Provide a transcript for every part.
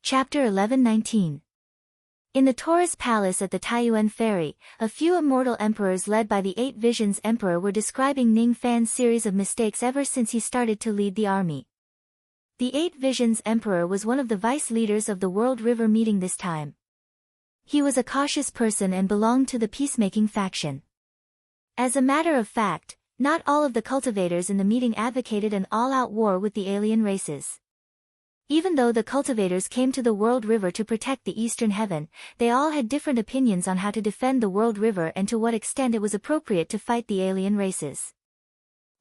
Chapter 11-19. In the Taurus Palace at the Taiyuan Ferry, a few immortal emperors led by the Eight Visions Emperor were describing Ning Fan's series of mistakes ever since he started to lead the army. The Eight Visions Emperor was one of the vice leaders of the World River meeting this time. He was a cautious person and belonged to the peacemaking faction. As a matter of fact, not all of the cultivators in the meeting advocated an all-out war with the alien races. Even though the cultivators came to the World River to protect the Eastern Heaven, they all had different opinions on how to defend the World River and to what extent it was appropriate to fight the alien races.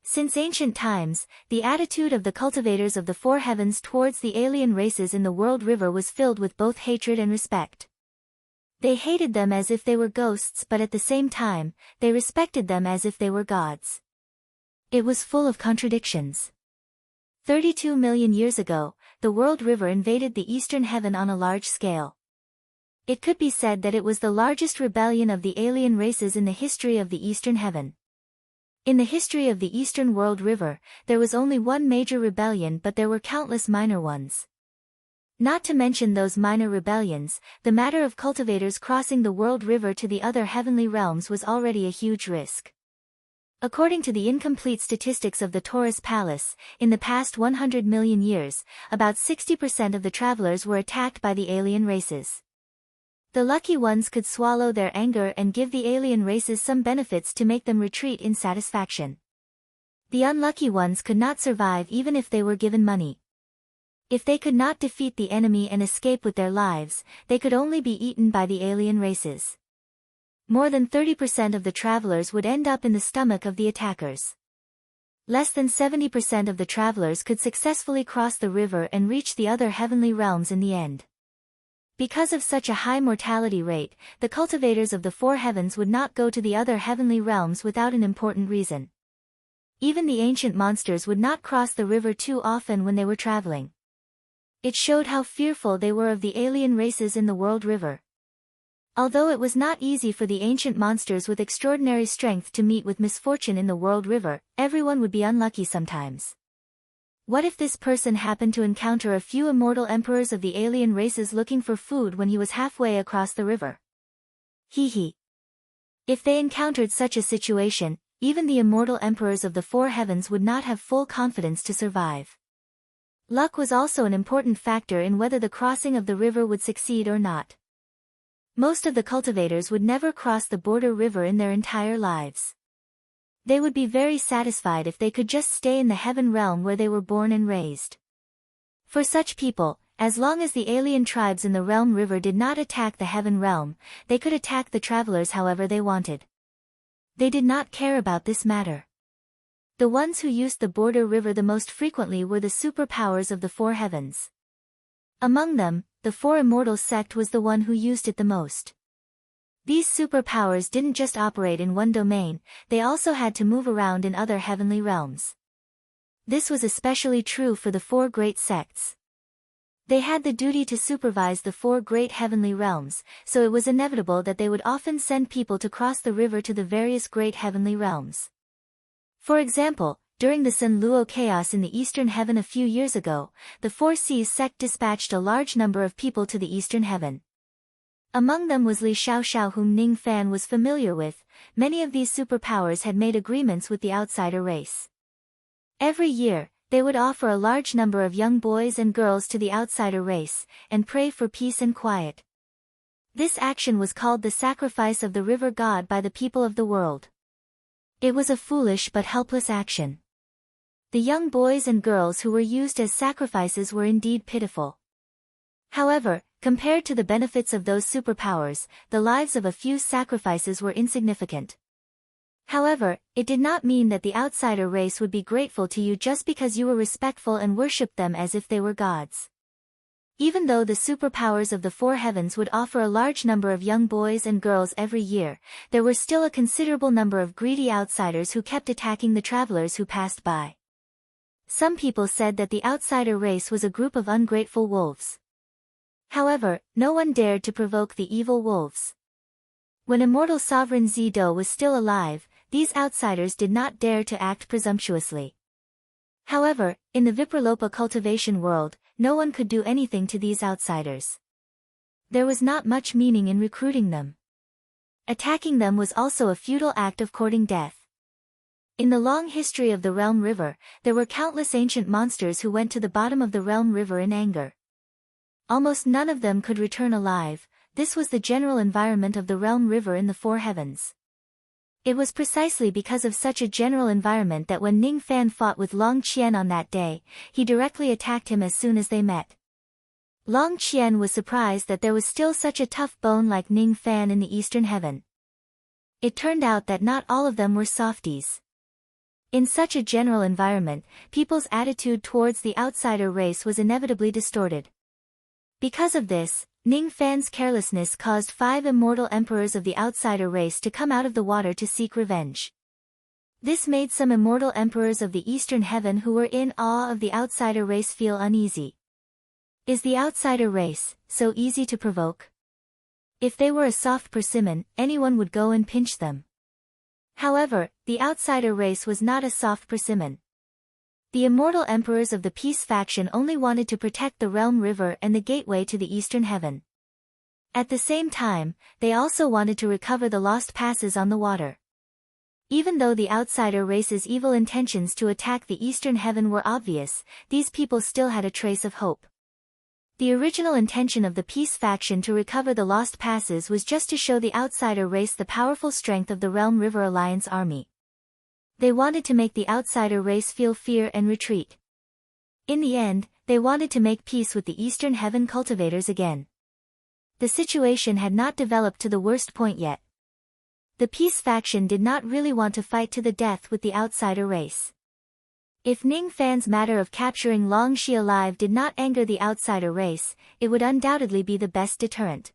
Since ancient times, the attitude of the cultivators of the Four Heavens towards the alien races in the World River was filled with both hatred and respect. They hated them as if they were ghosts, but at the same time, they respected them as if they were gods. It was full of contradictions. 32 million years ago, the World River invaded the Eastern Heaven on a large scale. It could be said that it was the largest rebellion of the alien races in the history of the Eastern Heaven. In the history of the Eastern World River, there was only one major rebellion, but there were countless minor ones. Not to mention those minor rebellions, the matter of cultivators crossing the World River to the other heavenly realms was already a huge risk. According to the incomplete statistics of the Taurus Palace, in the past 100 million years, about 60% of the travelers were attacked by the alien races. The lucky ones could swallow their anger and give the alien races some benefits to make them retreat in satisfaction. The unlucky ones could not survive even if they were given money. If they could not defeat the enemy and escape with their lives, they could only be eaten by the alien races. More than 30% of the travelers would end up in the stomach of the attackers. Less than 70% of the travelers could successfully cross the river and reach the other heavenly realms in the end. Because of such a high mortality rate, the cultivators of the Four Heavens would not go to the other heavenly realms without an important reason. Even the ancient monsters would not cross the river too often when they were traveling. It showed how fearful they were of the alien races in the World River. Although it was not easy for the ancient monsters with extraordinary strength to meet with misfortune in the World River, everyone would be unlucky sometimes. What if this person happened to encounter a few immortal emperors of the alien races looking for food when he was halfway across the river? Hee. If they encountered such a situation, even the immortal emperors of the Four Heavens would not have full confidence to survive. Luck was also an important factor in whether the crossing of the river would succeed or not. Most of the cultivators would never cross the border river in their entire lives. They would be very satisfied if they could just stay in the heaven realm where they were born and raised. For such people, as long as the alien tribes in the realm river did not attack the heaven realm, they could attack the travelers however they wanted. They did not care about this matter. The ones who used the border river the most frequently were the superpowers of the Four Heavens. Among them, the Four Immortals sect was the one who used it the most. These superpowers didn't just operate in one domain, they also had to move around in other heavenly realms. This was especially true for the four great sects. They had the duty to supervise the four great heavenly realms, so it was inevitable that they would often send people to cross the river to the various great heavenly realms. For example, during the Sun Luo chaos in the Eastern Heaven a few years ago, the Four Seas sect dispatched a large number of people to the Eastern Heaven. Among them was Li Xiaoxiao, whom Ning Fan was familiar with. Many of these superpowers had made agreements with the outsider race. Every year, they would offer a large number of young boys and girls to the outsider race, and pray for peace and quiet. This action was called the sacrifice of the river god by the people of the world. It was a foolish but helpless action. The young boys and girls who were used as sacrifices were indeed pitiful. However, compared to the benefits of those superpowers, the lives of a few sacrifices were insignificant. However, it did not mean that the outsider race would be grateful to you just because you were respectful and worshipped them as if they were gods. Even though the superpowers of the Four Heavens would offer a large number of young boys and girls every year, there were still a considerable number of greedy outsiders who kept attacking the travelers who passed by. Some people said that the outsider race was a group of ungrateful wolves. However, no one dared to provoke the evil wolves. When immortal sovereign Zido was still alive, these outsiders did not dare to act presumptuously. However, in the Vipralopa cultivation world, no one could do anything to these outsiders. There was not much meaning in recruiting them. Attacking them was also a futile act of courting death. In the long history of the Realm River, there were countless ancient monsters who went to the bottom of the Realm River in anger. Almost none of them could return alive. This was the general environment of the Realm River in the Four Heavens. It was precisely because of such a general environment that when Ning Fan fought with Long Qian on that day, he directly attacked him as soon as they met. Long Qian was surprised that there was still such a tough bone like Ning Fan in the Eastern Heaven. It turned out that not all of them were softies. In such a general environment, people's attitude towards the outsider race was inevitably distorted. Because of this, Ning Fan's carelessness caused 5 immortal emperors of the outsider race to come out of the water to seek revenge. This made some immortal emperors of the Eastern Heaven who were in awe of the outsider race feel uneasy. Is the outsider race so easy to provoke? If they were a soft persimmon, anyone would go and pinch them. However, the outsider race was not a soft persimmon. The immortal emperors of the Peace faction only wanted to protect the Realm River and the gateway to the Eastern Heaven. At the same time, they also wanted to recover the lost passes on the water. Even though the outsider race's evil intentions to attack the Eastern Heaven were obvious, these people still had a trace of hope. The original intention of the Peace faction to recover the lost passes was just to show the outsider race the powerful strength of the Realm River Alliance army. They wanted to make the outsider race feel fear and retreat. In the end, they wanted to make peace with the Eastern Heaven cultivators again. The situation had not developed to the worst point yet. The Peace faction did not really want to fight to the death with the outsider race. If Ning Fan's matter of capturing Long Shi alive did not anger the outsider race, it would undoubtedly be the best deterrent.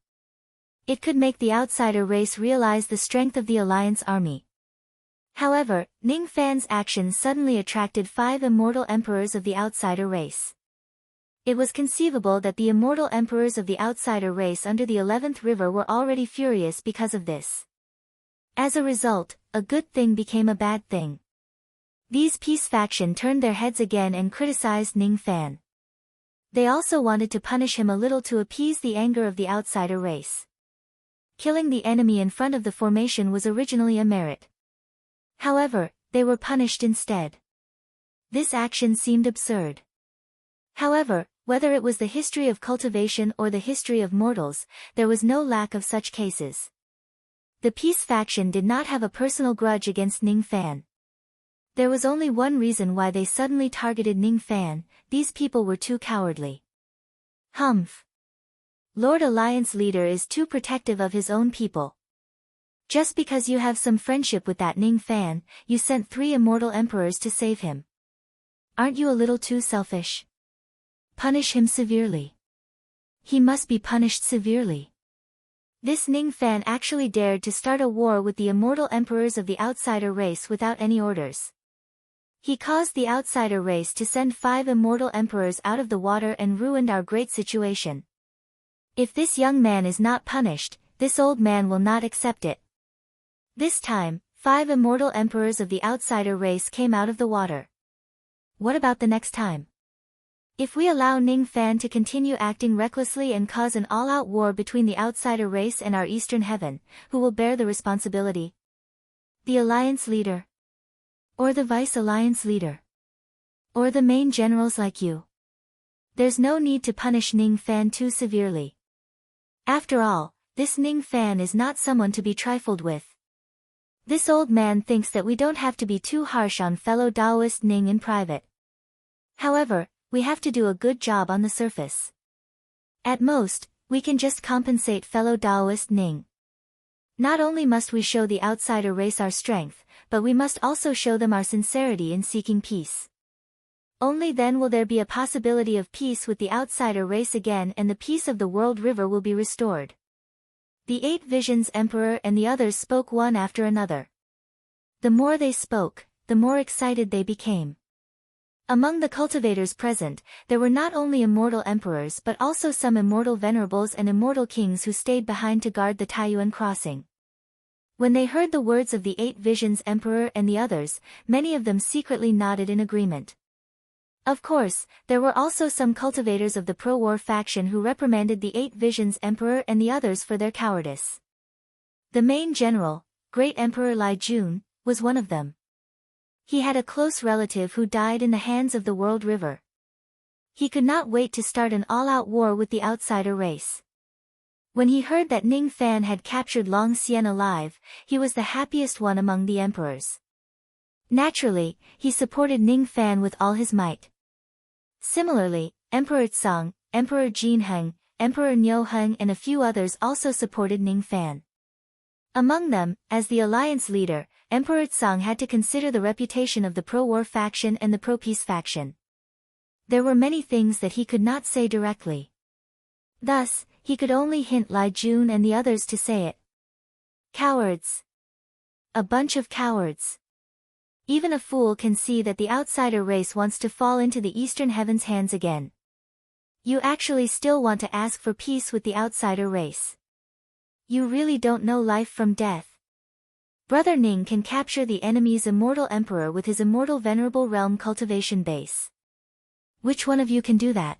It could make the outsider race realize the strength of the Alliance army. However, Ning Fan's actions suddenly attracted 5 immortal emperors of the outsider race. It was conceivable that the immortal emperors of the outsider race under the 11th river were already furious because of this. As a result, a good thing became a bad thing. These Peace faction turned their heads again and criticized Ning Fan. They also wanted to punish him a little to appease the anger of the outsider race. Killing the enemy in front of the formation was originally a merit. However, they were punished instead. This action seemed absurd. However, whether it was the history of cultivation or the history of mortals, there was no lack of such cases. The Peace faction did not have a personal grudge against Ning Fan. There was only one reason why they suddenly targeted Ning Fan: these people were too cowardly. Humph. Lord Alliance leader is too protective of his own people. Just because you have some friendship with that Ning Fan, you sent 3 immortal emperors to save him. Aren't you a little too selfish? Punish him severely. He must be punished severely. This Ning Fan actually dared to start a war with the immortal emperors of the outsider race without any orders. He caused the outsider race to send 5 immortal emperors out of the water and ruined our great situation. If this young man is not punished, this old man will not accept it. This time, 5 immortal emperors of the outsider race came out of the water. What about the next time? If we allow Ning Fan to continue acting recklessly and cause an all-out war between the outsider race and our Eastern Heaven, who will bear the responsibility? The Alliance leader? Or the Vice Alliance leader? Or the main generals like you? There's no need to punish Ning Fan too severely. After all, this Ning Fan is not someone to be trifled with. This old man thinks that we don't have to be too harsh on fellow Taoist Ning in private. However, we have to do a good job on the surface. At most, we can just compensate fellow Taoist Ning. Not only must we show the outsider race our strength, but we must also show them our sincerity in seeking peace. Only then will there be a possibility of peace with the outsider race again, and the peace of the world river will be restored. The 8 Visions Emperor and the others spoke one after another. The more they spoke, the more excited they became. Among the cultivators present, there were not only immortal emperors but also some immortal venerables and immortal kings who stayed behind to guard the Taiyuan crossing. When they heard the words of the 8 Visions Emperor and the others, many of them secretly nodded in agreement. Of course, there were also some cultivators of the pro-war faction who reprimanded the Eight Visions Emperor and the others for their cowardice. The main general, Great Emperor Li Jun, was one of them. He had a close relative who died in the hands of the World River. He could not wait to start an all-out war with the outsider race. When he heard that Ning Fan had captured Long Xian alive, he was the happiest one among the emperors. Naturally, he supported Ning Fan with all his might. Similarly, Emperor Tsang, Emperor Jin Heng, Emperor Niu Heng and a few others also supported Ning Fan. Among them, as the alliance leader, Emperor Tsang had to consider the reputation of the pro-war faction and the pro-peace faction. There were many things that he could not say directly. Thus, he could only hint Li Jun and the others to say it. Cowards. A bunch of cowards. Even a fool can see that the outsider race wants to fall into the eastern heavens' hands again. You actually still want to ask for peace with the outsider race. You really don't know life from death. Brother Ning can capture the enemy's immortal emperor with his immortal venerable realm cultivation base. Which one of you can do that?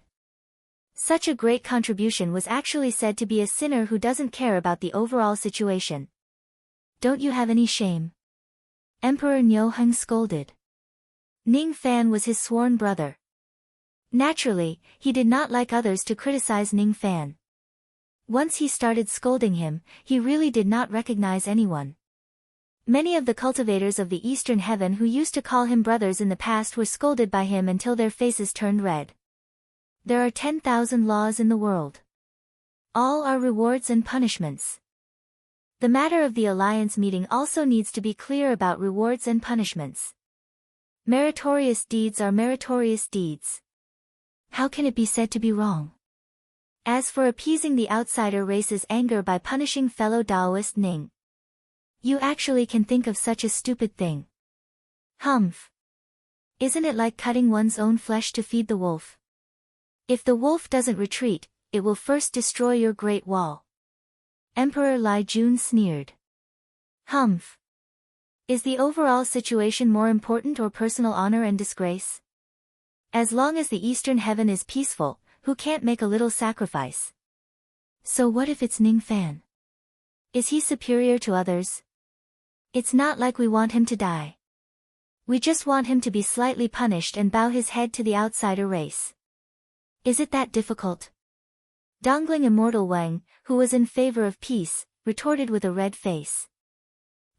Such a great contribution was actually said to be a sinner who doesn't care about the overall situation. Don't you have any shame? Emperor Niu Heng scolded. Ning Fan was his sworn brother. Naturally, he did not like others to criticize Ning Fan. Once he started scolding him, he really did not recognize anyone. Many of the cultivators of the Eastern Heaven who used to call him brothers in the past were scolded by him until their faces turned red. There are 10,000 laws in the world. All are rewards and punishments. The matter of the alliance meeting also needs to be clear about rewards and punishments. Meritorious deeds are meritorious deeds. How can it be said to be wrong? As for appeasing the outsider race's anger by punishing fellow Taoist Ning, you actually can think of such a stupid thing. Humph. Isn't it like cutting one's own flesh to feed the wolf? If the wolf doesn't retreat, it will first destroy your great wall. Emperor Li Jun sneered. Humph. Is the overall situation more important or personal honor and disgrace? As long as the Eastern Heaven is peaceful, who can't make a little sacrifice? So what if it's Ning Fan? Is he superior to others? It's not like we want him to die. We just want him to be slightly punished and bow his head to the outsider race. Is it that difficult? Dongling Immortal Wang, who was in favor of peace, retorted with a red face.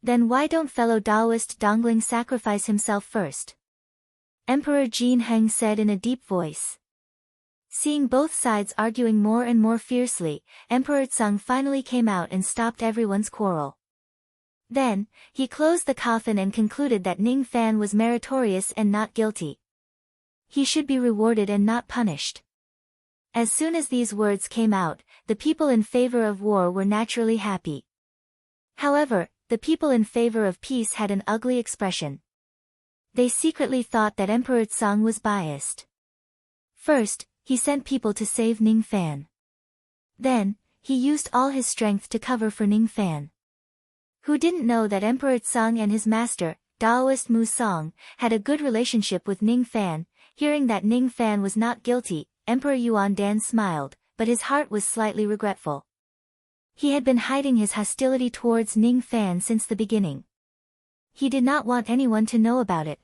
Then why don't fellow Taoist Dongling sacrifice himself first? Emperor Jin Heng said in a deep voice. Seeing both sides arguing more and more fiercely, Emperor Tsang finally came out and stopped everyone's quarrel. Then, he closed the coffin and concluded that Ning Fan was meritorious and not guilty. He should be rewarded and not punished. As soon as these words came out, the people in favor of war were naturally happy. However, the people in favor of peace had an ugly expression. They secretly thought that Emperor Tsang was biased. First, he sent people to save Ning Fan. Then, he used all his strength to cover for Ning Fan. Who didn't know that Emperor Tsang and his master, Taoist Mu Song, had a good relationship with Ning Fan? Hearing that Ning Fan was not guilty, Emperor Yuan Dan smiled, but his heart was slightly regretful. He had been hiding his hostility towards Ning Fan since the beginning. He did not want anyone to know about it.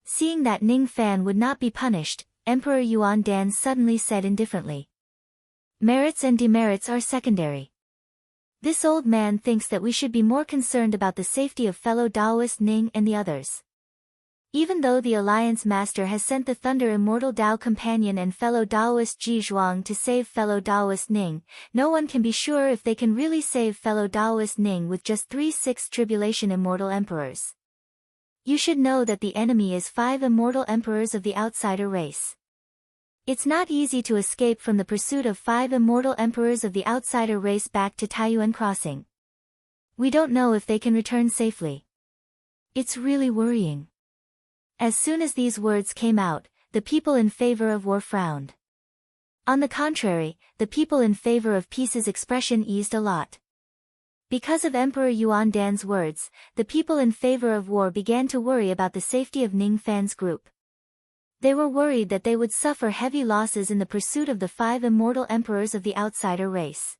Seeing that Ning Fan would not be punished, Emperor Yuan Dan suddenly said indifferently. Merits and demerits are secondary. This old man thinks that we should be more concerned about the safety of fellow Taoist Ning and the others. Even though the Alliance Master has sent the Thunder Immortal Tao Companion and fellow Taoist Ji Zhuang to save fellow Taoist Ning, no one can be sure if they can really save fellow Taoist Ning with just 3-6 Tribulation Immortal Emperors. You should know that the enemy is 5 Immortal Emperors of the outsider race. It's not easy to escape from the pursuit of 5 Immortal Emperors of the outsider race back to Taiyuan Crossing. We don't know if they can return safely. It's really worrying. As soon as these words came out, the people in favor of war frowned. On the contrary, the people in favor of peace's expression eased a lot. Because of Emperor Yuan Dan's words, the people in favor of war began to worry about the safety of Ning Fan's group. They were worried that they would suffer heavy losses in the pursuit of the 5 immortal emperors of the outsider race.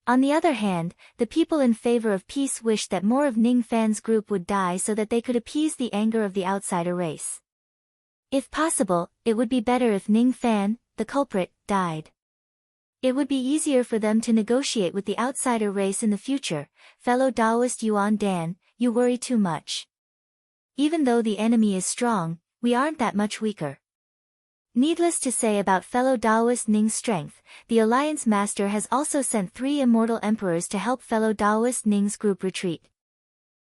On the other hand, the people in favor of peace wished that more of Ning Fan's group would die so that they could appease the anger of the outsider race. If possible, it would be better if Ning Fan, the culprit, died. It would be easier for them to negotiate with the outsider race in the future. Fellow Taoist Yuan Dan, you worry too much. Even though the enemy is strong, we aren't that much weaker. Needless to say about fellow Taoist Ning's strength, the Alliance Master has also sent 3 immortal emperors to help fellow Taoist Ning's group retreat.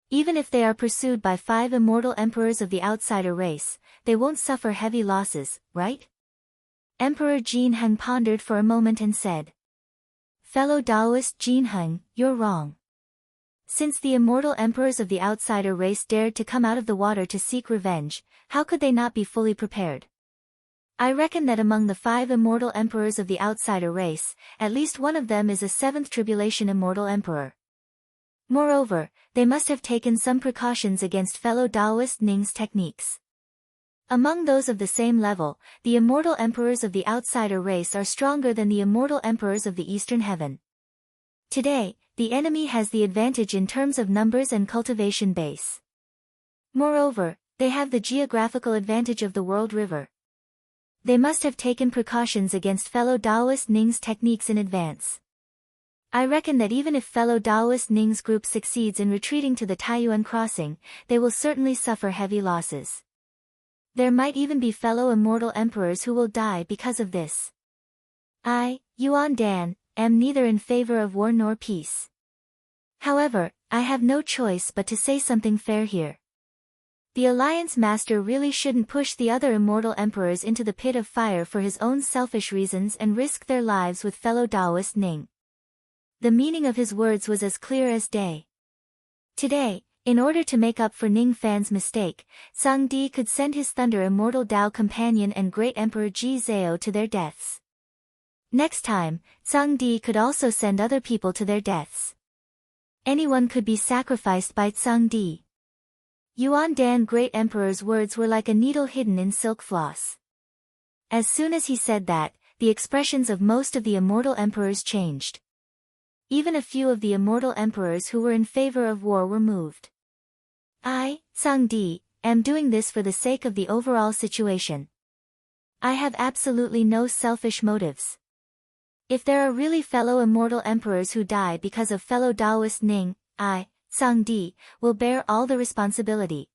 Even if they are pursued by 5 immortal emperors of the outsider race, they won't suffer heavy losses, right? Emperor Jin Heng pondered for a moment and said. Fellow Taoist Jin Heng, you're wrong. Since the immortal emperors of the outsider race dared to come out of the water to seek revenge, how could they not be fully prepared? I reckon that among the 5 immortal emperors of the outsider race, at least one of them is a 7th tribulation immortal emperor. Moreover, they must have taken some precautions against fellow Taoist Ning's techniques. Among those of the same level, the immortal emperors of the outsider race are stronger than the immortal emperors of the eastern heaven. Today, the enemy has the advantage in terms of numbers and cultivation base. Moreover, they have the geographical advantage of the world river. They must have taken precautions against fellow Taoist Ning's techniques in advance. I reckon that even if fellow Taoist Ning's group succeeds in retreating to the Taiyuan crossing, they will certainly suffer heavy losses. There might even be fellow immortal emperors who will die because of this. I, Yuan Dan, am neither in favor of war nor peace. However, I have no choice but to say something fair here. The Alliance Master really shouldn't push the other immortal emperors into the pit of fire for his own selfish reasons and risk their lives with fellow Taoist Ning. The meaning of his words was as clear as day. Today, in order to make up for Ning Fan's mistake, Tsang Di could send his Thunder Immortal Tao companion and Great Emperor Ji Zhao to their deaths. Next time, Tsang Di could also send other people to their deaths. Anyone could be sacrificed by Tsang Di. Yuan Dan Great Emperor's words were like a needle hidden in silk floss. As soon as he said that, the expressions of most of the immortal emperors changed. Even a few of the immortal emperors who were in favor of war were moved. I, Tsang Di, am doing this for the sake of the overall situation. I have absolutely no selfish motives. If there are really fellow immortal emperors who die because of fellow Taoist Ning, I, Tsang Di, will bear all the responsibility.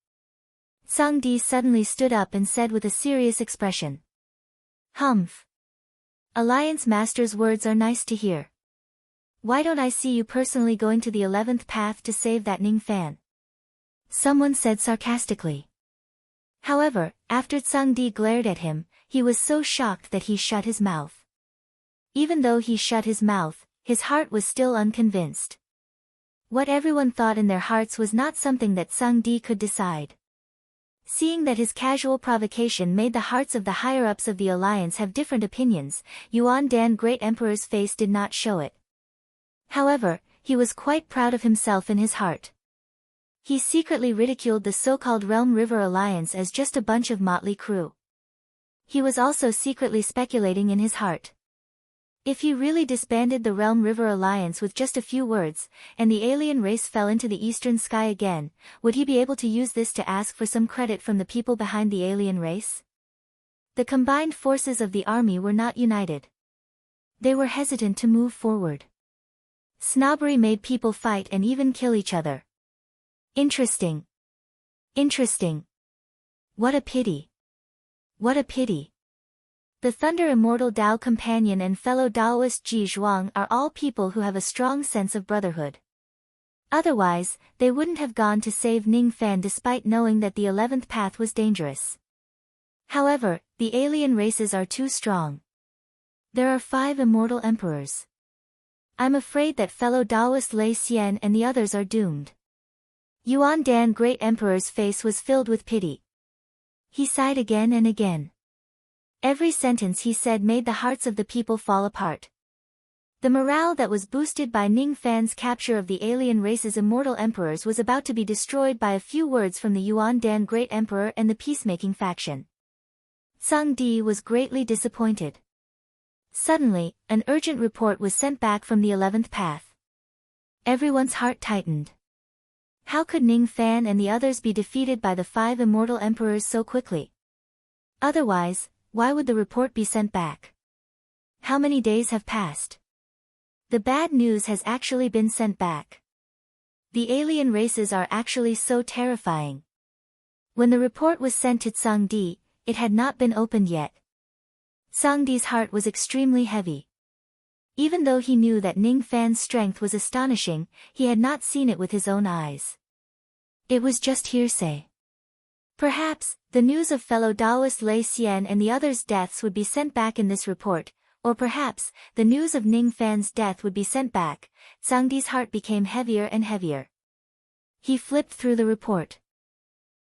Tsang Di suddenly stood up and said with a serious expression. Humph. Alliance Master's words are nice to hear. Why don't I see you personally going to the 11th path to save that Ning Fan? Someone said sarcastically. However, after Tsang Di glared at him, he was so shocked that he shut his mouth. Even though he shut his mouth, his heart was still unconvinced. What everyone thought in their hearts was not something that Tsang Di could decide. Seeing that his casual provocation made the hearts of the higher-ups of the alliance have different opinions, Yuan Dan Great Emperor's face did not show it. However, he was quite proud of himself in his heart. He secretly ridiculed the so-called Realm River Alliance as just a bunch of motley crew. He was also secretly speculating in his heart. If he really disbanded the Realm River Alliance with just a few words, and the alien race fell into the eastern sky again, would he be able to use this to ask for some credit from the people behind the alien race? The combined forces of the army were not united. They were hesitant to move forward. Snobbery made people fight and even kill each other. Interesting. Interesting. What a pity. What a pity. The Thunder Immortal Tao companion and fellow Taoist Ji Zhuang are all people who have a strong sense of brotherhood. Otherwise, they wouldn't have gone to save Ning Fan despite knowing that the 11th path was dangerous. However, the alien races are too strong. There are 5 immortal emperors. I'm afraid that fellow Taoist Lei Xian and the others are doomed. Yuan Dan Great Emperor's face was filled with pity. He sighed again and again. Every sentence he said made the hearts of the people fall apart. The morale that was boosted by Ning Fan's capture of the alien race's immortal emperors was about to be destroyed by a few words from the Yuan Dan Great Emperor and the peacemaking faction. Sung Di was greatly disappointed. Suddenly, an urgent report was sent back from the 11th path. Everyone's heart tightened. How could Ning Fan and the others be defeated by the 5 immortal emperors so quickly? Otherwise, why would the report be sent back? How many days have passed? The bad news has actually been sent back. The alien races are actually so terrifying. When the report was sent to Sung Di, it had not been opened yet. Sung Di's heart was extremely heavy. Even though he knew that Ning Fan's strength was astonishing, he had not seen it with his own eyes. It was just hearsay. Perhaps, the news of fellow Taoist Lei Xian and the others' deaths would be sent back in this report, or perhaps, the news of Ning Fan's death would be sent back. Sung Di's heart became heavier and heavier. He flipped through the report.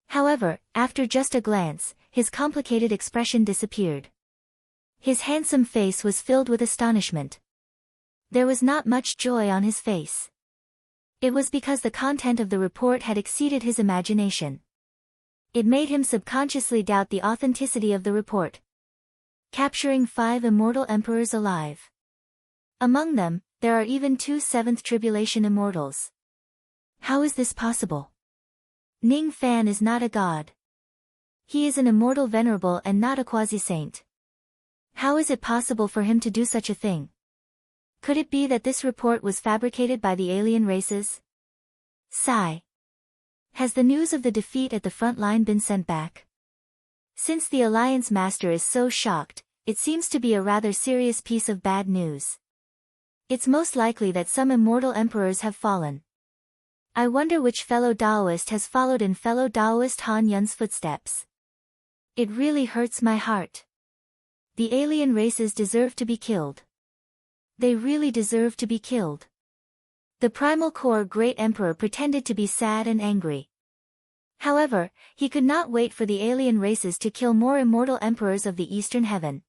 However, after just a glance, his complicated expression disappeared. His handsome face was filled with astonishment. There was not much joy on his face. It was because the content of the report had exceeded his imagination. It made him subconsciously doubt the authenticity of the report. Capturing 5 immortal emperors alive. Among them, there are even 2 7th tribulation immortals. How is this possible? Ning Fan is not a god. He is an immortal venerable and not a quasi-saint. How is it possible for him to do such a thing? Could it be that this report was fabricated by the alien races? Sigh. Has the news of the defeat at the front line been sent back? Since the Alliance Master is so shocked, it seems to be a rather serious piece of bad news. It's most likely that some immortal emperors have fallen. I wonder which fellow Taoist has followed in fellow Taoist Han Yun's footsteps. It really hurts my heart. The alien races deserve to be killed. They really deserve to be killed. The Primal Core Great Emperor pretended to be sad and angry. However, he could not wait for the alien races to kill more immortal emperors of the Eastern Heaven.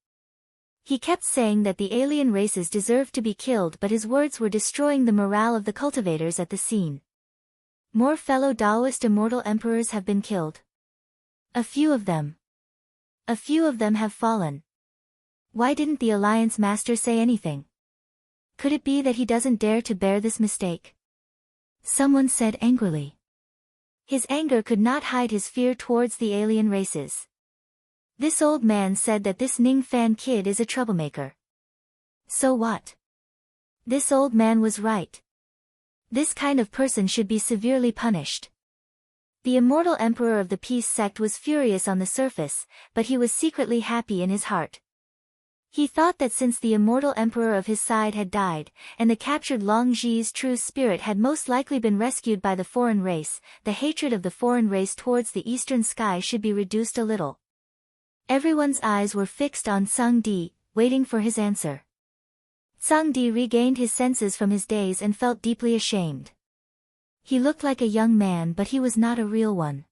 He kept saying that the alien races deserved to be killed, but his words were destroying the morale of the cultivators at the scene. More fellow Taoist immortal emperors have been killed. A few of them. A few of them have fallen. Why didn't the Alliance Master say anything? Could it be that he doesn't dare to bear this mistake? Someone said angrily. His anger could not hide his fear towards the alien races. This old man said that this Ning Fan kid is a troublemaker. So what? This old man was right. This kind of person should be severely punished. The immortal emperor of the Peace sect was furious on the surface, but he was secretly happy in his heart. He thought that since the immortal emperor of his side had died, and the captured Long Ji's true spirit had most likely been rescued by the foreign race, the hatred of the foreign race towards the eastern sky should be reduced a little. Everyone's eyes were fixed on Sung Di, waiting for his answer. Sung Di regained his senses from his daze and felt deeply ashamed. He looked like a young man, but he was not a real one.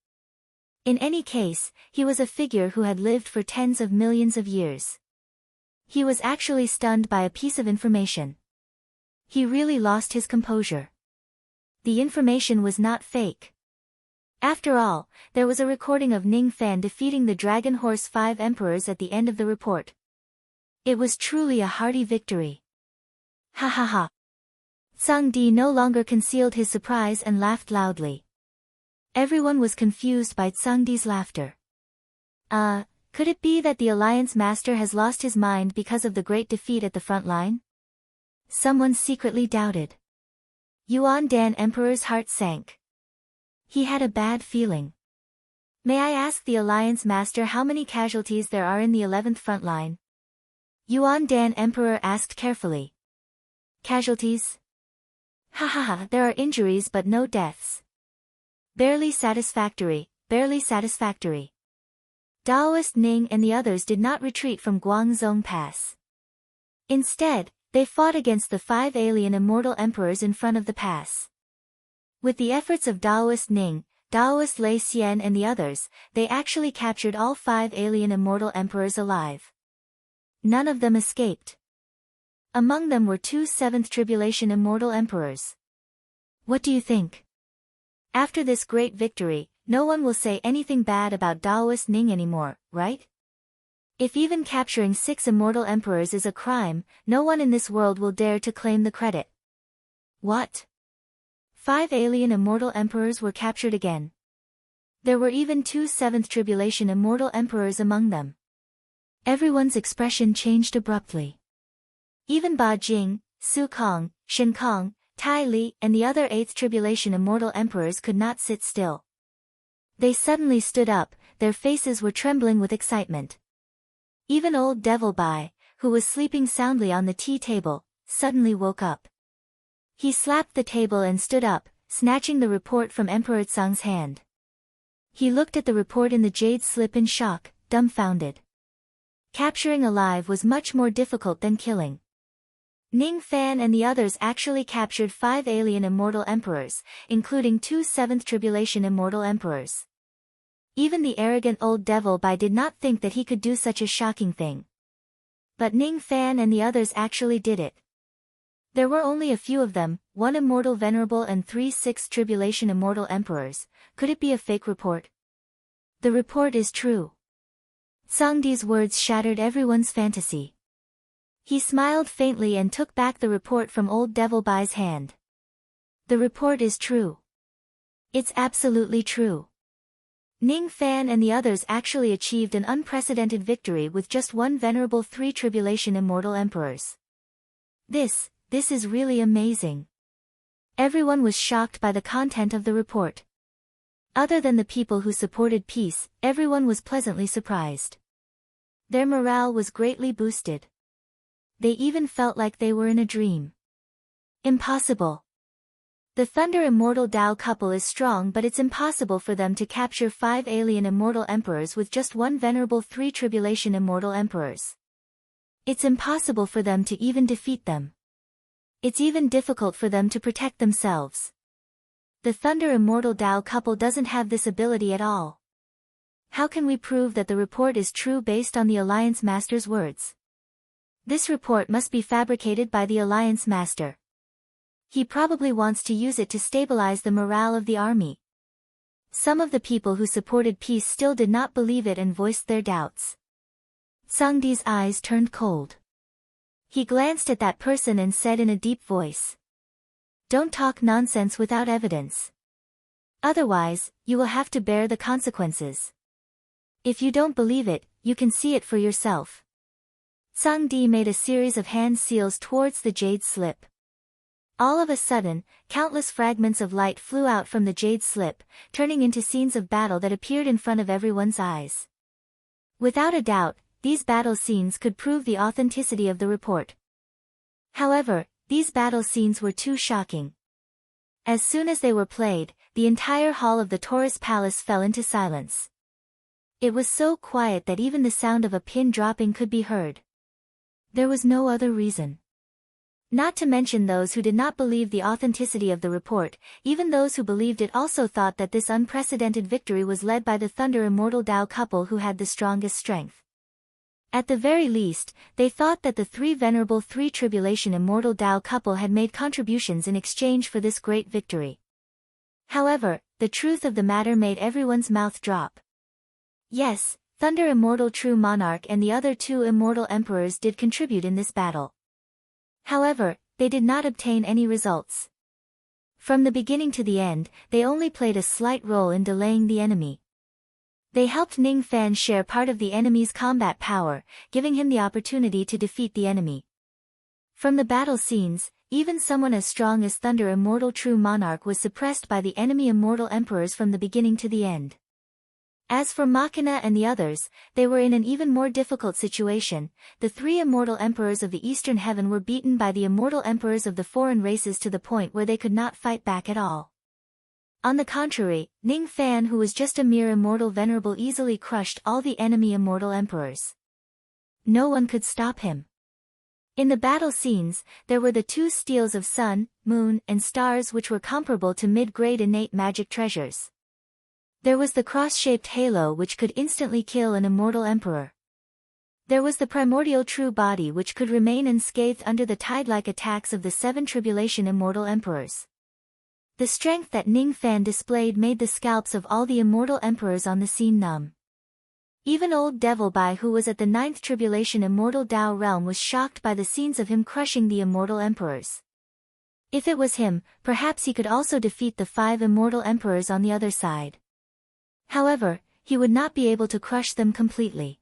In any case, he was a figure who had lived for tens of millions of years. He was actually stunned by a piece of information. He really lost his composure. The information was not fake. After all, there was a recording of Ning Fan defeating the Dragon Horse 5 emperors at the end of the report. It was truly a hearty victory. Ha ha ha. Sung Di no longer concealed his surprise and laughed loudly. Everyone was confused by Sung Di's laughter. Could it be that the Alliance Master has lost his mind because of the great defeat at the front line? Someone secretly doubted. Yuan Dan Emperor's heart sank. He had a bad feeling. May I ask the Alliance Master how many casualties there are in the 11th front line? Yuan Dan Emperor asked carefully. Casualties? Ha ha ha, there are injuries but no deaths. Barely satisfactory, barely satisfactory. Taoist Ning and the others did not retreat from Guangzhong Pass. Instead, they fought against the 5 alien immortal emperors in front of the pass. With the efforts of Taoist Ning, Taoist Lei Xian and the others, they actually captured all 5 alien immortal emperors alive. None of them escaped. Among them were 2 7th tribulation immortal emperors. What do you think? After this great victory, no one will say anything bad about Taoist Ning anymore, right? If even capturing 6 immortal emperors is a crime, no one in this world will dare to claim the credit. What? 5 alien immortal emperors were captured again. There were even 2 seventh tribulation immortal emperors among them. Everyone's expression changed abruptly. Even Ba Jing, Su Kong, Shen Kong, Tai Li, and the other 8th tribulation immortal emperors could not sit still. They suddenly stood up, their faces were trembling with excitement. Even old Devil Bai, who was sleeping soundly on the tea table, suddenly woke up. He slapped the table and stood up, snatching the report from Emperor Tsang's hand. He looked at the report in the jade slip in shock, dumbfounded. Capturing alive was much more difficult than killing. Ning Fan and the others actually captured 5 alien immortal emperors, including 2 seventh tribulation immortal emperors. Even the arrogant old Devil Bai did not think that he could do such a shocking thing. But Ning Fan and the others actually did it. There were only a few of them, 1 immortal venerable and 3 sixth tribulation immortal emperors. Could it be a fake report? The report is true. Sangdi's words shattered everyone's fantasy. He smiled faintly and took back the report from old Devil Bai's hand. The report is true. It's absolutely true. Ning Fan and the others actually achieved an unprecedented victory with just 1 venerable 3 tribulation immortal emperors. This is really amazing. Everyone was shocked by the content of the report. Other than the people who supported peace, everyone was pleasantly surprised. Their morale was greatly boosted. They even felt like they were in a dream. Impossible. The Thunder Immortal Tao couple is strong, but it's impossible for them to capture 5 alien immortal emperors with just 1 venerable 3 tribulation immortal emperors. It's impossible for them to even defeat them. It's even difficult for them to protect themselves. The Thunder Immortal Tao couple doesn't have this ability at all. How can we prove that the report is true based on the Alliance Master's words? This report must be fabricated by the Alliance Master. He probably wants to use it to stabilize the morale of the army. Some of the people who supported peace still did not believe it and voiced their doubts. Sangdi's eyes turned cold. He glanced at that person and said in a deep voice, "Don't talk nonsense without evidence. Otherwise, you will have to bear the consequences. If you don't believe it, you can see it for yourself." Sangdi made a series of hand seals towards the jade slip. All of a sudden, countless fragments of light flew out from the jade slip, turning into scenes of battle that appeared in front of everyone's eyes. Without a doubt, these battle scenes could prove the authenticity of the report. However, these battle scenes were too shocking. As soon as they were played, the entire hall of the Taurus Palace fell into silence. It was so quiet that even the sound of a pin dropping could be heard. There was no other reason. Not to mention those who did not believe the authenticity of the report, even those who believed it also thought that this unprecedented victory was led by the Thunder Immortal Tao couple who had the strongest strength. At the very least, they thought that the 3 venerable 3 tribulation immortal Tao couple had made contributions in exchange for this great victory. However, the truth of the matter made everyone's mouth drop. Yes, Thunder Immortal True Monarch and the other 2 immortal emperors did contribute in this battle. However, they did not obtain any results. From the beginning to the end, they only played a slight role in delaying the enemy. They helped Ning Fan share part of the enemy's combat power, giving him the opportunity to defeat the enemy. From the battle scenes, even someone as strong as Thunder Immortal True Monarch was suppressed by the enemy immortal emperors from the beginning to the end. As for Machina and the others, they were in an even more difficult situation. The 3 immortal emperors of the Eastern Heaven were beaten by the immortal emperors of the foreign races to the point where they could not fight back at all. On the contrary, Ning Fan, who was just a mere immortal venerable, easily crushed all the enemy immortal emperors. No one could stop him. In the battle scenes, there were the 2 steels of sun, moon, and stars which were comparable to mid-grade innate magic treasures. There was the cross-shaped halo which could instantly kill an immortal emperor. There was the primordial true body which could remain unscathed under the tide-like attacks of the 7 tribulation immortal emperors. The strength that Ning Fan displayed made the scalps of all the immortal emperors on the scene numb. Even old Devil Bai, who was at the 9th tribulation immortal Tao realm, was shocked by the scenes of him crushing the immortal emperors. If it was him, perhaps he could also defeat the 5 immortal emperors on the other side. However, he would not be able to crush them completely.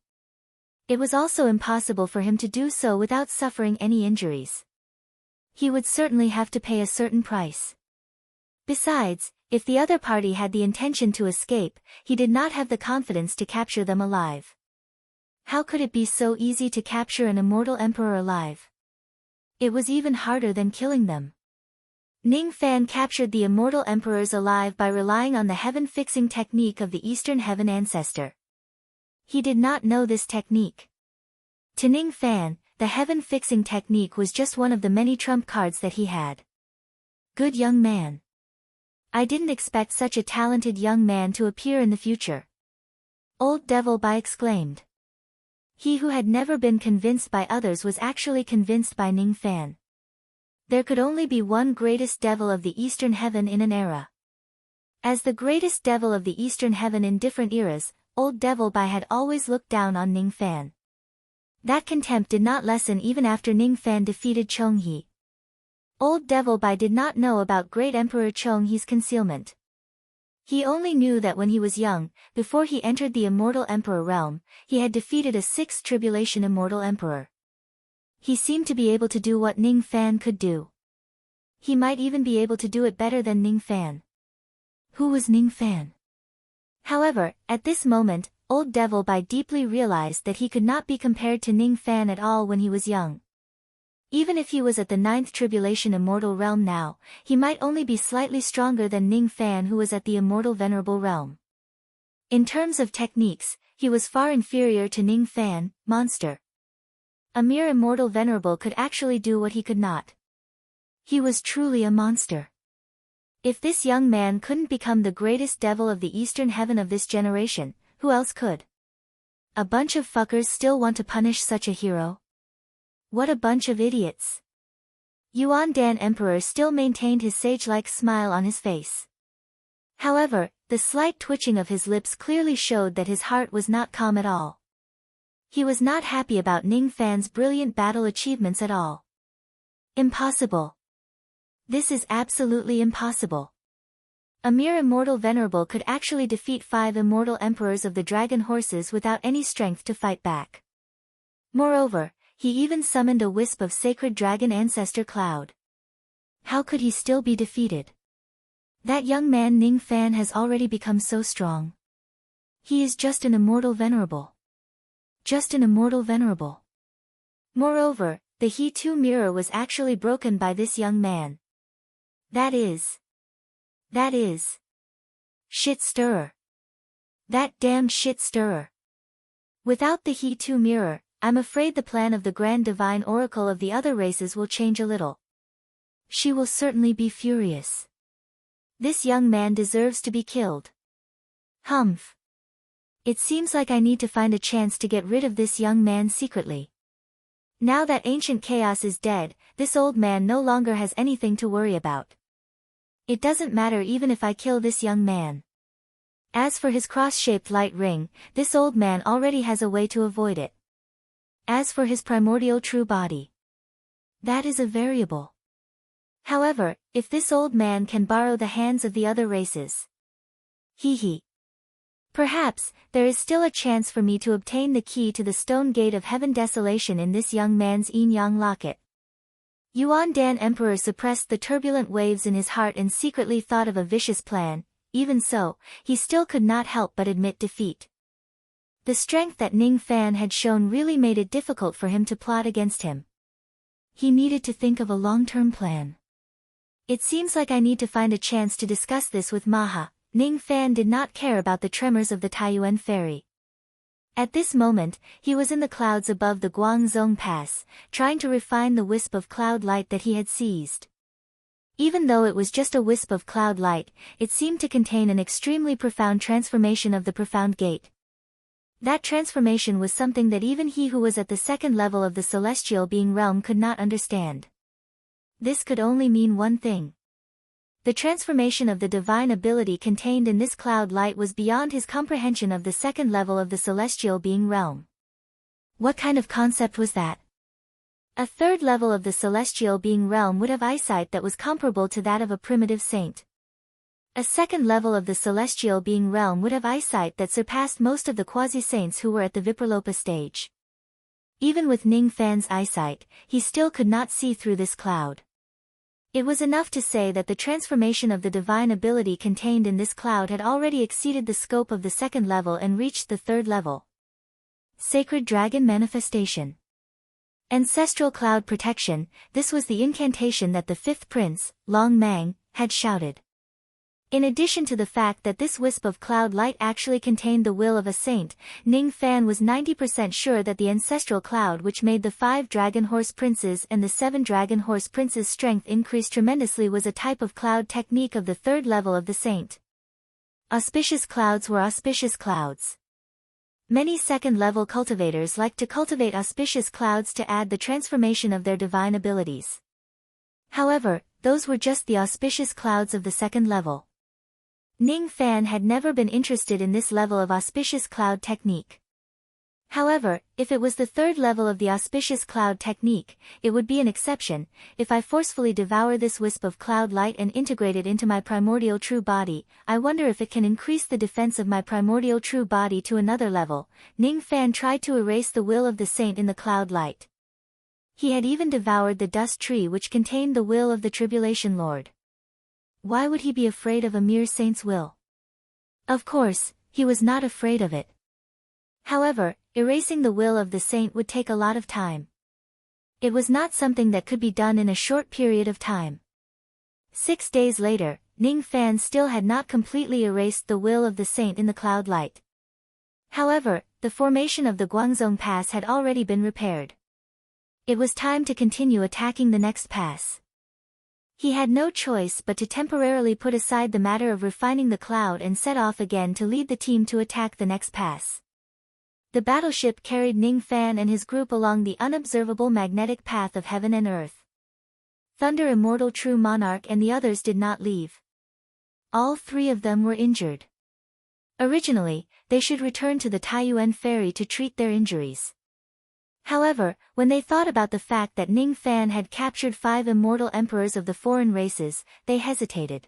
It was also impossible for him to do so without suffering any injuries. He would certainly have to pay a certain price. Besides, if the other party had the intention to escape, he did not have the confidence to capture them alive. How could it be so easy to capture an immortal emperor alive? It was even harder than killing them. Ning Fan captured the immortal emperors alive by relying on the heaven-fixing technique of the Eastern Heaven Ancestor. He did not know this technique. To Ning Fan, the heaven-fixing technique was just one of the many trump cards that he had. Good young man. I didn't expect such a talented young man to appear in the future. Old Devil Bai exclaimed. He who had never been convinced by others was actually convinced by Ning Fan. There could only be one greatest devil of the Eastern Heaven in an era. As the greatest devil of the Eastern Heaven in different eras, Old Devil Bai had always looked down on Ning Fan. That contempt did not lessen even after Ning Fan defeated Chong He. Old Devil Bai did not know about Great Emperor Chong He's concealment. He only knew that when he was young, before he entered the Immortal Emperor realm, he had defeated a 6th Tribulation Immortal Emperor. He seemed to be able to do what Ning Fan could do. He might even be able to do it better than Ning Fan. Who was Ning Fan? However, at this moment, Old Devil Bai deeply realized that he could not be compared to Ning Fan at all when he was young. Even if he was at the 9th Tribulation Immortal Realm now, he might only be slightly stronger than Ning Fan, who was at the Immortal Venerable Realm. In terms of techniques, he was far inferior to Ning Fan, monster. A mere Immortal Venerable could actually do what he could not. He was truly a monster. If this young man couldn't become the greatest devil of the Eastern Heaven of this generation, who else could? A bunch of fuckers still want to punish such a hero? What a bunch of idiots. Yuan Dan Emperor still maintained his sage-like smile on his face. However, the slight twitching of his lips clearly showed that his heart was not calm at all. He was not happy about Ning Fan's brilliant battle achievements at all. Impossible. This is absolutely impossible. A mere immortal venerable could actually defeat 5 immortal emperors of the dragon horses without any strength to fight back. Moreover, he even summoned a wisp of sacred dragon ancestor cloud. How could he still be defeated? That young man Ning Fan has already become so strong. He is just an immortal venerable. Just an immortal venerable. Moreover, the He-2 mirror was actually broken by this young man. That is. Shit stirrer. That damned shit stirrer. Without the He-2 mirror, I'm afraid the plan of the Grand Divine Oracle of the other races will change a little. She will certainly be furious. This young man deserves to be killed. Humph. It seems like I need to find a chance to get rid of this young man secretly. Now that ancient chaos is dead, this old man no longer has anything to worry about. It doesn't matter even if I kill this young man. As for his cross-shaped light ring, this old man already has a way to avoid it. As for his primordial true body, that is a variable. However, if this old man can borrow the hands of the other races. Perhaps, there is still a chance for me to obtain the key to the stone gate of heaven desolation in this young man's yin-yang locket. Yuan Dan Emperor suppressed the turbulent waves in his heart and secretly thought of a vicious plan. Even so, he still could not help but admit defeat. The strength that Ning Fan had shown really made it difficult for him to plot against him. He needed to think of a long-term plan. It seems like I need to find a chance to discuss this with Maha. Ning Fan did not care about the tremors of the Taiyuan Ferry. At this moment, he was in the clouds above the Guangzhong Pass, trying to refine the wisp of cloud light that he had seized. Even though it was just a wisp of cloud light, it seemed to contain an extremely profound transformation of the profound gate. That transformation was something that even he who was at the 2nd level of the celestial being realm could not understand. This could only mean one thing. The transformation of the divine ability contained in this cloud light was beyond his comprehension of the second level of the celestial being realm. What kind of concept was that? A third level of the celestial being realm would have eyesight that was comparable to that of a primitive saint. A second level of the celestial being realm would have eyesight that surpassed most of the quasi-saints who were at the Vipralopa stage. Even with Ning Fan's eyesight, he still could not see through this cloud. It was enough to say that the transformation of the divine ability contained in this cloud had already exceeded the scope of the second level and reached the third level. Sacred Dragon Manifestation. Ancestral Cloud Protection. This was the incantation that the fifth prince, Long Mang, had shouted. In addition to the fact that this wisp of cloud light actually contained the will of a saint, Ning Fan was 90% sure that the ancestral cloud which made the 5 dragon horse princes and the 7 dragon horse princes' strength increase tremendously was a type of cloud technique of the third level of the saint. Auspicious clouds were auspicious clouds. Many second-level cultivators like to cultivate auspicious clouds to add the transformation of their divine abilities. However, those were just the auspicious clouds of the second level. Ning Fan had never been interested in this level of auspicious cloud technique. However, if it was the third level of the auspicious cloud technique, it would be an exception. If I forcefully devour this wisp of cloud light and integrate it into my primordial true body, I wonder if it can increase the defense of my primordial true body to another level. Ning Fan tried to erase the will of the saint in the cloud light. He had even devoured the dust tree which contained the will of the Tribulation Lord. Why would he be afraid of a mere saint's will? Of course, he was not afraid of it. However, erasing the will of the saint would take a lot of time. It was not something that could be done in a short period of time. 6 days later, Ning Fan still had not completely erased the will of the saint in the cloud light. However, the formation of the Guangzhong Pass had already been repaired. It was time to continue attacking the next pass. He had no choice but to temporarily put aside the matter of refining the cloud and set off again to lead the team to attack the next pass. The battleship carried Ning Fan and his group along the unobservable magnetic path of heaven and earth. Thunder Immortal True Monarch and the others did not leave. All 3 of them were injured. Originally, they should return to the Taiyuan ferry to treat their injuries. However, when they thought about the fact that Ning Fan had captured 5 immortal emperors of the foreign races, they hesitated.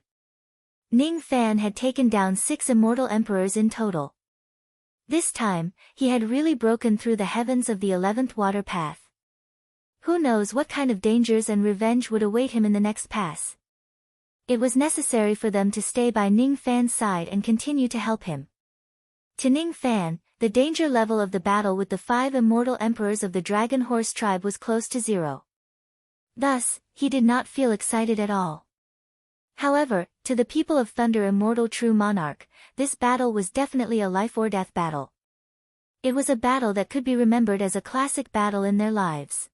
Ning Fan had taken down 6 immortal emperors in total. This time, he had really broken through the heavens of the 11th water path. Who knows what kind of dangers and revenge would await him in the next pass. It was necessary for them to stay by Ning Fan's side and continue to help him. To Ning Fan, the danger level of the battle with the 5 immortal emperors of the Dragon Horse tribe was close to 0. Thus, he did not feel excited at all. However, to the people of Thunder Immortal True Monarch, this battle was definitely a life-or-death battle. It was a battle that could be remembered as a classic battle in their lives.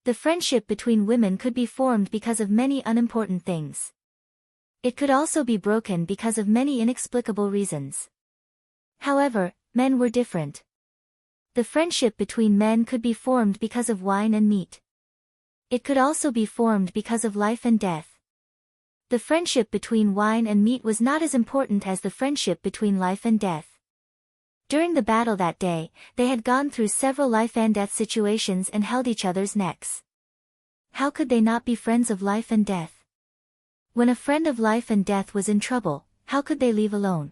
The friendship between women could be formed because of many unimportant things. It could also be broken because of many inexplicable reasons. However, men were different. The friendship between men could be formed because of wine and meat. It could also be formed because of life and death. The friendship between wine and meat was not as important as the friendship between life and death. During the battle that day, they had gone through several life and death situations and held each other's necks. How could they not be friends of life and death? When a friend of life and death was in trouble, how could they leave alone?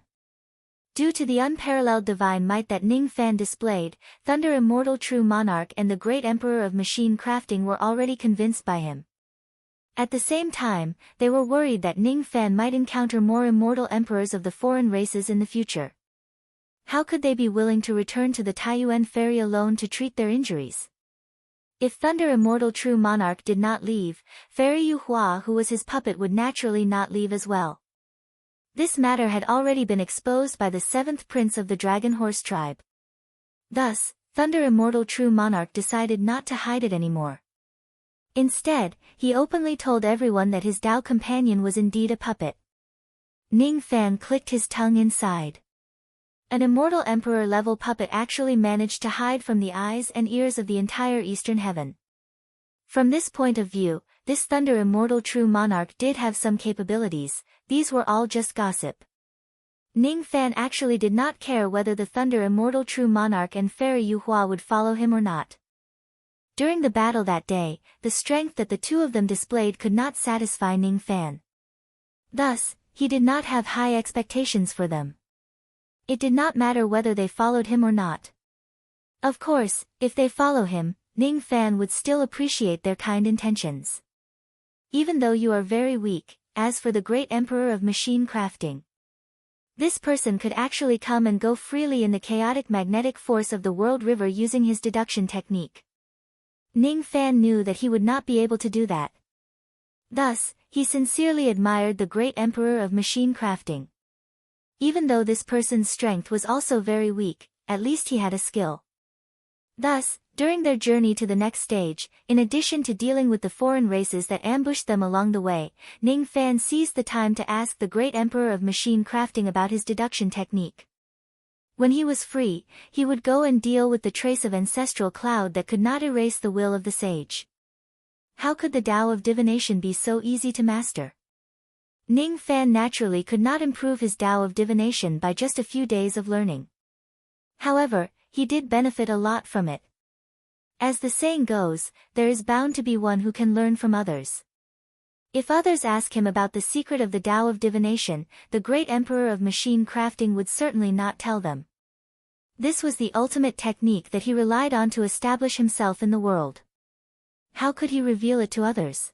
Due to the unparalleled divine might that Ning Fan displayed, Thunder Immortal True Monarch and the Great Emperor of Machine Crafting were already convinced by him. At the same time, they were worried that Ning Fan might encounter more immortal emperors of the foreign races in the future. How could they be willing to return to the Taiyuan ferry alone to treat their injuries? If Thunder Immortal True Monarch did not leave, Fairy Yu Hua who was his puppet would naturally not leave as well. This matter had already been exposed by the 7th prince of the Dragon Horse tribe. Thus, Thunder Immortal True Monarch decided not to hide it anymore. Instead, he openly told everyone that his Dao companion was indeed a puppet. Ning Fan clicked his tongue inside. An immortal emperor-level puppet actually managed to hide from the eyes and ears of the entire Eastern Heaven. From this point of view, this Thunder Immortal True Monarch did have some capabilities. These were all just gossip. Ning Fan actually did not care whether the Thunder Immortal True Monarch and Fairy Yu Hua would follow him or not. During the battle that day, the strength that the two of them displayed could not satisfy Ning Fan. Thus, he did not have high expectations for them. It did not matter whether they followed him or not. Of course, if they follow him, Ning Fan would still appreciate their kind intentions. Even though you are very weak, as for the great emperor of machine crafting, this person could actually come and go freely in the chaotic magnetic force of the world river using his deduction technique. Ning Fan knew that he would not be able to do that. Thus, he sincerely admired the great emperor of machine crafting. Even though this person's strength was also very weak, at least he had a skill. Thus, during their journey to the next stage, in addition to dealing with the foreign races that ambushed them along the way, Ning Fan seized the time to ask the great emperor of machine crafting about his deduction technique. When he was free, he would go and deal with the trace of ancestral cloud that could not erase the will of the sage. How could the Tao of divination be so easy to master? Ning Fan naturally could not improve his Tao of divination by just a few days of learning. However, he did benefit a lot from it. As the saying goes, there is bound to be one who can learn from others. If others ask him about the secret of the Tao of divination, the great emperor of machine crafting would certainly not tell them. This was the ultimate technique that he relied on to establish himself in the world. How could he reveal it to others?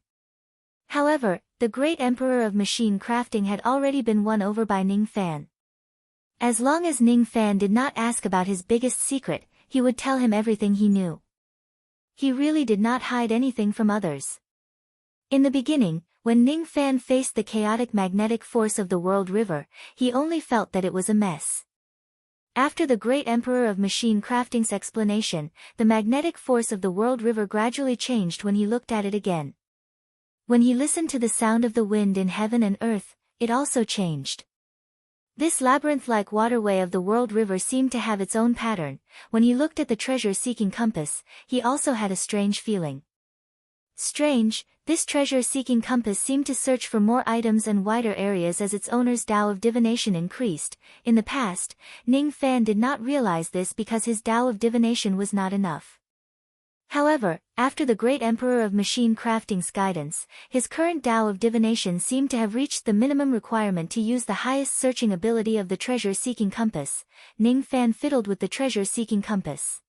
However, the great emperor of machine crafting had already been won over by Ning Fan. As long as Ning Fan did not ask about his biggest secret, he would tell him everything he knew. He really did not hide anything from others. In the beginning, when Ning Fan faced the chaotic magnetic force of the world river, he only felt that it was a mess. After the great emperor of machine crafting's explanation, the magnetic force of the world river gradually changed when he looked at it again. When he listened to the sound of the wind in heaven and earth, it also changed. This labyrinth-like waterway of the world river seemed to have its own pattern. When he looked at the treasure-seeking compass, he also had a strange feeling. Strange, this treasure-seeking compass seemed to search for more items and wider areas as its owner's Tao of divination increased. In the past, Ning Fan did not realize this because his Tao of divination was not enough. However, after the great emperor of machine crafting's guidance, his current Tao of divination seemed to have reached the minimum requirement to use the highest searching ability of the treasure-seeking compass. Ning Fan fiddled with the treasure-seeking compass.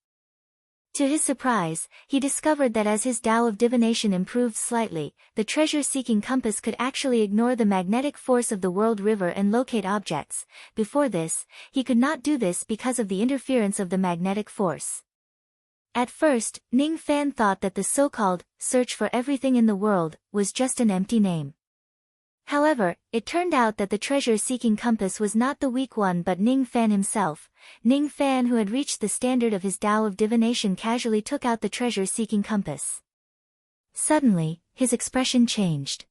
To his surprise, he discovered that as his Tao of divination improved slightly, the treasure-seeking compass could actually ignore the magnetic force of the world river and locate objects. Before this, he could not do this because of the interference of the magnetic force. At first, Ning Fan thought that the so-called search for everything in the world was just an empty name. However, it turned out that the treasure-seeking compass was not the weak one but Ning Fan himself. Ning Fan, who had reached the standard of his Tao of divination, casually took out the treasure-seeking compass. Suddenly, his expression changed.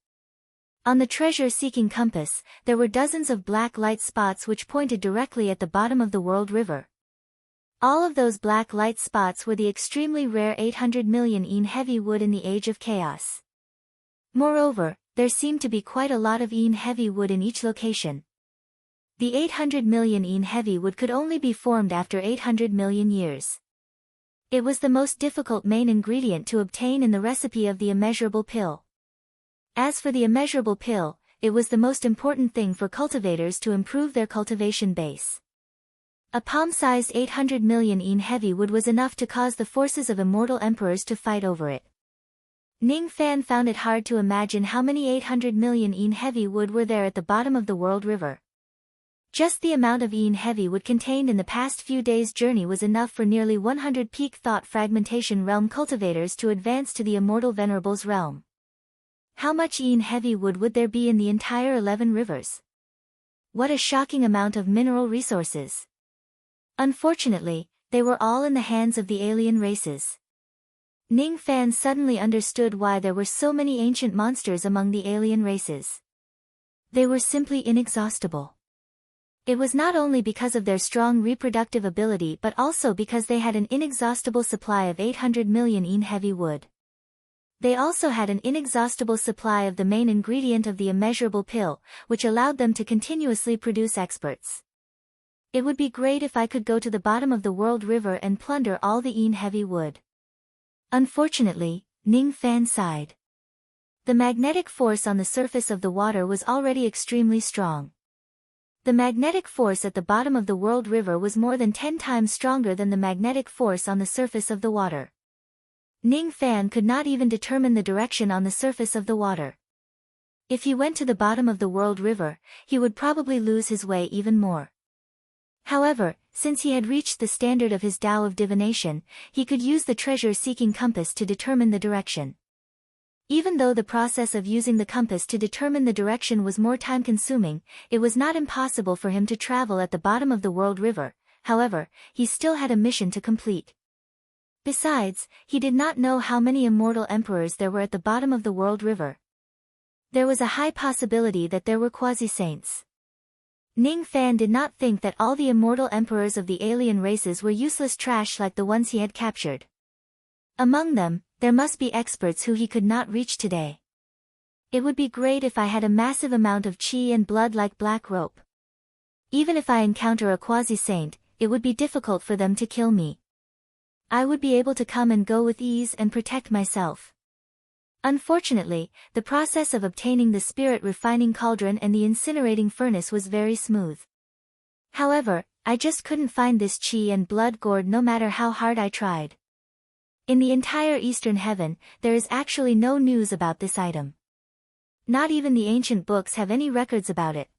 On the treasure-seeking compass, there were dozens of black light spots which pointed directly at the bottom of the world river. All of those black light spots were the extremely rare 800 million Een heavy wood in the Age of Chaos. Moreover, there seemed to be quite a lot of Een heavy wood in each location. The 800 million Een heavy wood could only be formed after 800 million years. It was the most difficult main ingredient to obtain in the recipe of the immeasurable pill. As for the immeasurable pill, it was the most important thing for cultivators to improve their cultivation base. A palm-sized 800 million Een heavy wood was enough to cause the forces of immortal emperors to fight over it. Ning Fan found it hard to imagine how many 800 million Een heavy wood were there at the bottom of the world river. Just the amount of Een heavy wood contained in the past few days' journey was enough for nearly 100 peak thought fragmentation realm cultivators to advance to the immortal venerables realm. How much Een heavy wood would there be in the entire 11 rivers? What a shocking amount of mineral resources! Unfortunately, they were all in the hands of the alien races. Ning Fan suddenly understood why there were so many ancient monsters among the alien races. They were simply inexhaustible. It was not only because of their strong reproductive ability but also because they had an inexhaustible supply of 800 million Een heavy wood. They also had an inexhaustible supply of the main ingredient of the immeasurable pill, which allowed them to continuously produce experts. It would be great if I could go to the bottom of the world river and plunder all the heavy wood. Unfortunately, Ning Fan sighed. The magnetic force on the surface of the water was already extremely strong. The magnetic force at the bottom of the world river was more than 10 times stronger than the magnetic force on the surface of the water. Ning Fan could not even determine the direction on the surface of the water. If he went to the bottom of the world river, he would probably lose his way even more. However, since he had reached the standard of his Tao of divination, he could use the treasure-seeking compass to determine the direction. Even though the process of using the compass to determine the direction was more time-consuming, it was not impossible for him to travel at the bottom of the world river. However, he still had a mission to complete. Besides, he did not know how many immortal emperors there were at the bottom of the world river. There was a high possibility that there were quasi-saints. Ning Fan did not think that all the immortal emperors of the alien races were useless trash like the ones he had captured. Among them, there must be experts who he could not reach today. It would be great if I had a massive amount of chi and blood like black rope. Even if I encounter a quasi-saint, it would be difficult for them to kill me. I would be able to come and go with ease and protect myself. Unfortunately, the process of obtaining the spirit refining cauldron and the incinerating furnace was very smooth. However, I just couldn't find this chi and blood gourd no matter how hard I tried. In the entire Eastern Heaven, there is actually no news about this item. Not even the ancient books have any records about it.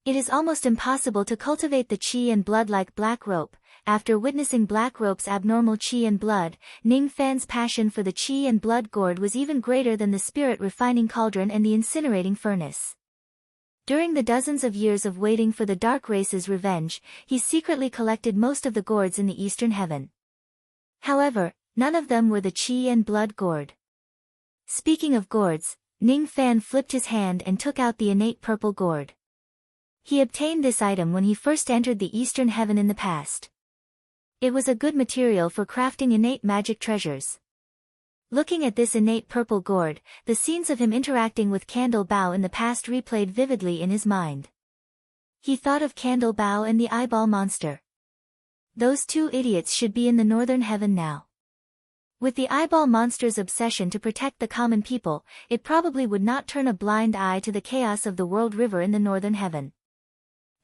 It is almost impossible to cultivate the chi and blood like black rope. After witnessing Black Rope's abnormal chi and blood, Ning Fan's passion for the chi and blood gourd was even greater than the spirit refining cauldron and the incinerating furnace. During the dozens of years of waiting for the Dark Race's revenge, he secretly collected most of the gourds in the Eastern Heaven. However, none of them were the chi and blood gourd. Speaking of gourds, Ning Fan flipped his hand and took out the innate purple gourd. He obtained this item when he first entered the Eastern Heaven in the past. It was a good material for crafting innate magic treasures. Looking at this innate purple gourd, the scenes of him interacting with Candle Bao in the past replayed vividly in his mind. He thought of Candle Bao and the eyeball monster. Those two idiots should be in the Northern Heaven now. With the eyeball monster's obsession to protect the common people, it probably would not turn a blind eye to the chaos of the world river in the Northern Heaven.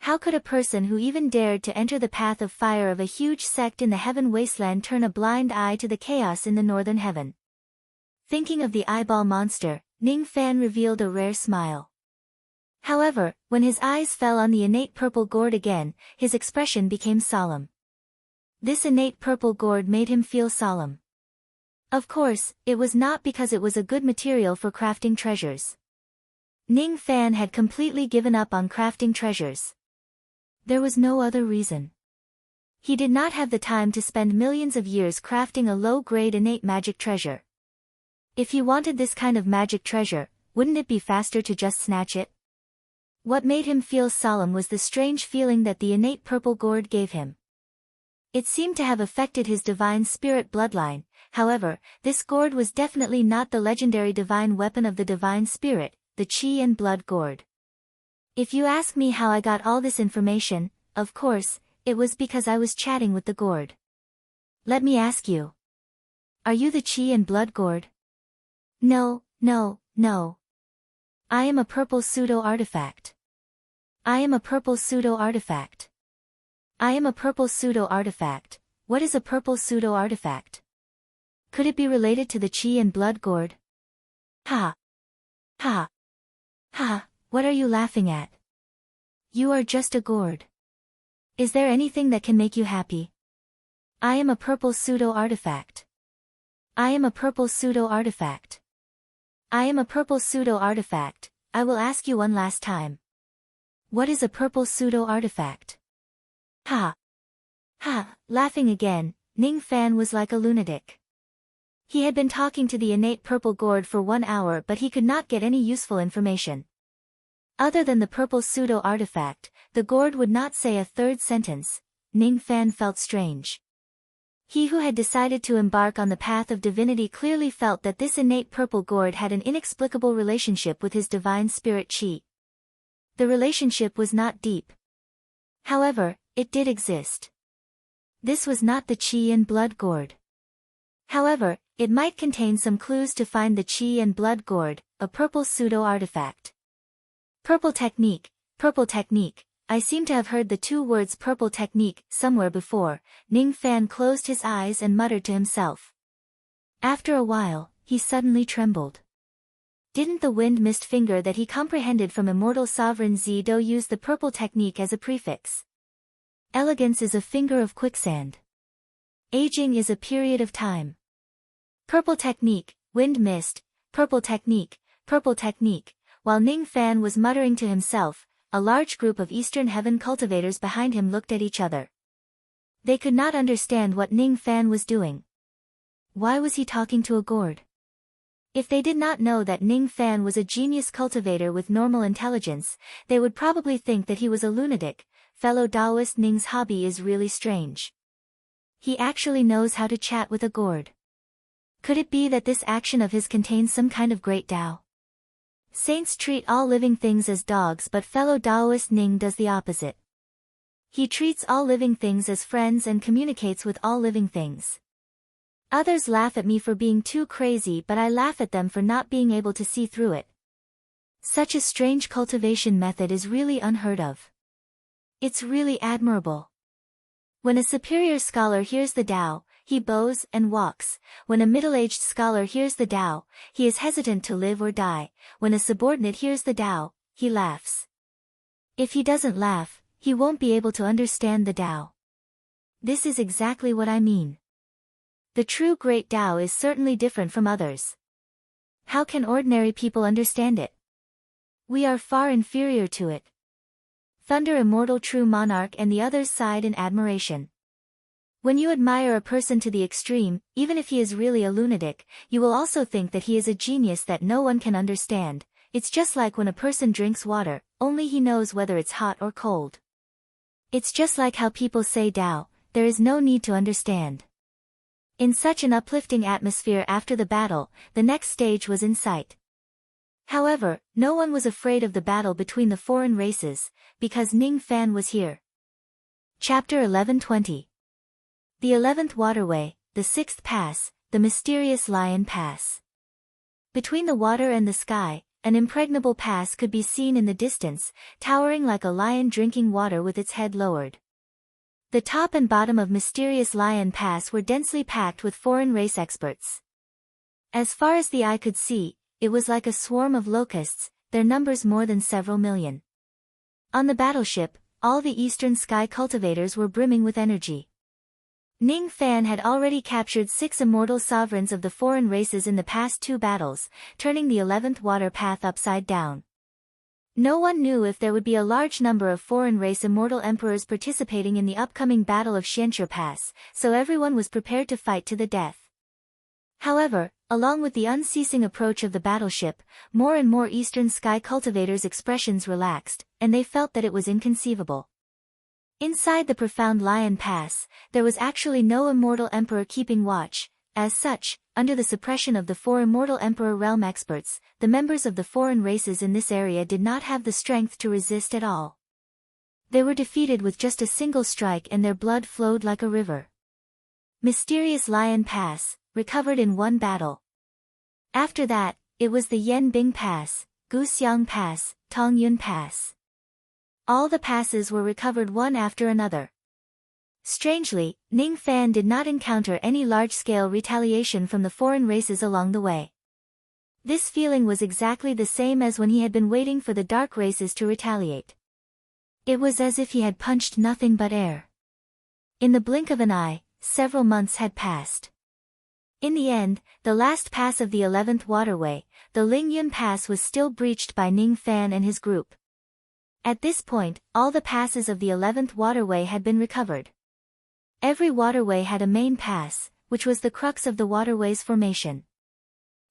How could a person who even dared to enter the path of fire of a huge sect in the heaven wasteland turn a blind eye to the chaos in the Northern Heaven? Thinking of the eyeball monster, Ning Fan revealed a rare smile. However, when his eyes fell on the innate purple gourd again, his expression became solemn. This innate purple gourd made him feel solemn. Of course, it was not because it was a good material for crafting treasures. Ning Fan had completely given up on crafting treasures. There was no other reason. He did not have the time to spend millions of years crafting a low-grade innate magic treasure. If he wanted this kind of magic treasure, wouldn't it be faster to just snatch it? What made him feel solemn was the strange feeling that the innate purple gourd gave him. It seemed to have affected his divine spirit bloodline. However, this gourd was definitely not the legendary divine weapon of the divine spirit, the chi and blood gourd. If you ask me how I got all this information, of course, it was because I was chatting with the gourd. Let me ask you. Are you the chi and blood gourd? No, no, no. I am a purple pseudo-artifact. I am a purple pseudo-artifact. I am a purple pseudo-artifact. What is a purple pseudo-artifact? Could it be related to the chi and blood gourd? Ha! Ha! Ha! What are you laughing at? You are just a gourd. Is there anything that can make you happy? I am a purple pseudo-artifact. I am a purple pseudo-artifact. I am a purple pseudo-artifact. I will ask you one last time. What is a purple pseudo-artifact? Ha! Ha! Laughing again, Ning Fan was like a lunatic. He had been talking to the innate purple gourd for 1 hour but he could not get any useful information. Other than the purple pseudo-artifact, the gourd would not say a third sentence. Ning Fan felt strange. He who had decided to embark on the path of divinity clearly felt that this innate purple gourd had an inexplicable relationship with his divine spirit Qi. The relationship was not deep. However, it did exist. This was not the Qi and blood gourd. However, it might contain some clues to find the Qi and blood gourd, a purple pseudo-artifact. Purple technique, purple technique. I seem to have heard the two words purple technique somewhere before. Ning Fan closed his eyes and muttered to himself. After a while, he suddenly trembled. Didn't the wind-mist finger that he comprehended from immortal sovereign Zido use the purple technique as a prefix? Elegance is a finger of quicksand. Aging is a period of time. Purple technique, wind-mist, purple technique, purple technique. While Ning Fan was muttering to himself, a large group of Eastern Heaven cultivators behind him looked at each other. They could not understand what Ning Fan was doing. Why was he talking to a gourd? If they did not know that Ning Fan was a genius cultivator with normal intelligence, they would probably think that he was a lunatic. Fellow Taoist Ning's hobby is really strange. He actually knows how to chat with a gourd. Could it be that this action of his contains some kind of great Tao? Saints treat all living things as dogs, but fellow Taoist Ning does the opposite. He treats all living things as friends and communicates with all living things. Others laugh at me for being too crazy, but I laugh at them for not being able to see through it. Such a strange cultivation method is really unheard of. It's really admirable. When a superior scholar hears the Tao, he bows and walks. When a middle-aged scholar hears the Tao, he is hesitant to live or die. When a subordinate hears the Tao, he laughs. If he doesn't laugh, he won't be able to understand the Tao. This is exactly what I mean. The true great Tao is certainly different from others. How can ordinary people understand it? We are far inferior to it. Thunder Immortal True Monarch and the others sighed in admiration. When you admire a person to the extreme, even if he is really a lunatic, you will also think that he is a genius that no one can understand. It's just like when a person drinks water, only he knows whether it's hot or cold. It's just like how people say Tao, there is no need to understand. In such an uplifting atmosphere after the battle, the next stage was in sight. However, no one was afraid of the battle between the foreign races, because Ning Fan was here. Chapter 1120. The 11th Waterway, the 6th Pass, the mysterious Lion Pass. Between the water and the sky, an impregnable pass could be seen in the distance, towering like a lion drinking water with its head lowered. The top and bottom of Mysterious Lion Pass were densely packed with foreign race experts. As far as the eye could see, it was like a swarm of locusts, their numbers more than several million. On the battleship, all the Eastern Sky cultivators were brimming with energy. Ning Fan had already captured 6 immortal sovereigns of the foreign races in the past 2 battles, turning the 11th water path upside down. No one knew if there would be a large number of foreign race immortal emperors participating in the upcoming battle of Xianxue Pass, so everyone was prepared to fight to the death. However, along with the unceasing approach of the battleship, more and more Eastern Sky cultivators' expressions relaxed, and they felt that it was inconceivable. Inside the profound Lion Pass, there was actually no immortal emperor keeping watch. As such, under the suppression of the 4 immortal emperor realm experts, the members of the foreign races in this area did not have the strength to resist at all. They were defeated with just a single strike and their blood flowed like a river. Mysterious Lion Pass, recovered in one battle. After that, it was the Yen Bing Pass, Guxiang Pass, Tongyun Pass. All the passes were recovered one after another. Strangely, Ning Fan did not encounter any large-scale retaliation from the foreign races along the way. This feeling was exactly the same as when he had been waiting for the dark races to retaliate. It was as if he had punched nothing but air. In the blink of an eye, several months had passed. In the end, the last pass of the 11th waterway, the Lingyun Pass, was still breached by Ning Fan and his group. At this point, all the passes of the 11th waterway had been recovered. Every waterway had a main pass, which was the crux of the waterway's formation.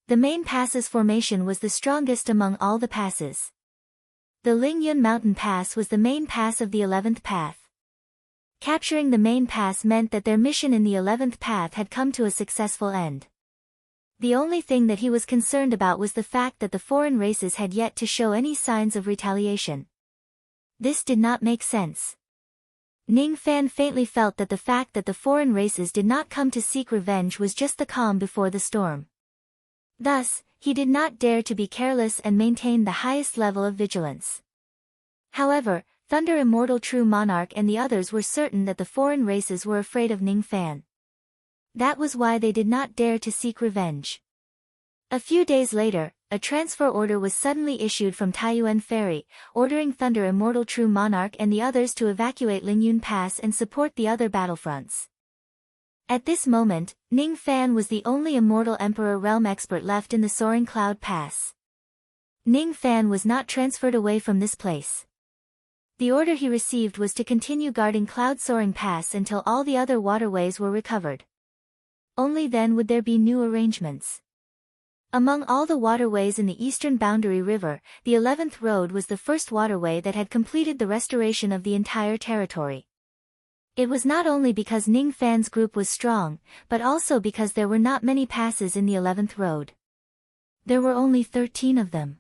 The main pass's formation was the strongest among all the passes. The Lingyun Mountain Pass was the main pass of the 11th path. Capturing the main pass meant that their mission in the 11th path had come to a successful end. The only thing that he was concerned about was the fact that the foreign races had yet to show any signs of retaliation. This did not make sense. Ning Fan faintly felt that the fact that the foreign races did not come to seek revenge was just the calm before the storm. Thus, he did not dare to be careless and maintained the highest level of vigilance. However, Thunder Immortal True Monarch and the others were certain that the foreign races were afraid of Ning Fan. That was why they did not dare to seek revenge. A few days later, a transfer order was suddenly issued from Taiyuan Ferry, ordering Thunder Immortal True Monarch and the others to evacuate Lingyun Pass and support the other battlefronts. At this moment, Ning Fan was the only Immortal Emperor realm expert left in the Soaring Cloud Pass. Ning Fan was not transferred away from this place. The order he received was to continue guarding Cloud Soaring Pass until all the other waterways were recovered. Only then would there be new arrangements. Among all the waterways in the eastern boundary river, the 11th road was the first waterway that had completed the restoration of the entire territory. It was not only because Ning Fan's group was strong, but also because there were not many passes in the 11th road. There were only 13 of them.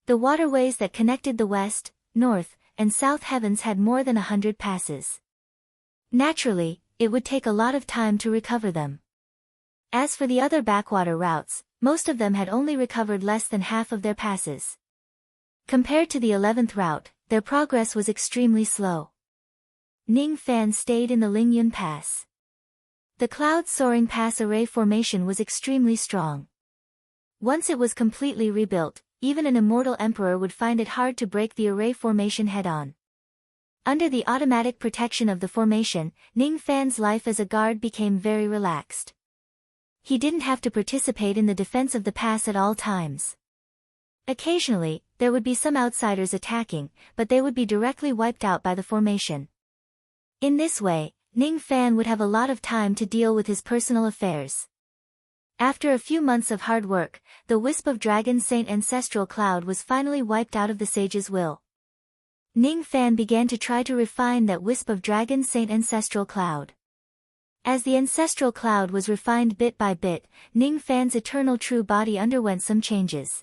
The waterways that connected the west, north, and south heavens had more than 100 passes. Naturally, it would take a lot of time to recover them. As for the other backwater routes, most of them had only recovered less than half of their passes. Compared to the 11th route, their progress was extremely slow. Ning Fan stayed in the Lingyun Pass. The Cloud Soaring Pass array formation was extremely strong. Once it was completely rebuilt, even an immortal emperor would find it hard to break the array formation head-on. Under the automatic protection of the formation, Ning Fan's life as a guard became very relaxed. He didn't have to participate in the defense of the pass at all times. Occasionally, there would be some outsiders attacking, but they would be directly wiped out by the formation. In this way, Ning Fan would have a lot of time to deal with his personal affairs. After a few months of hard work, the wisp of Dragon Saint Ancestral Cloud was finally wiped out of the sage's will. Ning Fan began to try to refine that wisp of Dragon Saint Ancestral Cloud. As the Ancestral Cloud was refined bit by bit, Ning Fan's eternal true body underwent some changes.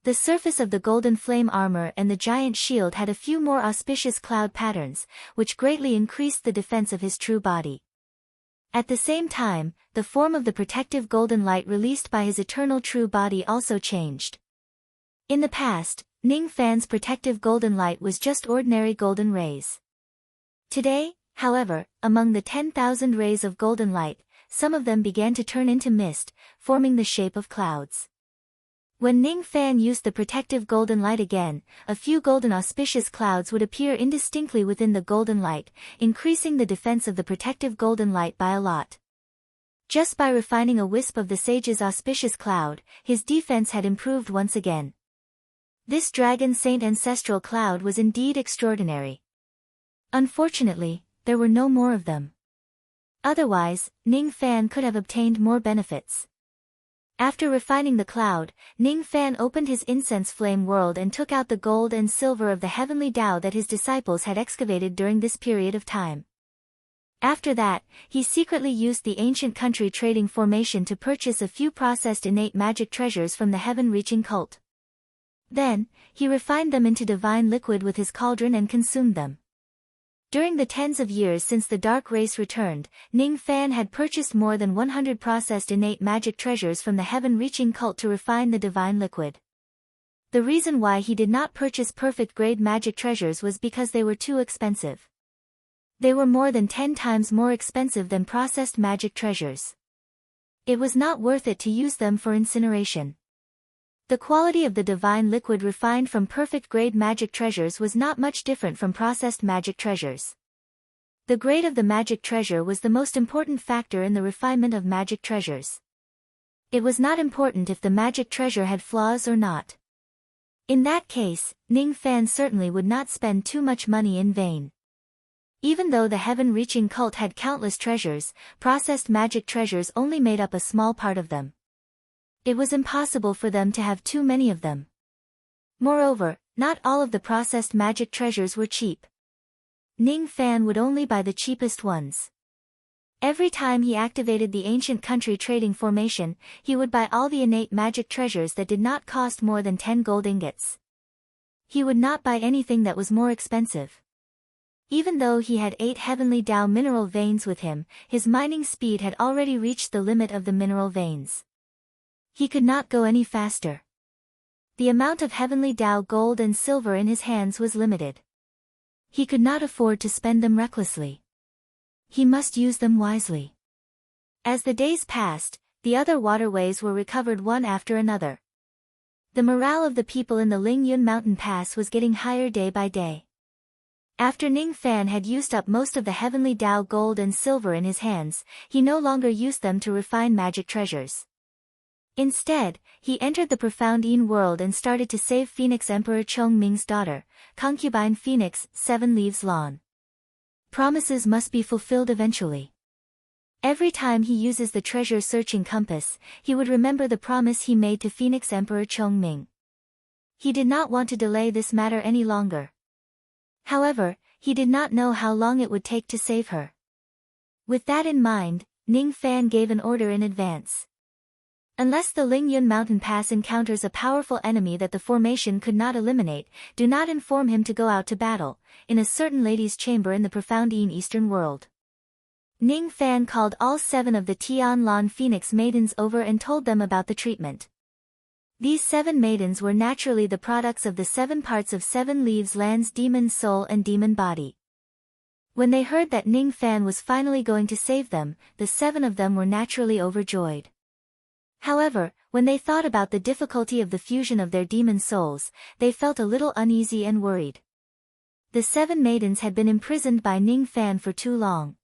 The surface of the golden flame armor and the giant shield had a few more auspicious cloud patterns, which greatly increased the defense of his true body. At the same time, the form of the protective golden light released by his eternal true body also changed. In the past, Ning Fan's protective golden light was just ordinary golden rays. Today, however, among the 10,000 rays of golden light, some of them began to turn into mist, forming the shape of clouds. When Ning Fan used the protective golden light again, a few golden auspicious clouds would appear indistinctly within the golden light, increasing the defense of the protective golden light by a lot. Just by refining a wisp of the sage's auspicious cloud, his defense had improved once again. This Dragon Saint Ancestral Cloud was indeed extraordinary. Unfortunately, there were no more of them. Otherwise, Ning Fan could have obtained more benefits. After refining the cloud, Ning Fan opened his incense flame world and took out the gold and silver of the heavenly Tao that his disciples had excavated during this period of time. After that, he secretly used the ancient country trading formation to purchase a few processed innate magic treasures from the heaven-reaching cult. Then, he refined them into divine liquid with his cauldron and consumed them. During the tens of years since the dark race returned, Ning Fan had purchased more than 100 processed innate magic treasures from the heaven-reaching cult to refine the divine liquid. The reason why he did not purchase perfect-grade magic treasures was because they were too expensive. They were more than 10 times more expensive than processed magic treasures. It was not worth it to use them for incineration. The quality of the divine liquid refined from perfect-grade magic treasures was not much different from processed magic treasures. The grade of the magic treasure was the most important factor in the refinement of magic treasures. It was not important if the magic treasure had flaws or not. In that case, Ning Fan certainly would not spend too much money in vain. Even though the heaven-reaching cult had countless treasures, processed magic treasures only made up a small part of them. It was impossible for them to have too many of them. Moreover, not all of the processed magic treasures were cheap. Ning Fan would only buy the cheapest ones. Every time he activated the ancient country trading formation, he would buy all the innate magic treasures that did not cost more than 10 gold ingots. He would not buy anything that was more expensive. Even though he had 8 heavenly Dao mineral veins with him, his mining speed had already reached the limit of the mineral veins. He could not go any faster. The amount of heavenly Dao gold and silver in his hands was limited. He could not afford to spend them recklessly. He must use them wisely. As the days passed, the other waterways were recovered one after another. The morale of the people in the Lingyun mountain pass was getting higher day by day. After Ning Fan had used up most of the heavenly Dao gold and silver in his hands, he no longer used them to refine magic treasures. Instead, he entered the profound Yin world and started to save Phoenix Emperor Chong Ming's daughter, concubine Phoenix, 7 Leaves Lawn. Promises must be fulfilled eventually. Every time he uses the treasure-searching compass, he would remember the promise he made to Phoenix Emperor Chong Ming. He did not want to delay this matter any longer. However, he did not know how long it would take to save her. With that in mind, Ning Fan gave an order in advance. Unless the Lingyun mountain pass encounters a powerful enemy that the formation could not eliminate, do not inform him to go out to battle, in a certain lady's chamber in the profound Yin Eastern world. Ning Fan called all 7 of the Tian Lan Phoenix maidens over and told them about the treatment. These 7 maidens were naturally the products of the 7 parts of 7 Leaves Land's demon soul and demon body. When they heard that Ning Fan was finally going to save them, the 7 of them were naturally overjoyed. However, when they thought about the difficulty of the fusion of their demon souls, they felt a little uneasy and worried. The 7 maidens had been imprisoned by Ning Fan for too long.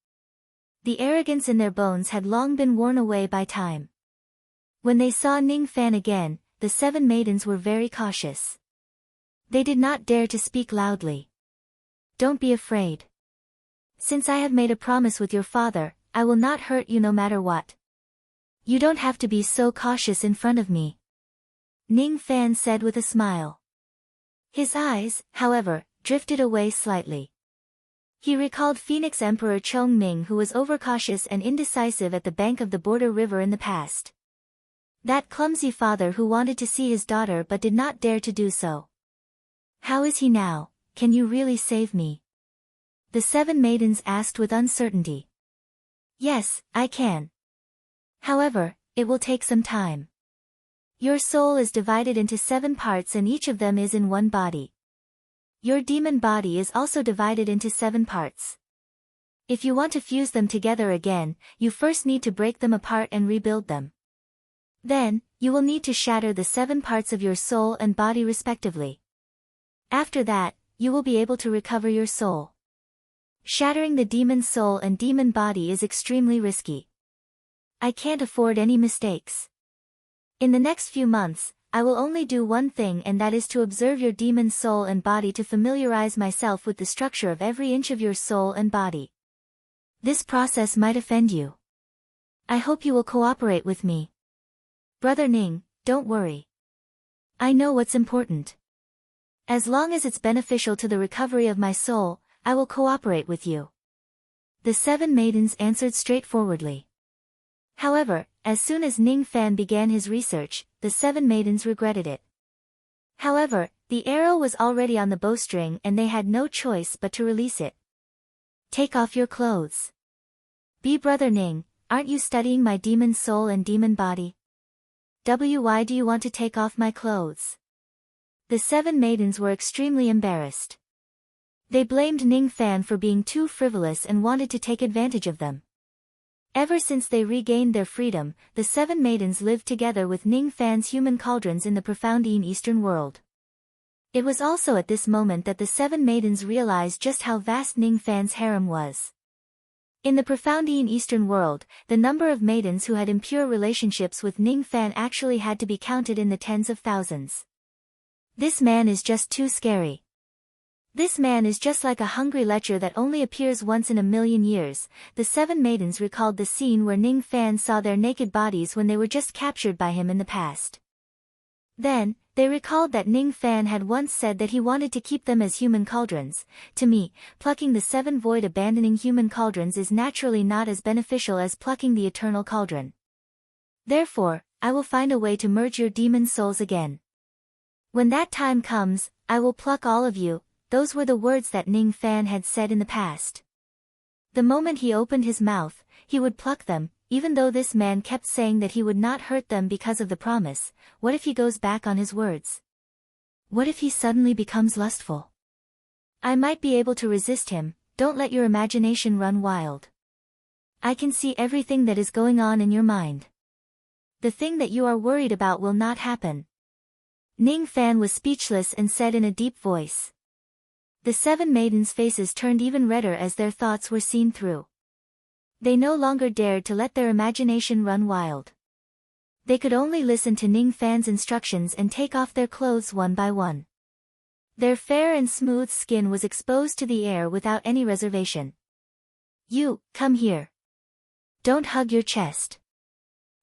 The arrogance in their bones had long been worn away by time. When they saw Ning Fan again, the 7 maidens were very cautious. They did not dare to speak loudly. "Don't be afraid. Since I have made a promise with your father, I will not hurt you no matter what. You don't have to be so cautious in front of me," Ning Fan said with a smile. His eyes, however, drifted away slightly. He recalled Phoenix Emperor Chong Ming, who was overcautious and indecisive at the bank of the border river in the past. That clumsy father who wanted to see his daughter but did not dare to do so. "How is he now? Can you really save me?" the 7 maidens asked with uncertainty. "Yes, I can. However, it will take some time. Your soul is divided into 7 parts and each of them is in one body. Your demon body is also divided into 7 parts. If you want to fuse them together again, you first need to break them apart and rebuild them. Then, you will need to shatter the 7 parts of your soul and body respectively. After that, you will be able to recover your soul. Shattering the demon soul and demon body is extremely risky. I can't afford any mistakes. In the next few months, I will only do one thing, and that is to observe your demon soul and body to familiarize myself with the structure of every inch of your soul and body. This process might offend you. I hope you will cooperate with me. Brother Ning, don't worry. I know what's important. As long as it's beneficial to the recovery of my soul, I will cooperate with you." The 7 maidens answered straightforwardly. However, as soon as Ning Fan began his research, the 7 maidens regretted it. However, the arrow was already on the bowstring and they had no choice but to release it. "Take off your clothes. Be Brother Ning, aren't you studying my demon soul and demon body? Why do you want to take off my clothes?" The 7 maidens were extremely embarrassed. They blamed Ning Fan for being too frivolous and wanted to take advantage of them. Ever since they regained their freedom, the 7 maidens lived together with Ning Fan's human cauldrons in the profound Yin Eastern world. It was also at this moment that the 7 maidens realized just how vast Ning Fan's harem was. In the profound Yin Eastern world, the number of maidens who had impure relationships with Ning Fan actually had to be counted in the tens of thousands. This man is just too scary. This man is just like a hungry lecher that only appears once in a million years. The 7 maidens recalled the scene where Ning Fan saw their naked bodies when they were just captured by him in the past. Then, they They recalled that Ning Fan had once said that he wanted to keep them as human cauldrons. To me, plucking the 7 void abandoning human cauldrons is naturally not as beneficial as plucking the eternal cauldron. Therefore, I will find a way to merge your demon souls again. When that time comes, I will pluck all of you. Those were the words that Ning Fan had said in the past. The moment he opened his mouth, he would pluck them, even though this man kept saying that he would not hurt them because of the promise. What if he goes back on his words? What if he suddenly becomes lustful? I might be able to resist him. Don't let your imagination run wild. I can see everything that is going on in your mind. The thing that you are worried about will not happen. Ning Fan was speechless and said in a deep voice. The 7 maidens' faces turned even redder as their thoughts were seen through. They no longer dared to let their imagination run wild. They could only listen to Ning Fan's instructions and take off their clothes one by one. Their fair and smooth skin was exposed to the air without any reservation. You, come here. Don't hug your chest.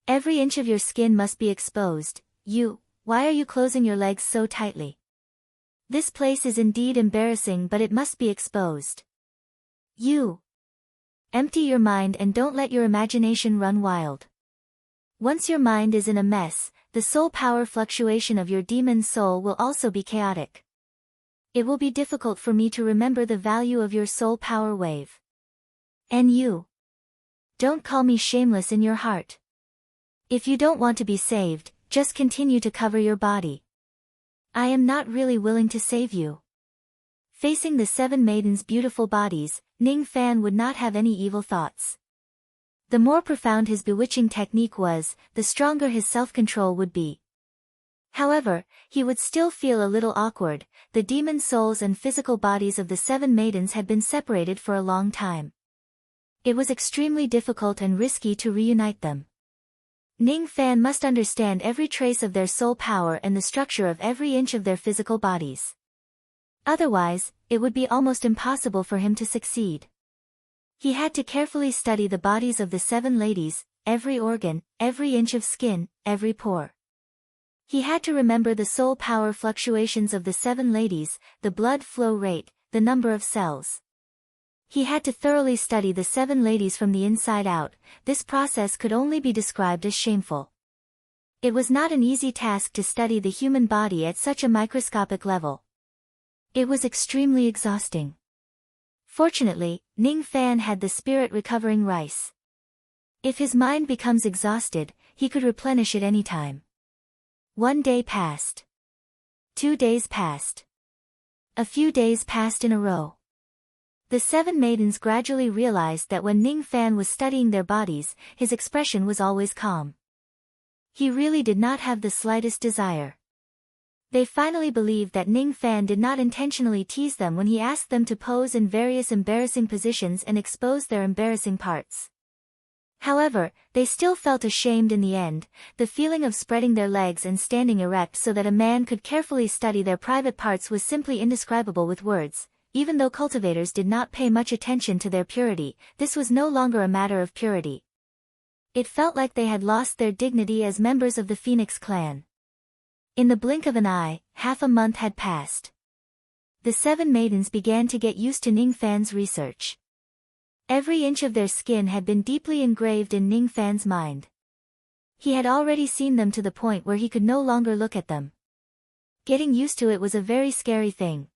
Every inch of your skin must be exposed. You, why are you closing your legs so tightly? This place is indeed embarrassing, but it must be exposed. You. Empty your mind and don't let your imagination run wild. Once your mind is in a mess, the soul power fluctuation of your demon soul will also be chaotic. It will be difficult for me to remember the value of your soul power wave. And you. Don't call me shameless in your heart. If you don't want to be saved, just continue to cover your body. I am not really willing to save you. Facing the 7 maidens' beautiful bodies, Ning Fan would not have any evil thoughts. The more profound his bewitching technique was, the stronger his self-control would be. However, he would still feel a little awkward. The demon souls and physical bodies of the 7 maidens had been separated for a long time. It was extremely difficult and risky to reunite them. Ning Fan must understand every trace of their soul power and the structure of every inch of their physical bodies. Otherwise, it would be almost impossible for him to succeed. He had to carefully study the bodies of the 7 ladies, every organ, every inch of skin, every pore. He had to remember the soul power fluctuations of the 7 ladies, the blood flow rate, the number of cells. He had to thoroughly study the 7 ladies from the inside out. This process could only be described as shameful. It was not an easy task to study the human body at such a microscopic level. It was extremely exhausting. Fortunately, Ning Fan had the spirit recovering rice. If his mind becomes exhausted, he could replenish it anytime. 1 day passed. 2 days passed. A few days passed in a row. The 7 maidens gradually realized that when Ning Fan was studying their bodies, his expression was always calm. He really did not have the slightest desire. They finally believed that Ning Fan did not intentionally tease them when he asked them to pose in various embarrassing positions and expose their embarrassing parts. However, they still felt ashamed in the end. The feeling of spreading their legs and standing erect so that a man could carefully study their private parts was simply indescribable with words. Even though cultivators did not pay much attention to their purity, this was no longer a matter of purity. It felt like they had lost their dignity as members of the Phoenix clan. In the blink of an eye, half a month had passed. The 7 maidens began to get used to Ning Fan's research. Every inch of their skin had been deeply engraved in Ning Fan's mind. He had already seen them to the point where he could no longer look at them. Getting used to it was a very scary thing.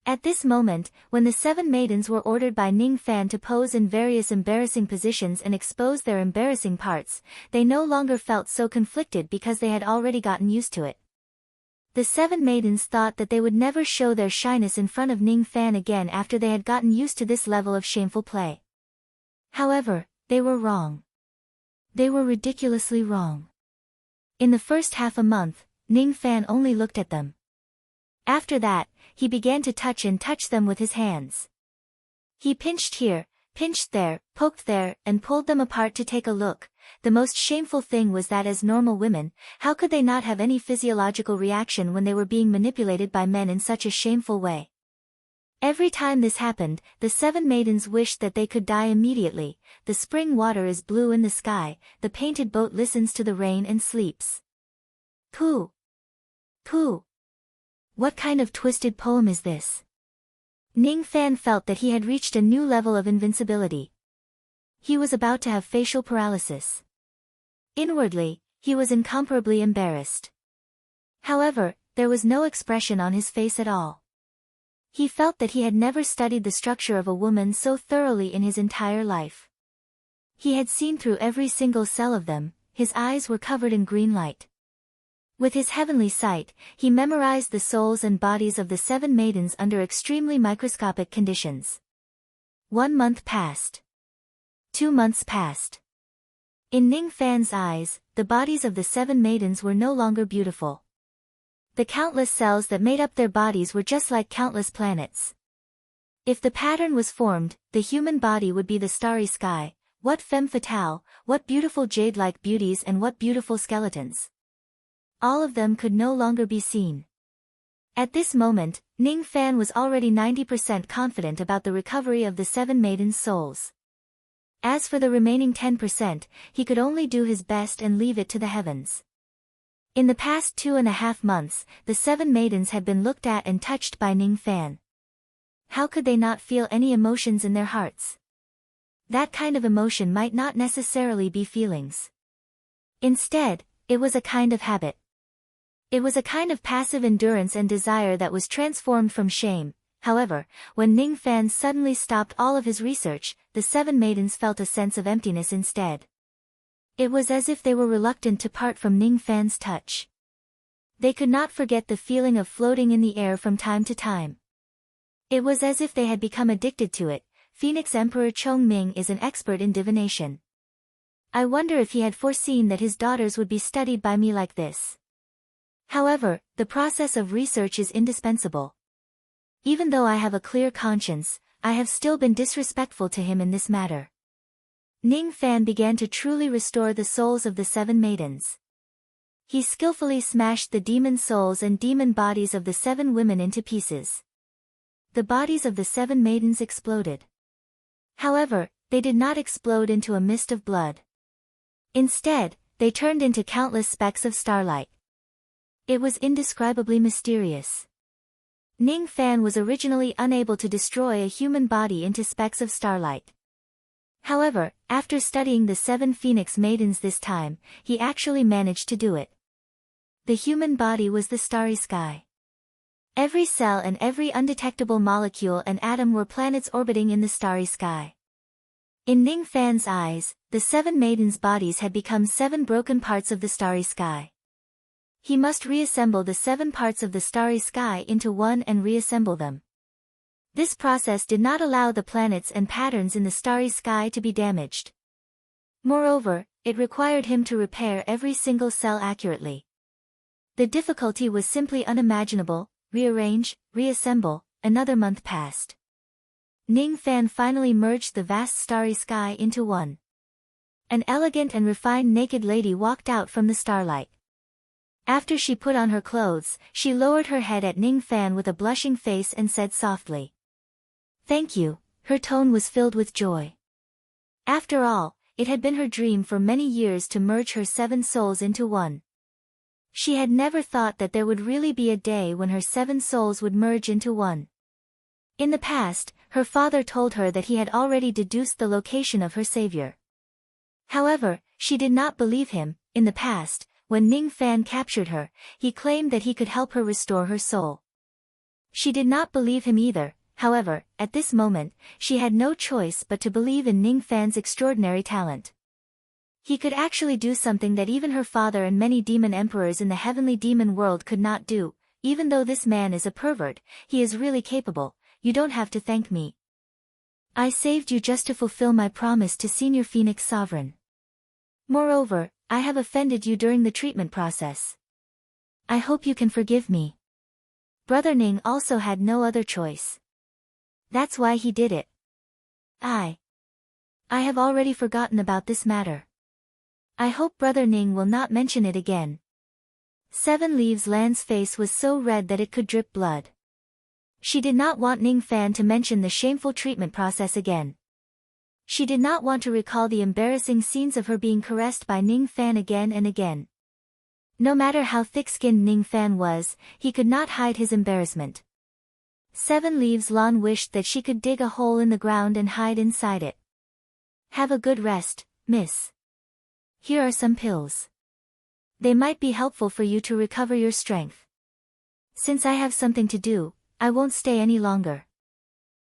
At this moment, when the 7 maidens were ordered by Ning Fan to pose in various embarrassing positions and expose their embarrassing parts, they no longer felt so conflicted because they had already gotten used to it. The 7 maidens thought that they would never show their shyness in front of Ning Fan again after they had gotten used to this level of shameful play. However, they were wrong. They were ridiculously wrong. In the first half a month, Ning Fan only looked at them. After that, he began to touch them with his hands. He pinched here, pinched there, poked there, and pulled them apart to take a look. The most shameful thing was that as normal women, how could they not have any physiological reaction when they were being manipulated by men in such a shameful way? Every time this happened, the 7 maidens wished that they could die immediately. The spring water is blue in the sky, the painted boat listens to the rain and sleeps. Pooh! Pooh! What kind of twisted poem is this? Ning Fan felt that he had reached a new level of invincibility. He was about to have facial paralysis. Inwardly, he was incomparably embarrassed. However, there was no expression on his face at all. He felt that he had never studied the structure of a woman so thoroughly in his entire life. He had seen through every single cell of them, his eyes were covered in green light. With his heavenly sight, he memorized the souls and bodies of the 7 maidens under extremely microscopic conditions. 1 month passed. 2 months passed. In Ning Fan's eyes, the bodies of the 7 maidens were no longer beautiful. The countless cells that made up their bodies were just like countless planets. If the pattern was formed, the human body would be the starry sky. What femme fatale, what beautiful jade-like beauties and what beautiful skeletons. All of them could no longer be seen. At this moment, Ning Fan was already 90% confident about the recovery of the 7 maidens' souls. As for the remaining 10%, he could only do his best and leave it to the heavens. In the past 2.5 months, the 7 maidens had been looked at and touched by Ning Fan. How could they not feel any emotions in their hearts? That kind of emotion might not necessarily be feelings. Instead, it was a kind of habit. It was a kind of passive endurance and desire that was transformed from shame. However, when Ning Fan suddenly stopped all of his research, the 7 maidens felt a sense of emptiness instead. It was as if they were reluctant to part from Ning Fan's touch. They could not forget the feeling of floating in the air from time to time. It was as if they had become addicted to it. Phoenix Emperor Chongming is an expert in divination. I wonder if he had foreseen that his daughters would be studied by me like this. However, the process of research is indispensable. Even though I have a clear conscience, I have still been disrespectful to him in this matter. Ning Fan began to truly restore the souls of the 7 maidens. He skillfully smashed the demon souls and demon bodies of the 7 women into pieces. The bodies of the 7 maidens exploded. However, they did not explode into a mist of blood. Instead, they turned into countless specks of starlight. It was indescribably mysterious. Ning Fan was originally unable to destroy a human body into specks of starlight. However, after studying the 7 Phoenix Maidens this time, he actually managed to do it. The human body was the starry sky. Every cell and every undetectable molecule and atom were planets orbiting in the starry sky. In Ning Fan's eyes, the 7 maidens' bodies had become 7 broken parts of the starry sky. He must reassemble the 7 parts of the starry sky into one and reassemble them. This process did not allow the planets and patterns in the starry sky to be damaged. Moreover, it required him to repair every single cell accurately. The difficulty was simply unimaginable. Rearrange, reassemble. Another month passed. Ning Fan finally merged the vast starry sky into one. An elegant and refined naked lady walked out from the starlight. After she put on her clothes, she lowered her head at Ning Fan with a blushing face and said softly, "Thank you." Her tone was filled with joy. After all, it had been her dream for many years to merge her 7 souls into one. She had never thought that there would really be a day when her 7 souls would merge into one. In the past, her father told her that he had already deduced the location of her savior. However, she did not believe him. In the past, when Ning Fan captured her, he claimed that he could help her restore her soul. She did not believe him either. However, at this moment, she had no choice but to believe in Ning Fan's extraordinary talent. He could actually do something that even her father and many demon emperors in the heavenly demon world could not do. Even though this man is a pervert, he is really capable. You don't have to thank me. I saved you just to fulfill my promise to Senior Phoenix Sovereign. Moreover, I have offended you during the treatment process. I hope you can forgive me. Brother Ning also had no other choice. That's why he did it. I have already forgotten about this matter. I hope Brother Ning will not mention it again. 7 Leaves Land's face was so red that it could drip blood. She did not want Ning Fan to mention the shameful treatment process again. She did not want to recall the embarrassing scenes of her being caressed by Ning Fan again and again. No matter how thick-skinned Ning Fan was, he could not hide his embarrassment. 7 Leaves Lawn wished that she could dig a hole in the ground and hide inside it. Have a good rest, miss. Here are some pills. They might be helpful for you to recover your strength. Since I have something to do, I won't stay any longer.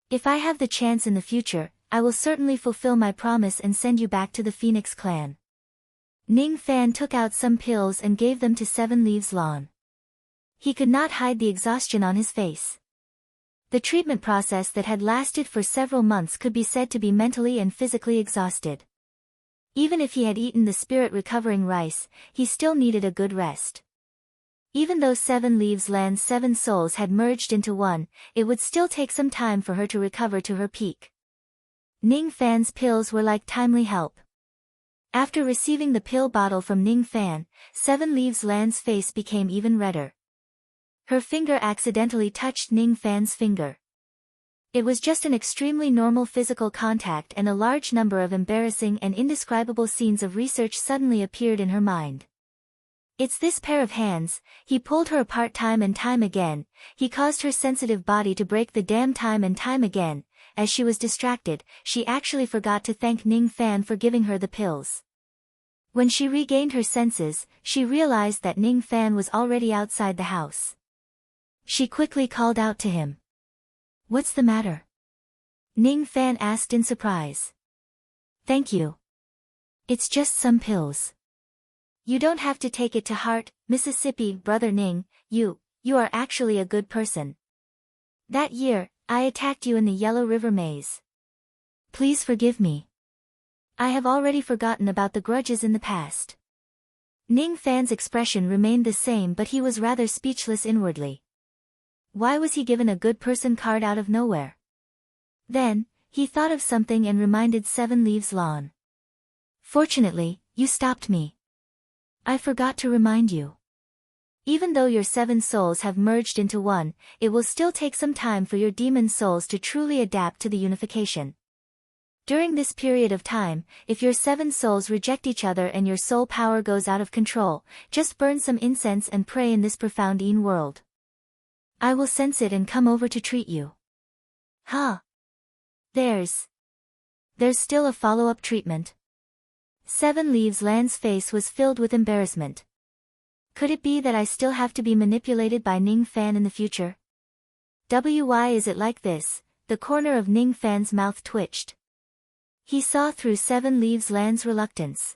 If I have the chance in the future, I will certainly fulfill my promise and send you back to the Phoenix clan. Ning Fan took out some pills and gave them to 7 Leaves Lawn. He could not hide the exhaustion on his face. The treatment process that had lasted for several months could be said to be mentally and physically exhausted. Even if he had eaten the spirit-recovering rice, he still needed a good rest. Even though 7 Leaves Land's 7 souls had merged into one, it would still take some time for her to recover to her peak. Ning Fan's pills were like timely help. After receiving the pill bottle from Ning Fan, 7 Leaves Land's face became even redder. Her finger accidentally touched Ning Fan's finger. It was just an extremely normal physical contact, and a large number of embarrassing and indescribable scenes of research suddenly appeared in her mind. It's this pair of hands. He pulled her apart time and time again. He caused her sensitive body to break the dam time and time again. As she was distracted, she actually forgot to thank Ning Fan for giving her the pills. When she regained her senses, she realized that Ning Fan was already outside the house. She quickly called out to him. What's the matter? Ning Fan asked in surprise. Thank you. It's just some pills. You don't have to take it to heart, Mississippi, Brother Ning. You are actually a good person. That year, I attacked you in the Yellow River Maze. Please forgive me. I have already forgotten about the grudges in the past. Ning Fan's expression remained the same, but he was rather speechless inwardly. Why was he given a good person card out of nowhere? Then, he thought of something and reminded 7 Leaves Lawn. Fortunately, you stopped me. I forgot to remind you. Even though your 7 souls have merged into one, it will still take some time for your demon souls to truly adapt to the unification. During this period of time, if your 7 souls reject each other and your soul power goes out of control, just burn some incense and pray in this profound Een world. I will sense it and come over to treat you. Huh? There's still a follow-up treatment. 7 Leaves Land's face was filled with embarrassment. Could it be that I still have to be manipulated by Ning Fan in the future? Why is it like this? The corner of Ning Fan's mouth twitched. He saw through 7 Leaves Land's reluctance.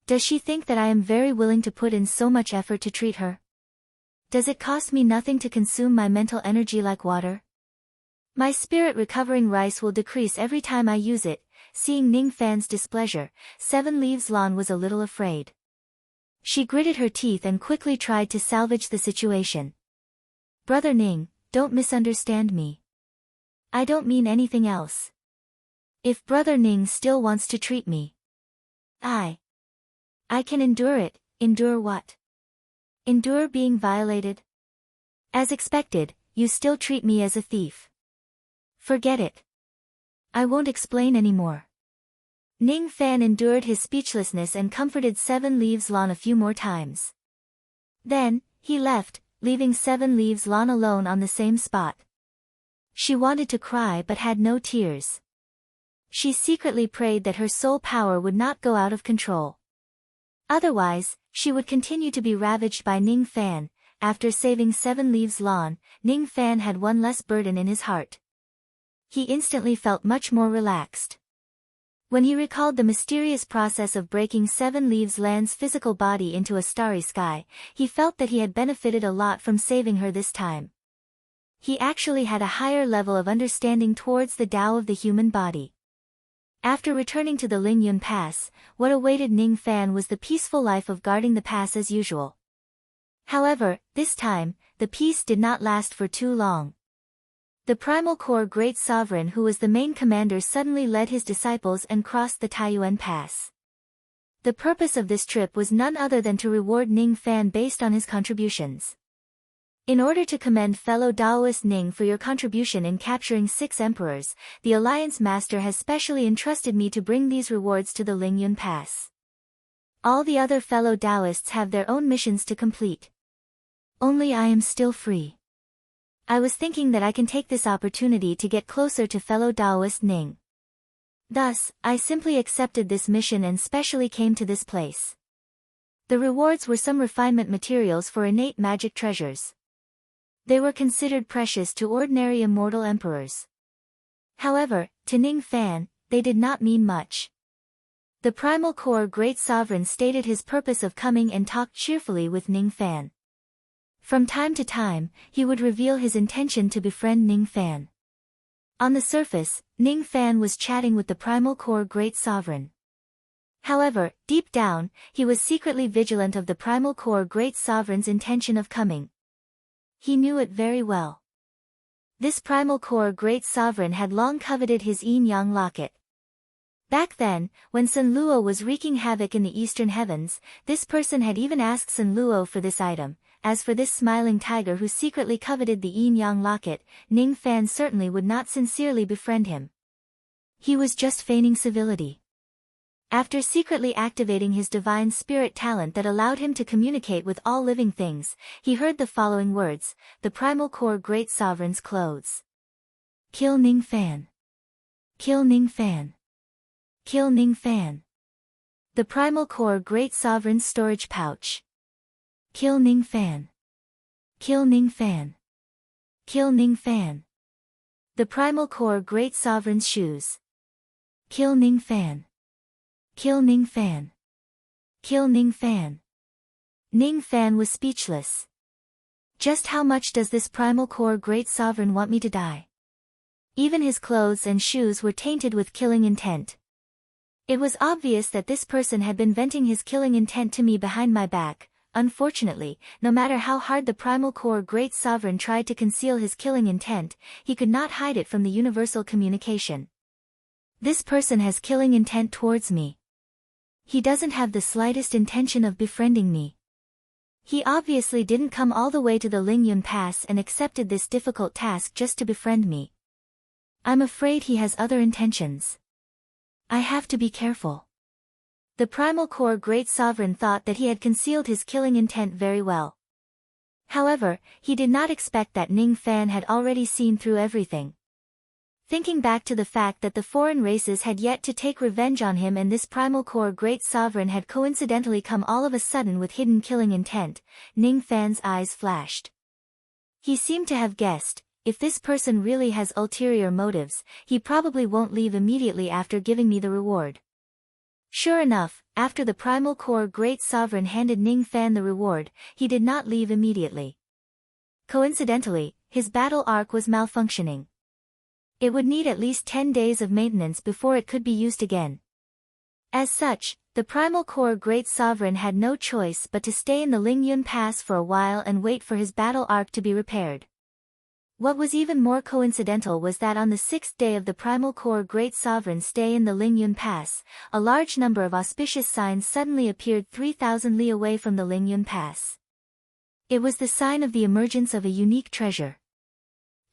Does she think that I am very willing to put in so much effort to treat her? Does it cost me nothing to consume my mental energy like water? My spirit-recovering rice will decrease every time I use it. Seeing Ning Fan's displeasure, 7 Leaves Lawn was a little afraid. She gritted her teeth and quickly tried to salvage the situation. Brother Ning, don't misunderstand me. I don't mean anything else. If Brother Ning still wants to treat me, I can endure it. Endure what? Endure being violated? As expected, you still treat me as a thief. Forget it. I won't explain anymore. Ning Fan endured his speechlessness and comforted 7 Leaves Lawn a few more times. Then, he left, leaving 7 Leaves Lawn alone on the same spot. She wanted to cry but had no tears. She secretly prayed that her soul power would not go out of control. Otherwise, she would continue to be ravaged by Ning Fan. After saving 7 Leaves Lawn, Ning Fan had one less burden in his heart. He instantly felt much more relaxed. When he recalled the mysterious process of breaking 7 Leaves Land's physical body into a starry sky, he felt that he had benefited a lot from saving her this time. He actually had a higher level of understanding towards the Tao of the human body. After returning to the Lingyun Pass, what awaited Ning Fan was the peaceful life of guarding the pass as usual. However, this time, the peace did not last for too long. The Primal Core Great Sovereign, who was the main commander, suddenly led his disciples and crossed the Taiyuan Pass. The purpose of this trip was none other than to reward Ning Fan based on his contributions. In order to commend fellow Daoist Ning for your contribution in capturing 6 emperors, the Alliance Master has specially entrusted me to bring these rewards to the Lingyun Pass. All the other fellow Taoists have their own missions to complete. Only I am still free. I was thinking that I can take this opportunity to get closer to fellow Taoist Ning. Thus, I simply accepted this mission and specially came to this place. The rewards were some refinement materials for innate magic treasures. They were considered precious to ordinary immortal emperors. However, to Ning Fan, they did not mean much. The Primal Core Great Sovereign stated his purpose of coming and talked cheerfully with Ning Fan. From time to time, he would reveal his intention to befriend Ning Fan. On the surface, Ning Fan was chatting with the Primal Core Great Sovereign. However, deep down, he was secretly vigilant of the Primal Core Great Sovereign's intention of coming. He knew it very well. This Primal Core Great Sovereign had long coveted his yin-yang locket. Back then, when Sun Luo was wreaking havoc in the eastern heavens, this person had even asked Sun Luo for this item. As for this smiling tiger who secretly coveted the yin-yang locket, Ning Fan certainly would not sincerely befriend him. He was just feigning civility. After secretly activating his divine spirit talent that allowed him to communicate with all living things, he heard the following words: the Primal Core Great Sovereign's clothes. Kill Ning Fan. Kill Ning Fan. Kill Ning Fan. The Primal Core Great Sovereign's storage pouch. Kill Ning Fan. Kill Ning Fan. Kill Ning Fan. The Primal Core Great Sovereign's shoes. Kill Ning Fan. Kill Ning Fan. Kill Ning Fan. Ning Fan was speechless. Just how much does this Primal Core Great Sovereign want me to die? Even his clothes and shoes were tainted with killing intent. It was obvious that this person had been venting his killing intent to me behind my back. Unfortunately, no matter how hard the Primal Core Great Sovereign tried to conceal his killing intent, he could not hide it from the universal communication. This person has killing intent towards me. He doesn't have the slightest intention of befriending me. He obviously didn't come all the way to the Lingyun Pass and accepted this difficult task just to befriend me. I'm afraid he has other intentions. I have to be careful. The Primal Core Great Sovereign thought that he had concealed his killing intent very well. However, he did not expect that Ning Fan had already seen through everything. Thinking back to the fact that the foreign races had yet to take revenge on him and this Primal Core Great Sovereign had coincidentally come all of a sudden with hidden killing intent, Ning Fan's eyes flashed. He seemed to have guessed, if this person really has ulterior motives, he probably won't leave immediately after giving me the reward. Sure enough, after the Primal Core Great Sovereign handed Ning Fan the reward, he did not leave immediately. Coincidentally, his battle arc was malfunctioning. It would need at least 10 days of maintenance before it could be used again. As such, the Primal Core Great Sovereign had no choice but to stay in the Lingyun Pass for a while and wait for his battle arc to be repaired. What was even more coincidental was that on the 6th day of the Primal Core Great Sovereign's stay in the Lingyun Pass, a large number of auspicious signs suddenly appeared 3,000 li away from the Lingyun Pass. It was the sign of the emergence of a unique treasure.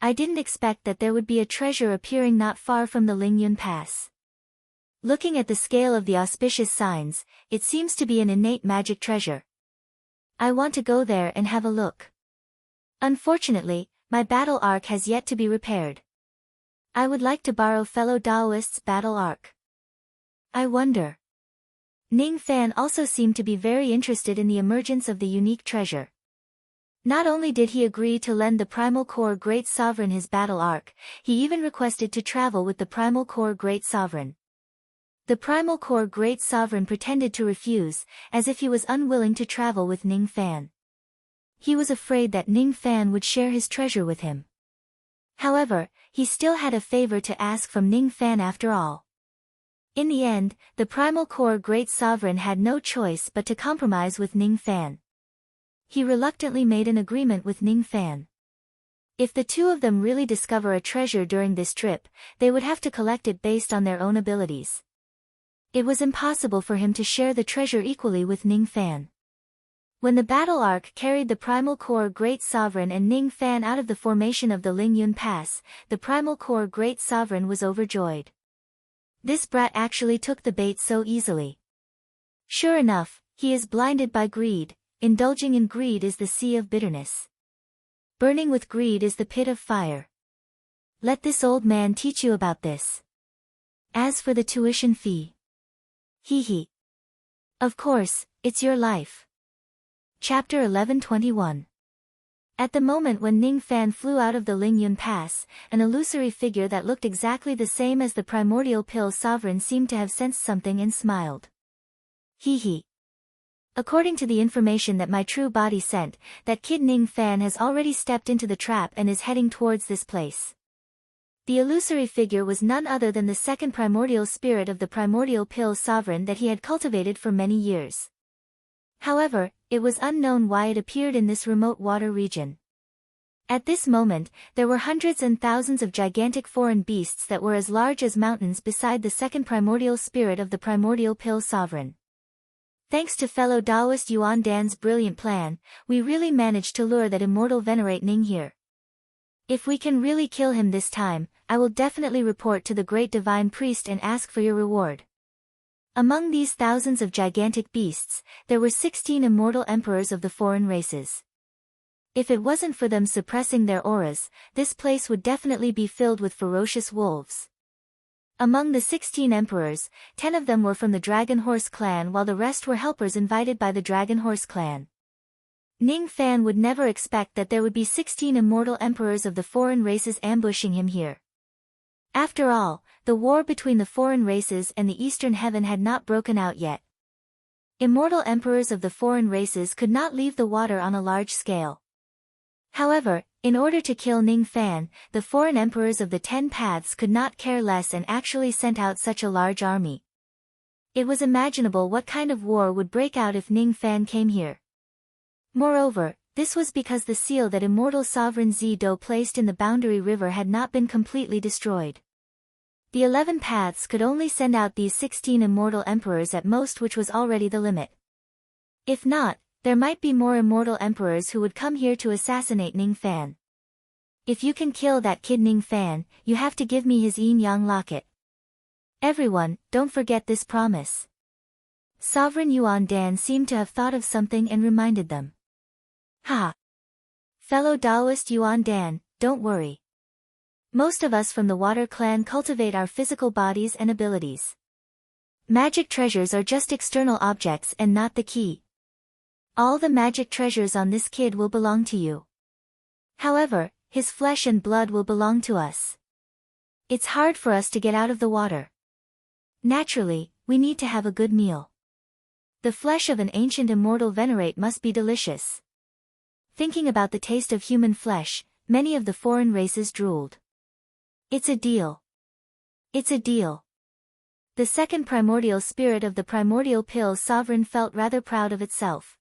I didn't expect that there would be a treasure appearing not far from the Lingyun Pass. Looking at the scale of the auspicious signs, it seems to be an innate magic treasure. I want to go there and have a look. Unfortunately, my battle arc has yet to be repaired. I would like to borrow fellow Taoist's battle arc. I wonder. Ning Fan also seemed to be very interested in the emergence of the unique treasure. Not only did he agree to lend the Primal Core Great Sovereign his battle arc, he even requested to travel with the Primal Core Great Sovereign. The Primal Core Great Sovereign pretended to refuse, as if he was unwilling to travel with Ning Fan. He was afraid that Ning Fan would share his treasure with him. However, he still had a favor to ask from Ning Fan after all. In the end, the Primal Core Great Sovereign had no choice but to compromise with Ning Fan. He reluctantly made an agreement with Ning Fan. If the two of them really discover a treasure during this trip, they would have to collect it based on their own abilities. It was impossible for him to share the treasure equally with Ning Fan. When the battle arc carried the Primal Core Great Sovereign and Ning Fan out of the formation of the Lingyun Pass, the Primal Core Great Sovereign was overjoyed. This brat actually took the bait so easily. Sure enough, He is blinded by greed. Indulging in greed is the sea of bitterness. Burning with greed is the pit of fire. Let this old man teach you about this. As for the tuition fee. Hee hee. Of course, it's your life. Chapter 11:21. At the moment when Ning Fan flew out of the Lingyun Pass, an illusory figure that looked exactly the same as the primordial pill sovereign seemed to have sensed something and smiled. Hee hee. According to the information that my true body sent, that kid Ning Fan has already stepped into the trap and is heading towards this place. The illusory figure was none other than the second primordial spirit of the primordial pill sovereign that he had cultivated for many years. However, it was unknown why it appeared in this remote water region. At this moment, there were hundreds and thousands of gigantic foreign beasts that were as large as mountains beside the second primordial spirit of the primordial pill sovereign. Thanks to fellow Taoist Yuan Dan's brilliant plan, we really managed to lure that immortal venerate Ning here. If we can really kill him this time, I will definitely report to the great divine priest and ask for your reward. Among these thousands of gigantic beasts, there were 16 immortal emperors of the foreign races. If it wasn't for them suppressing their auras, this place would definitely be filled with ferocious wolves. Among the 16 emperors, 10 of them were from the Dragon Horse clan while the rest were helpers invited by the Dragon Horse clan. Ning Fan would never expect that there would be 16 immortal emperors of the foreign races ambushing him here. After all, the war between the foreign races and the Eastern Heaven had not broken out yet. Immortal emperors of the foreign races could not leave the water on a large scale. However, in order to kill Ning Fan, the foreign emperors of the 10 paths could not care less and actually sent out such a large army. It was imaginable what kind of war would break out if Ning Fan came here. Moreover, this was because the seal that immortal sovereign Zido placed in the boundary river had not been completely destroyed. The 11 paths could only send out these 16 immortal emperors at most, which was already the limit. If not, there might be more immortal emperors who would come here to assassinate Ning Fan. If you can kill that kid Ning Fan, you have to give me his yin-yang locket. Everyone, don't forget this promise. Sovereign Yuan Dan seemed to have thought of something and reminded them. Ha! Fellow Taoist Yuan Dan, don't worry. Most of us from the Water Clan cultivate our physical bodies and abilities. Magic treasures are just external objects and not the key. All the magic treasures on this kid will belong to you. However, his flesh and blood will belong to us. It's hard for us to get out of the water. Naturally, we need to have a good meal. The flesh of an ancient immortal venerate must be delicious. Thinking about the taste of human flesh, many of the foreign races drooled. It's a deal. It's a deal. The second primordial spirit of the primordial pill sovereign felt rather proud of itself.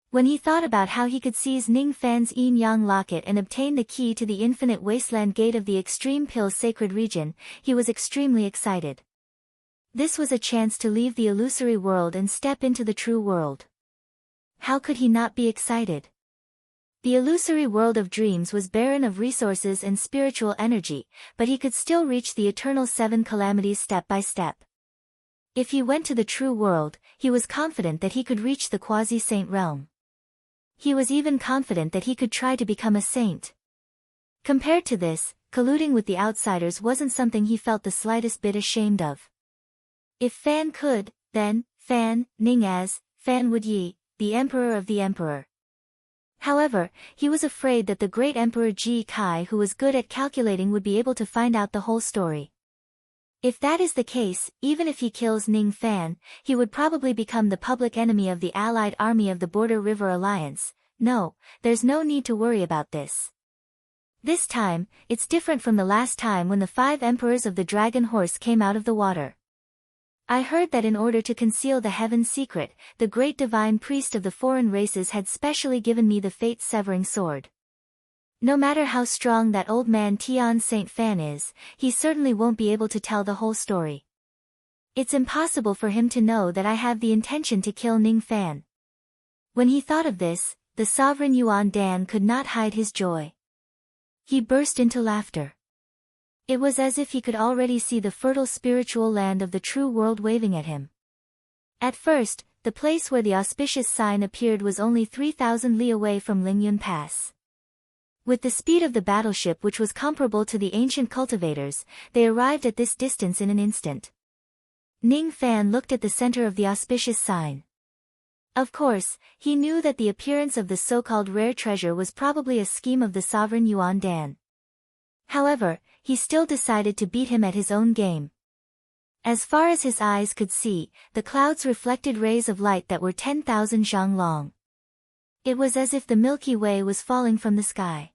When he thought about how he could seize Ning Fan's yin-yang locket and obtain the key to the infinite wasteland gate of the extreme pill sacred region, he was extremely excited. This was a chance to leave the illusory world and step into the true world. How could he not be excited? The illusory world of dreams was barren of resources and spiritual energy, but he could still reach the eternal 7 calamities step by step. If he went to the true world, he was confident that he could reach the quasi-saint realm. He was even confident that he could try to become a saint. Compared to this, colluding with the outsiders wasn't something he felt the slightest bit ashamed of. If Fan could, then, Fan, Ning as, Fan would Yi, the emperor of the emperor. However, he was afraid that the great emperor Ji Kai, who was good at calculating, would be able to find out the whole story. If that is the case, even if he kills Ning Fan, he would probably become the public enemy of the allied army of the Border River Alliance. No, there's no need to worry about this. This time, it's different from the last time when the 5 emperors of the Dragon Horse came out of the water. I heard that in order to conceal the heaven's secret, the great divine priest of the foreign races had specially given me the fate-severing sword. No matter how strong that old man Tian Saint Fan is, he certainly won't be able to tell the whole story. It's impossible for him to know that I have the intention to kill Ning Fan. When he thought of this, the sovereign Yuan Dan could not hide his joy. He burst into laughter. It was as if he could already see the fertile spiritual land of the true world waving at him. At first, the place where the auspicious sign appeared was only 3,000 li away from Lingyun Pass. With the speed of the battleship, which was comparable to the ancient cultivators, they arrived at this distance in an instant. Ning Fan looked at the center of the auspicious sign. Of course, he knew that the appearance of the so-called rare treasure was probably a scheme of the sovereign Yuan Dan. However, he still decided to beat him at his own game. As far as his eyes could see, the clouds reflected rays of light that were 10,000 zhang long. It was as if the Milky Way was falling from the sky.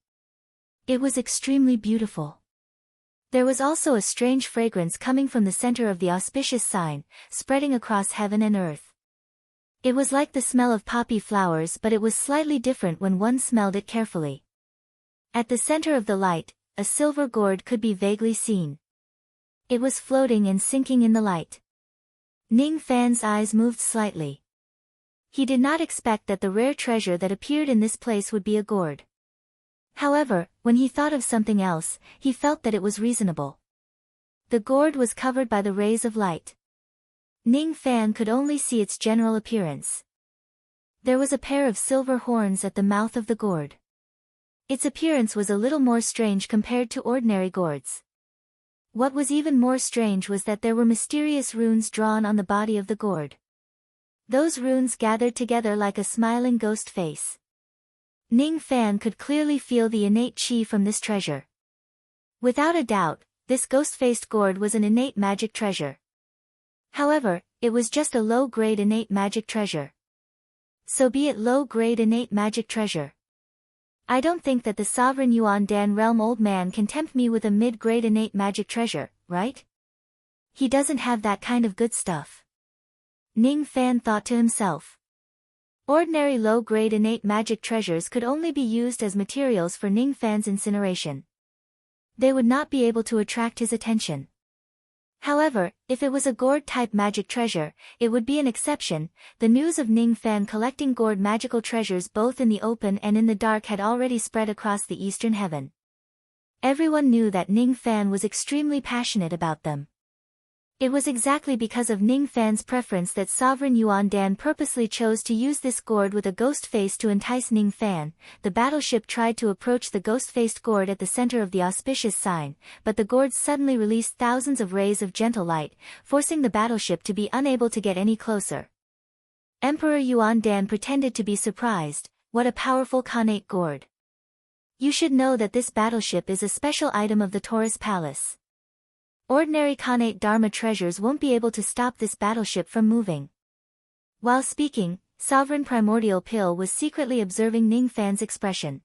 It was extremely beautiful. There was also a strange fragrance coming from the center of the auspicious sign, spreading across heaven and earth. It was like the smell of poppy flowers, but it was slightly different when one smelled it carefully. At the center of the light, a silver gourd could be vaguely seen. It was floating and sinking in the light. Ning Fan's eyes moved slightly. He did not expect that the rare treasure that appeared in this place would be a gourd. However, when he thought of something else, he felt that it was reasonable. The gourd was covered by the rays of light. Ning Fan could only see its general appearance. There was a pair of silver horns at the mouth of the gourd. Its appearance was a little more strange compared to ordinary gourds. What was even more strange was that there were mysterious runes drawn on the body of the gourd. Those runes gathered together like a smiling ghost face. Ning Fan could clearly feel the innate qi from this treasure. Without a doubt, this ghost-faced gourd was an innate magic treasure. However, it was just a low-grade innate magic treasure. So be it low-grade innate magic treasure. I don't think that the sovereign Yuan Dan realm old man can tempt me with a mid-grade innate magic treasure, right? He doesn't have that kind of good stuff. Ning Fan thought to himself. Ordinary low-grade innate magic treasures could only be used as materials for Ning Fan's incineration. They would not be able to attract his attention. However, if it was a gourd-type magic treasure, it would be an exception. The news of Ning Fan collecting gourd magical treasures both in the open and in the dark had already spread across the eastern heaven. Everyone knew that Ning Fan was extremely passionate about them. It was exactly because of Ning Fan's preference that Sovereign Yuan Dan purposely chose to use this gourd with a ghost face to entice Ning Fan. The battleship tried to approach the ghost-faced gourd at the center of the auspicious sign, but the gourd suddenly released thousands of rays of gentle light, forcing the battleship to be unable to get any closer. Emperor Yuan Dan pretended to be surprised. What a powerful Khanate gourd. You should know that this battleship is a special item of the Taurus Palace. Ordinary Khanate Dharma treasures won't be able to stop this battleship from moving. While speaking, Sovereign Primordial Pill was secretly observing Ning Fan's expression.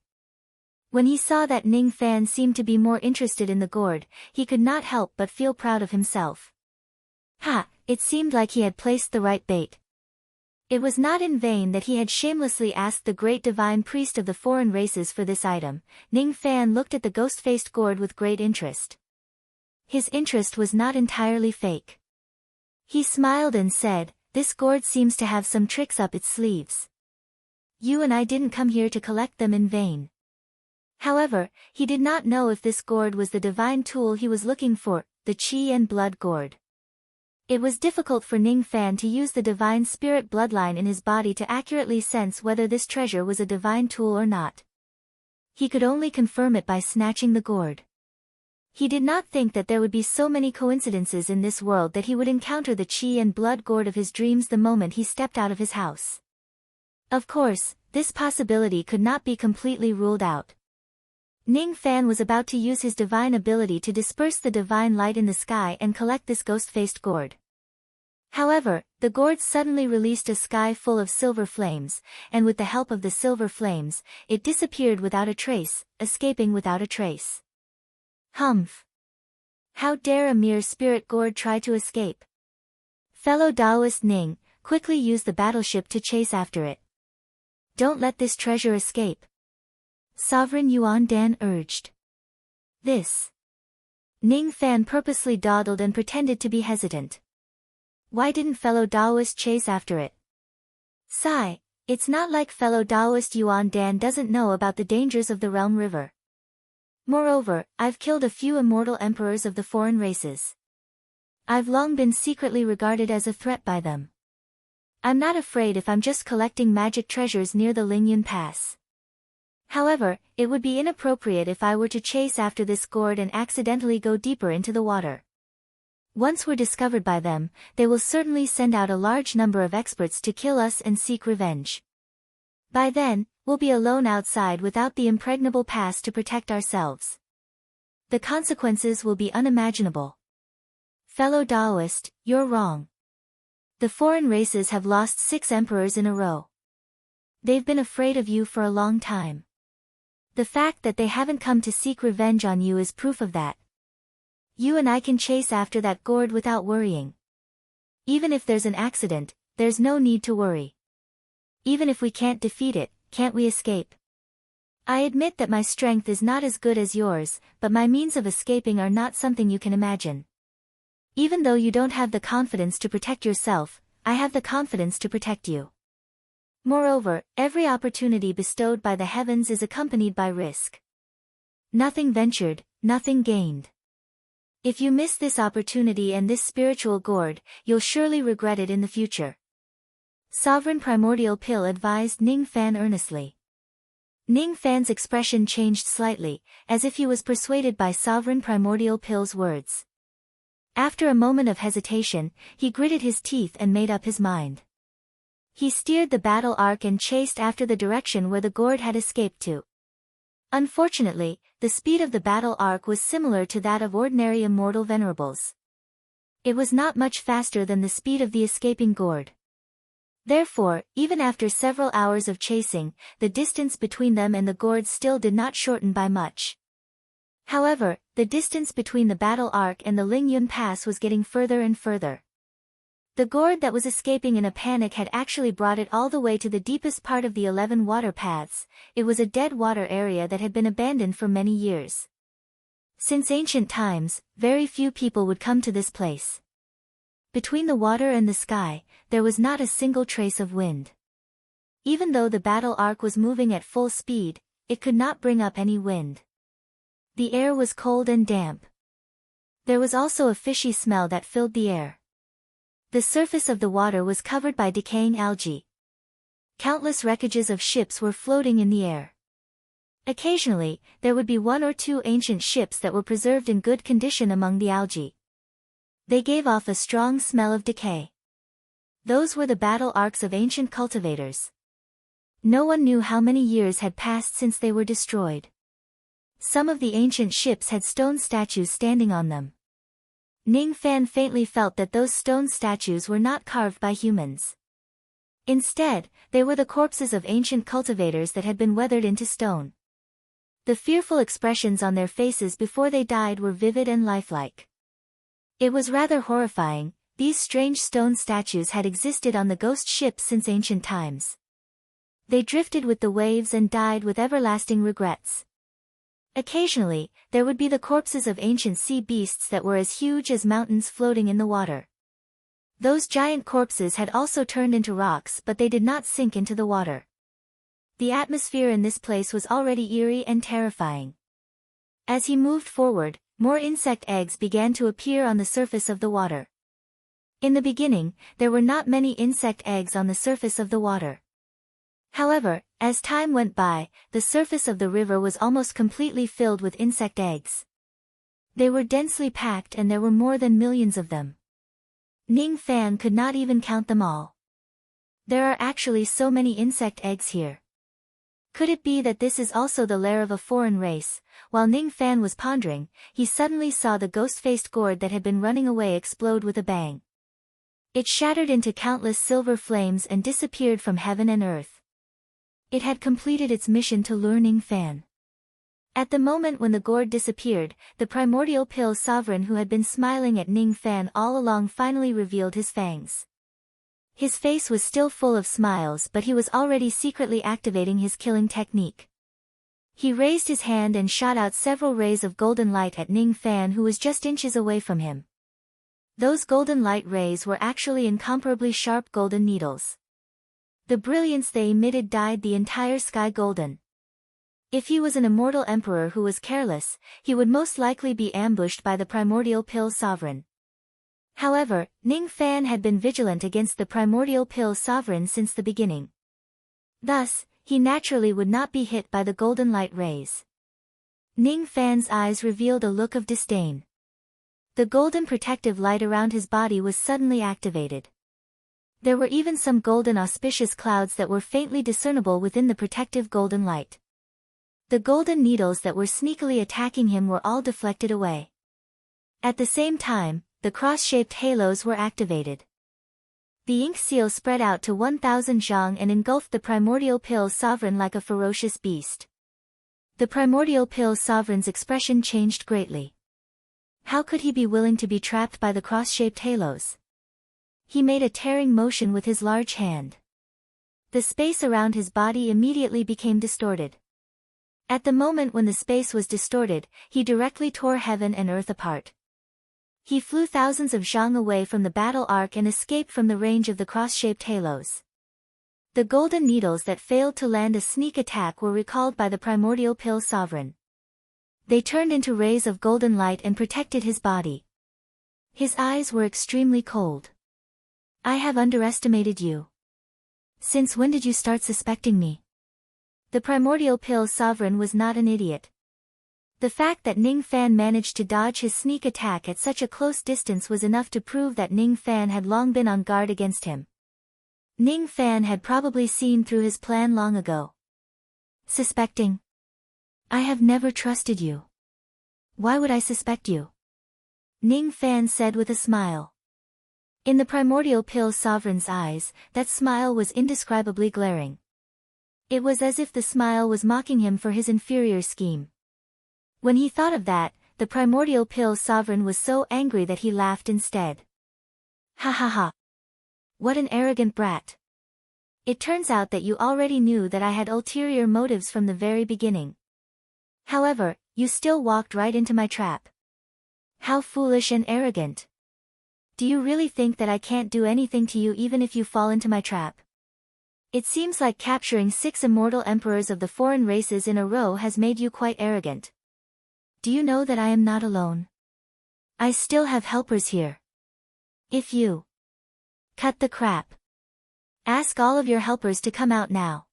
When he saw that Ning Fan seemed to be more interested in the gourd, he could not help but feel proud of himself. Ha! It seemed like he had placed the right bait. It was not in vain that he had shamelessly asked the great divine priest of the foreign races for this item. Ning Fan looked at the ghost-faced gourd with great interest. His interest was not entirely fake. He smiled and said, "This gourd seems to have some tricks up its sleeves. You and I didn't come here to collect them in vain." However, he did not know if this gourd was the divine tool he was looking for, the Qi and Blood gourd. It was difficult for Ning Fan to use the divine spirit bloodline in his body to accurately sense whether this treasure was a divine tool or not. He could only confirm it by snatching the gourd. He did not think that there would be so many coincidences in this world that he would encounter the Qi and Blood gourd of his dreams the moment he stepped out of his house. Of course, this possibility could not be completely ruled out. Ning Fan was about to use his divine ability to disperse the divine light in the sky and collect this ghost-faced gourd. However, the gourd suddenly released a sky full of silver flames, and with the help of the silver flames, it disappeared without a trace, escaping without a trace. Humph! How dare a mere spirit gourd try to escape? Fellow Taoist Ning, quickly use the battleship to chase after it. Don't let this treasure escape. Sovereign Yuan Dan urged. This. Ning Fan purposely dawdled and pretended to be hesitant. Why didn't fellow Taoist chase after it? Sigh, it's not like fellow Taoist Yuan Dan doesn't know about the dangers of the Realm River. Moreover, I've killed a few immortal emperors of the foreign races. I've long been secretly regarded as a threat by them. I'm not afraid if I'm just collecting magic treasures near the Lingyun Pass. However, it would be inappropriate if I were to chase after this gourd and accidentally go deeper into the water. Once we're discovered by them, they will certainly send out a large number of experts to kill us and seek revenge. By then, we'll be alone outside without the impregnable pass to protect ourselves. The consequences will be unimaginable. Fellow Taoist, you're wrong. The foreign races have lost 6 emperors in a row. They've been afraid of you for a long time. The fact that they haven't come to seek revenge on you is proof of that. You and I can chase after that gourd without worrying. Even if there's an accident, there's no need to worry. Even if we can't defeat it, can't we escape? I admit that my strength is not as good as yours, but my means of escaping are not something you can imagine. Even though you don't have the confidence to protect yourself, I have the confidence to protect you. Moreover, every opportunity bestowed by the heavens is accompanied by risk. Nothing ventured, nothing gained. If you miss this opportunity and this spiritual gourd, you'll surely regret it in the future. Sovereign Primordial Pill advised Ning Fan earnestly. Ning Fan's expression changed slightly, as if he was persuaded by Sovereign Primordial Pill's words. After a moment of hesitation, he gritted his teeth and made up his mind. He steered the battle arc and chased after the direction where the gourd had escaped to. Unfortunately, the speed of the battle arc was similar to that of ordinary immortal venerables. It was not much faster than the speed of the escaping gourd. Therefore, even after several hours of chasing, the distance between them and the gourd still did not shorten by much. However, the distance between the battle arc and the Lingyun Pass was getting further and further. The gourd that was escaping in a panic had actually brought it all the way to the deepest part of the 11 water paths. It was a dead water area that had been abandoned for many years. Since ancient times, very few people would come to this place. Between the water and the sky, there was not a single trace of wind. Even though the battle arc was moving at full speed, it could not bring up any wind. The air was cold and damp. There was also a fishy smell that filled the air. The surface of the water was covered by decaying algae. Countless wreckages of ships were floating in the air. Occasionally, there would be 1 or 2 ancient ships that were preserved in good condition among the algae. They gave off a strong smell of decay. Those were the battle arcs of ancient cultivators. No one knew how many years had passed since they were destroyed. Some of the ancient ships had stone statues standing on them. Ning Fan faintly felt that those stone statues were not carved by humans. Instead, they were the corpses of ancient cultivators that had been weathered into stone. The fearful expressions on their faces before they died were vivid and lifelike. It was rather horrifying. These strange stone statues had existed on the ghost ships since ancient times. They drifted with the waves and died with everlasting regrets. Occasionally, there would be the corpses of ancient sea beasts that were as huge as mountains floating in the water. Those giant corpses had also turned into rocks, but they did not sink into the water. The atmosphere in this place was already eerie and terrifying. As he moved forward, more insect eggs began to appear on the surface of the water. In the beginning, there were not many insect eggs on the surface of the water. However, as time went by, the surface of the river was almost completely filled with insect eggs. They were densely packed and there were more than millions of them. Ning Fan could not even count them all. There are actually so many insect eggs here. Could it be that this is also the lair of a foreign race? While Ning Fan was pondering, he suddenly saw the ghost-faced gourd that had been running away explode with a bang. It shattered into countless silver flames and disappeared from heaven and earth. It had completed its mission to lure Ning Fan. At the moment when the gourd disappeared, the primordial pill sovereign who had been smiling at Ning Fan all along finally revealed his fangs. His face was still full of smiles, but he was already secretly activating his killing technique. He raised his hand and shot out several rays of golden light at Ning Fan, who was just inches away from him. Those golden light rays were actually incomparably sharp golden needles. The brilliance they emitted dyed the entire sky golden. If he was an immortal emperor who was careless, he would most likely be ambushed by the primordial pill sovereign. However, Ning Fan had been vigilant against the primordial pill sovereign since the beginning. Thus, he naturally would not be hit by the golden light rays. Ning Fan's eyes revealed a look of disdain. The golden protective light around his body was suddenly activated. There were even some golden auspicious clouds that were faintly discernible within the protective golden light. The golden needles that were sneakily attacking him were all deflected away. At the same time, the cross-shaped halos were activated. The ink seal spread out to 1,000 zhang and engulfed the primordial pill sovereign like a ferocious beast. The primordial pill sovereign's expression changed greatly. How could he be willing to be trapped by the cross-shaped halos? He made a tearing motion with his large hand. The space around his body immediately became distorted. At the moment when the space was distorted, he directly tore heaven and earth apart. He flew thousands of zhang away from the battle arc and escaped from the range of the cross-shaped halos. The golden needles that failed to land a sneak attack were recalled by the primordial pill sovereign. They turned into rays of golden light and protected his body. His eyes were extremely cold. I have underestimated you. Since when did you start suspecting me? The primordial pill sovereign was not an idiot. The fact that Ning Fan managed to dodge his sneak attack at such a close distance was enough to prove that Ning Fan had long been on guard against him. Ning Fan had probably seen through his plan long ago. Suspecting? I have never trusted you. Why would I suspect you? Ning Fan said with a smile. In the primordial pill sovereign's eyes, that smile was indescribably glaring. It was as if the smile was mocking him for his inferior scheme. When he thought of that, the primordial pill sovereign was so angry that he laughed instead. Ha ha ha. What an arrogant brat. It turns out that you already knew that I had ulterior motives from the very beginning. However, you still walked right into my trap. How foolish and arrogant. Do you really think that I can't do anything to you even if you fall into my trap? It seems like capturing 6 immortal emperors of the foreign races in a row has made you quite arrogant. Do you know that I am not alone? I still have helpers here. If you cut the crap. Ask all of your helpers to come out now.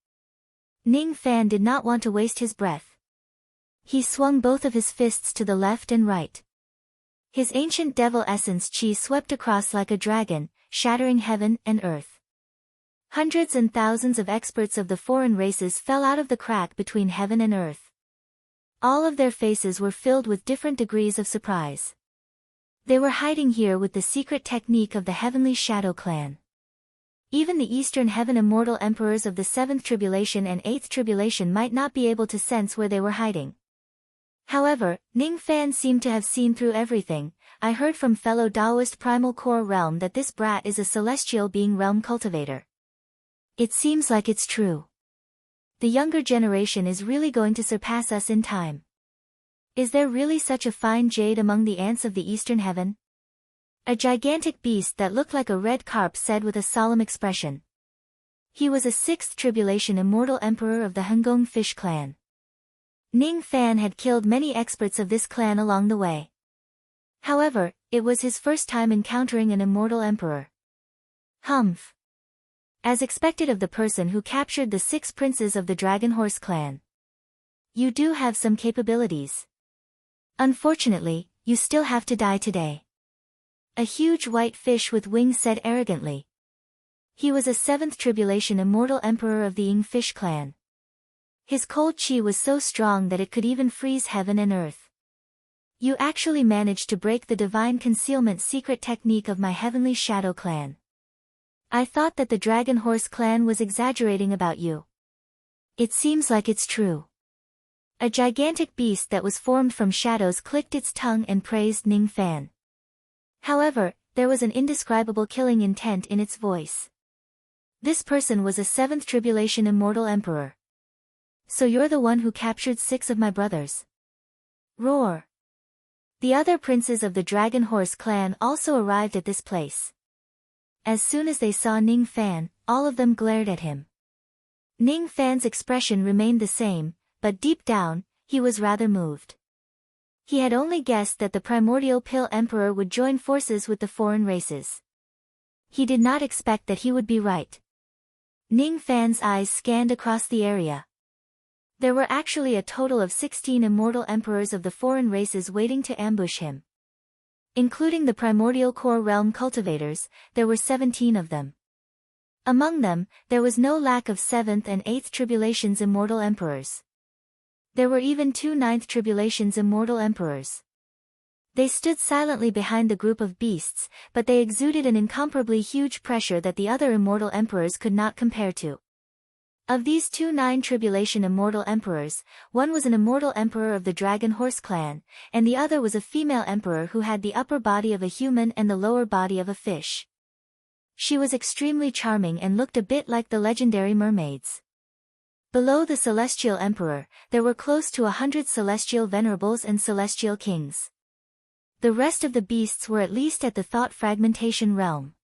Ning Fan did not want to waste his breath. He swung both of his fists to the left and right. His ancient devil essence chi swept across like a dragon, shattering heaven and earth. Hundreds and thousands of experts of the foreign races fell out of the crack between heaven and earth. All of their faces were filled with different degrees of surprise. They were hiding here with the secret technique of the Heavenly Shadow Clan. Even the Eastern Heaven Immortal Emperors of the 7th Tribulation and 8th Tribulation might not be able to sense where they were hiding. However, Ning Fan seemed to have seen through everything. I heard from fellow Taoist Primal Core Realm that this brat is a celestial being realm cultivator. It seems like it's true. The younger generation is really going to surpass us in time. Is there really such a fine jade among the ants of the Eastern Heaven? A gigantic beast that looked like a red carp said with a solemn expression. He was a 6th Tribulation Immortal Emperor of the Hengong Fish Clan. Ning Fan had killed many experts of this clan along the way. However, it was his first time encountering an immortal emperor. Humph. As expected of the person who captured the 6 princes of the Dragon Horse clan. You do have some capabilities. Unfortunately, you still have to die today. A huge white fish with wings said arrogantly. He was a 7th Tribulation Immortal Emperor of the Ying Fish clan. His cold chi was so strong that it could even freeze heaven and earth. You actually managed to break the divine concealment secret technique of my Heavenly Shadow Clan. I thought that the Dragon Horse clan was exaggerating about you. It seems like it's true. A gigantic beast that was formed from shadows clicked its tongue and praised Ning Fan. However, there was an indescribable killing intent in its voice. This person was a 7th Tribulation Immortal Emperor. So you're the one who captured 6 of my brothers. Roar. The other princes of the Dragon Horse clan also arrived at this place. As soon as they saw Ning Fan, all of them glared at him. Ning Fan's expression remained the same, but deep down, he was rather moved. He had only guessed that the primordial pill emperor would join forces with the foreign races. He did not expect that he would be right. Ning Fan's eyes scanned across the area. There were actually a total of 16 immortal emperors of the foreign races waiting to ambush him. Including the primordial core realm cultivators, there were 17 of them. Among them, there was no lack of 7th and 8th tribulations immortal emperors. There were even 2 9th tribulations immortal emperors. They stood silently behind the group of beasts, but they exuded an incomparably huge pressure that the other immortal emperors could not compare to. Of these 2 9 tribulation immortal emperors, one was an immortal emperor of the Dragon Horse clan, and the other was a female emperor who had the upper body of a human and the lower body of a fish. She was extremely charming and looked a bit like the legendary mermaids. Below the celestial emperor, there were close to 100 celestial venerables and celestial kings. The rest of the beasts were at least at the thought fragmentation realm.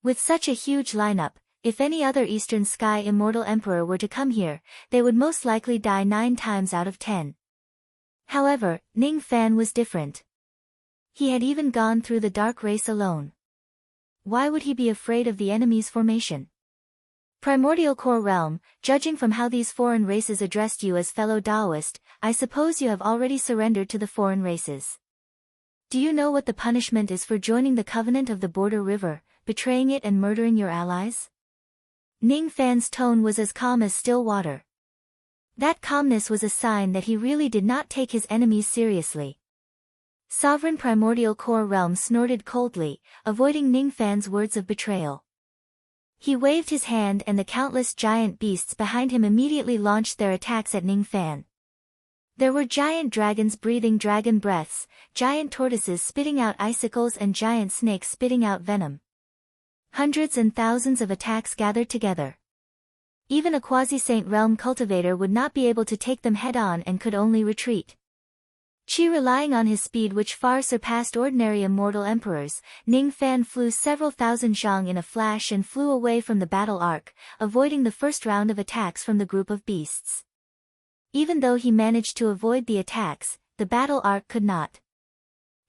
With such a huge lineup, if any other Eastern Sky immortal emperor were to come here, they would most likely die 9 times out of 10. However, Ning Fan was different. He had even gone through the dark race alone. Why would he be afraid of the enemy's formation? Primordial Core Realm, judging from how these foreign races addressed you as fellow Taoist, I suppose you have already surrendered to the foreign races. Do you know what the punishment is for joining the Covenant of the Border River, betraying it and murdering your allies? Ning Fan's tone was as calm as still water. That calmness was a sign that he really did not take his enemies seriously. Sovereign Primordial Core Realm snorted coldly, avoiding Ning Fan's words of betrayal. He waved his hand and the countless giant beasts behind him immediately launched their attacks at Ning Fan. There were giant dragons breathing dragon breaths, giant tortoises spitting out icicles and giant snakes spitting out venom. Hundreds and thousands of attacks gathered together. Even a quasi-saint realm cultivator would not be able to take them head-on and could only retreat. Relying on his speed which far surpassed ordinary immortal emperors, Ning Fan flew several thousand zhang in a flash and flew away from the battle arc, avoiding the first round of attacks from the group of beasts. Even though he managed to avoid the attacks, the battle arc could not.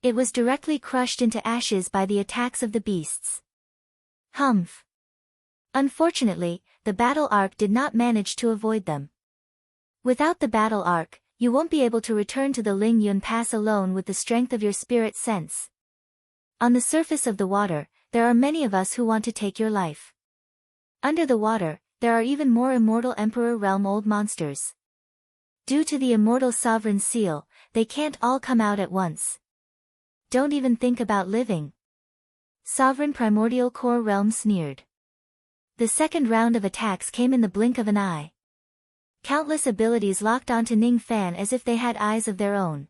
It was directly crushed into ashes by the attacks of the beasts. Humph. Unfortunately, the battle arc did not manage to avoid them. Without the battle arc, you won't be able to return to the Ling Yun Pass alone with the strength of your spirit sense. On the surface of the water, there are many of us who want to take your life. Under the water, there are even more immortal Emperor Realm old monsters. Due to the immortal sovereign seal, they can't all come out at once. Don't even think about living. Sovereign Primordial Core Realm sneered. The second round of attacks came in the blink of an eye. Countless abilities locked onto Ning Fan as if they had eyes of their own.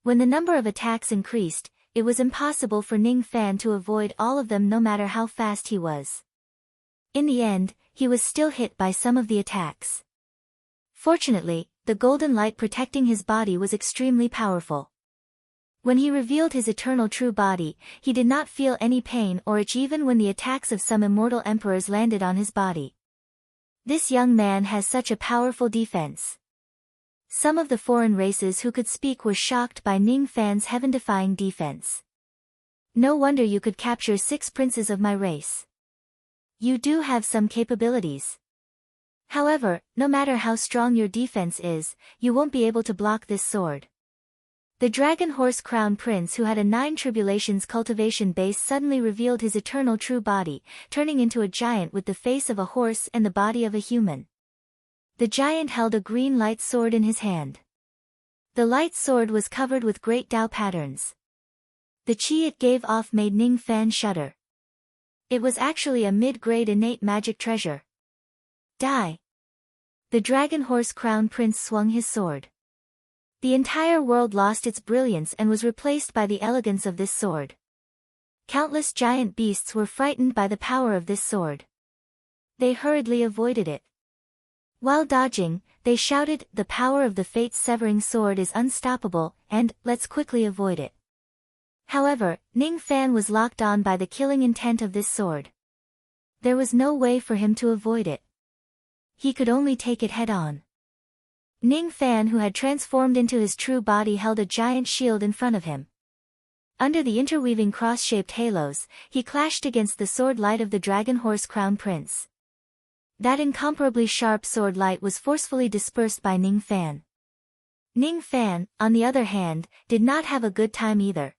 When the number of attacks increased, it was impossible for Ning Fan to avoid all of them no matter how fast he was. In the end, he was still hit by some of the attacks. Fortunately, the golden light protecting his body was extremely powerful. When he revealed his eternal true body, he did not feel any pain or itch even when the attacks of some immortal emperors landed on his body. This young man has such a powerful defense. Some of the foreign races who could speak were shocked by Ning Fan's heaven-defying defense. No wonder you could capture 6 princes of my race. You do have some capabilities. However, no matter how strong your defense is, you won't be able to block this sword. The Dragon Horse Crown Prince who had a 9 tribulations cultivation base suddenly revealed his eternal true body, turning into a giant with the face of a horse and the body of a human. The giant held a green light sword in his hand. The light sword was covered with great Tao patterns. The chi it gave off made Ning Fan shudder. It was actually a mid-grade innate magic treasure. Die! The Dragon Horse Crown Prince swung his sword. The entire world lost its brilliance and was replaced by the elegance of this sword. Countless giant beasts were frightened by the power of this sword. They hurriedly avoided it. While dodging, they shouted, "The power of the fate-severing sword is unstoppable, and, let's quickly avoid it." However, Ning Fan was locked on by the killing intent of this sword. There was no way for him to avoid it. He could only take it head-on. Ning Fan, who had transformed into his true body, held a giant shield in front of him. Under the interweaving cross-shaped halos, he clashed against the sword light of the Dragon Horse Crown Prince. That incomparably sharp sword light was forcefully dispersed by Ning Fan. Ning Fan, on the other hand, did not have a good time either.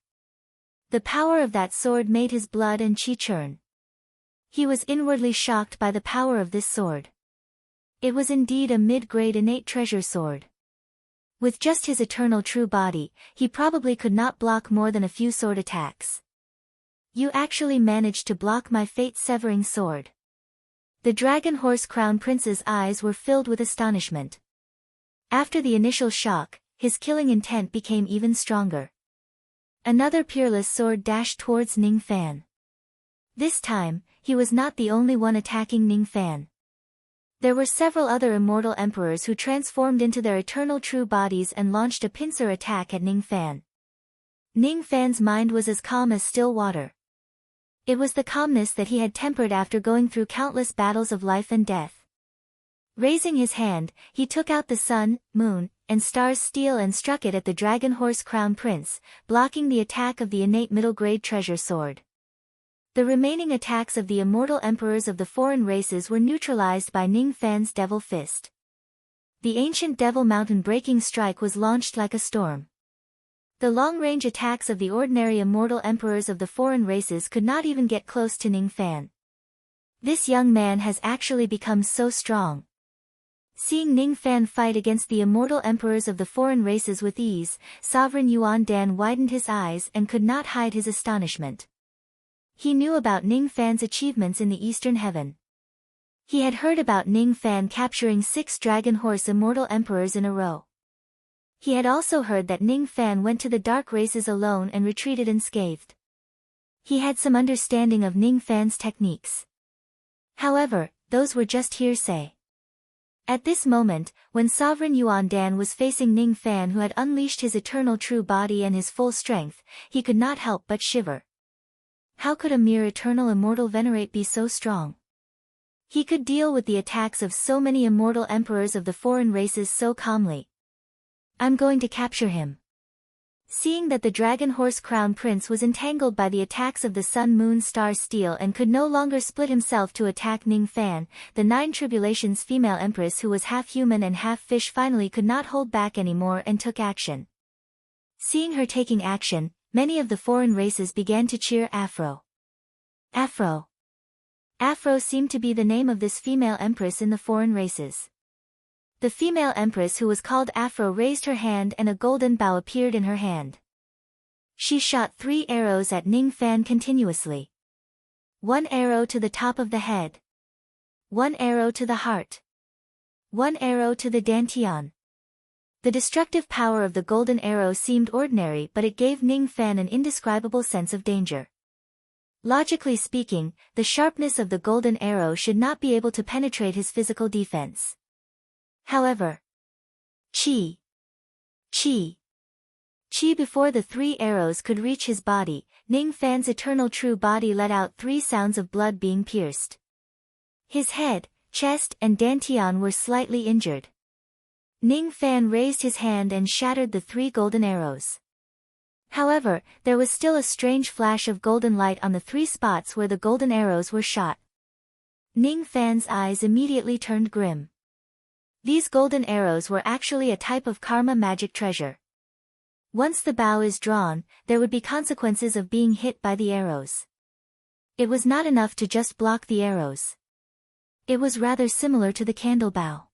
The power of that sword made his blood and chi churn. He was inwardly shocked by the power of this sword. It was indeed a mid-grade innate treasure sword. With just his eternal true body, he probably could not block more than a few sword attacks. You actually managed to block my fate-severing sword. The Dragon Horse Crown Prince's eyes were filled with astonishment. After the initial shock, his killing intent became even stronger. Another peerless sword dashed towards Ning Fan. This time, he was not the only one attacking Ning Fan. There were several other immortal emperors who transformed into their eternal true bodies and launched a pincer attack at Ning Fan. Ning Fan's mind was as calm as still water. It was the calmness that he had tempered after going through countless battles of life and death. Raising his hand, he took out the sun, moon, and stars steel and struck it at the Dragon Horse Crown Prince, blocking the attack of the innate middle-grade treasure sword. The remaining attacks of the immortal emperors of the foreign races were neutralized by Ning Fan's Devil Fist. The ancient Devil Mountain breaking strike was launched like a storm. The long-range attacks of the ordinary immortal emperors of the foreign races could not even get close to Ning Fan. This young man has actually become so strong. Seeing Ning Fan fight against the immortal emperors of the foreign races with ease, Sovereign Yuan Dan widened his eyes and could not hide his astonishment. He knew about Ning Fan's achievements in the Eastern Heaven. He had heard about Ning Fan capturing 6 Dragon Horse immortal emperors in a row. He had also heard that Ning Fan went to the dark races alone and retreated unscathed. He had some understanding of Ning Fan's techniques. However, those were just hearsay. At this moment, when Sovereign Yuan Dan was facing Ning Fan, who had unleashed his eternal true body and his full strength, he could not help but shiver. How could a mere eternal immortal venerate be so strong? He could deal with the attacks of so many immortal emperors of the foreign races so calmly. I'm going to capture him. Seeing that the Dragon Horse Crown Prince was entangled by the attacks of the Sun Moon Star Steel and could no longer split himself to attack Ning Fan, the 9 Tribulations female empress, who was half human and half fish, finally could not hold back anymore and took action. Seeing her taking action, many of the foreign races began to cheer Afro. Afro. Afro seemed to be the name of this female empress in the foreign races. The female empress, who was called Afro, raised her hand and a golden bow appeared in her hand. She shot 3 arrows at Ning Fan continuously. 1 arrow to the top of the head. 1 arrow to the heart. 1 arrow to the dantian. The destructive power of the golden arrow seemed ordinary, but it gave Ning Fan an indescribable sense of danger. Logically speaking, the sharpness of the golden arrow should not be able to penetrate his physical defense. However, Chi before the 3 arrows could reach his body, Ning Fan's eternal true body let out 3 sounds of blood being pierced. His head, chest and dantian were slightly injured. Ning Fan raised his hand and shattered the 3 golden arrows. However, there was still a strange flash of golden light on the 3 spots where the golden arrows were shot. Ning Fan's eyes immediately turned grim. These golden arrows were actually a type of karma magic treasure. Once the bow is drawn, there would be consequences of being hit by the arrows. It was not enough to just block the arrows. It was rather similar to the candle bow.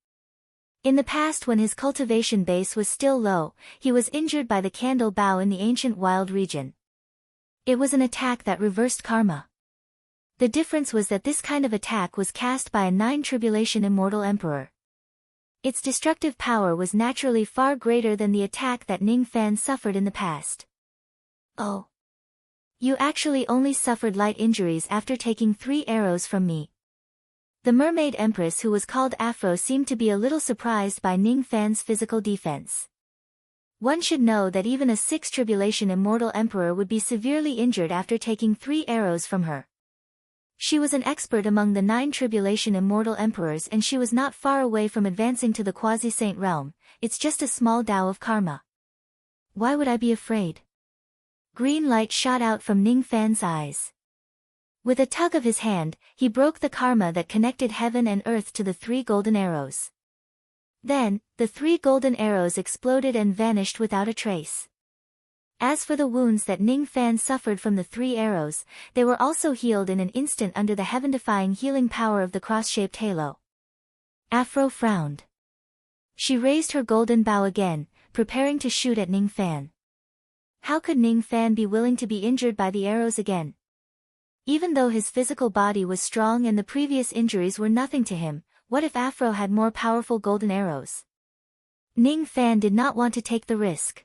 In the past, when his cultivation base was still low, he was injured by the candle bow in the ancient wild region. It was an attack that reversed karma. The difference was that this kind of attack was cast by a 9 Tribulation immortal emperor. Its destructive power was naturally far greater than the attack that Ning Fan suffered in the past. Oh. You actually only suffered light injuries after taking 3 arrows from me. The mermaid empress, who was called Afro, seemed to be a little surprised by Ning Fan's physical defense. One should know that even a 6 Tribulation immortal emperor would be severely injured after taking 3 arrows from her. She was an expert among the 9 tribulation immortal emperors, and she was not far away from advancing to the quasi-saint realm. It's just a small Tao of karma. Why would I be afraid? Green light shot out from Ning Fan's eyes. With a tug of his hand, he broke the karma that connected heaven and earth to the 3 golden arrows. Then, the 3 golden arrows exploded and vanished without a trace. As for the wounds that Ning Fan suffered from the 3 arrows, they were also healed in an instant under the heaven-defying healing power of the cross-shaped halo. Afro frowned. She raised her golden bow again, preparing to shoot at Ning Fan. How could Ning Fan be willing to be injured by the arrows again? Even though his physical body was strong and the previous injuries were nothing to him, what if Afro had more powerful golden arrows? Ning Fan did not want to take the risk.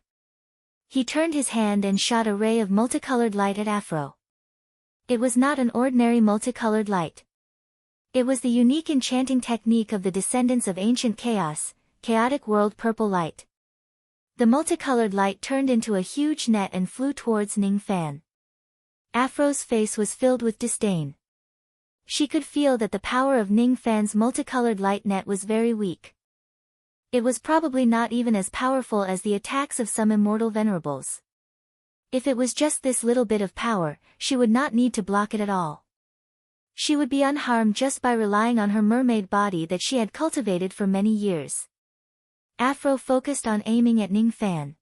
He turned his hand and shot a ray of multicolored light at Afro. It was not an ordinary multicolored light. It was the unique enchanting technique of the descendants of ancient chaos, chaotic world purple light. The multicolored light turned into a huge net and flew towards Ning Fan. Afro's face was filled with disdain. She could feel that the power of Ning Fan's multicolored light net was very weak. It was probably not even as powerful as the attacks of some immortal venerables. If it was just this little bit of power, she would not need to block it at all. She would be unharmed just by relying on her mermaid body that she had cultivated for many years. Afro focused on aiming at Ning Fan.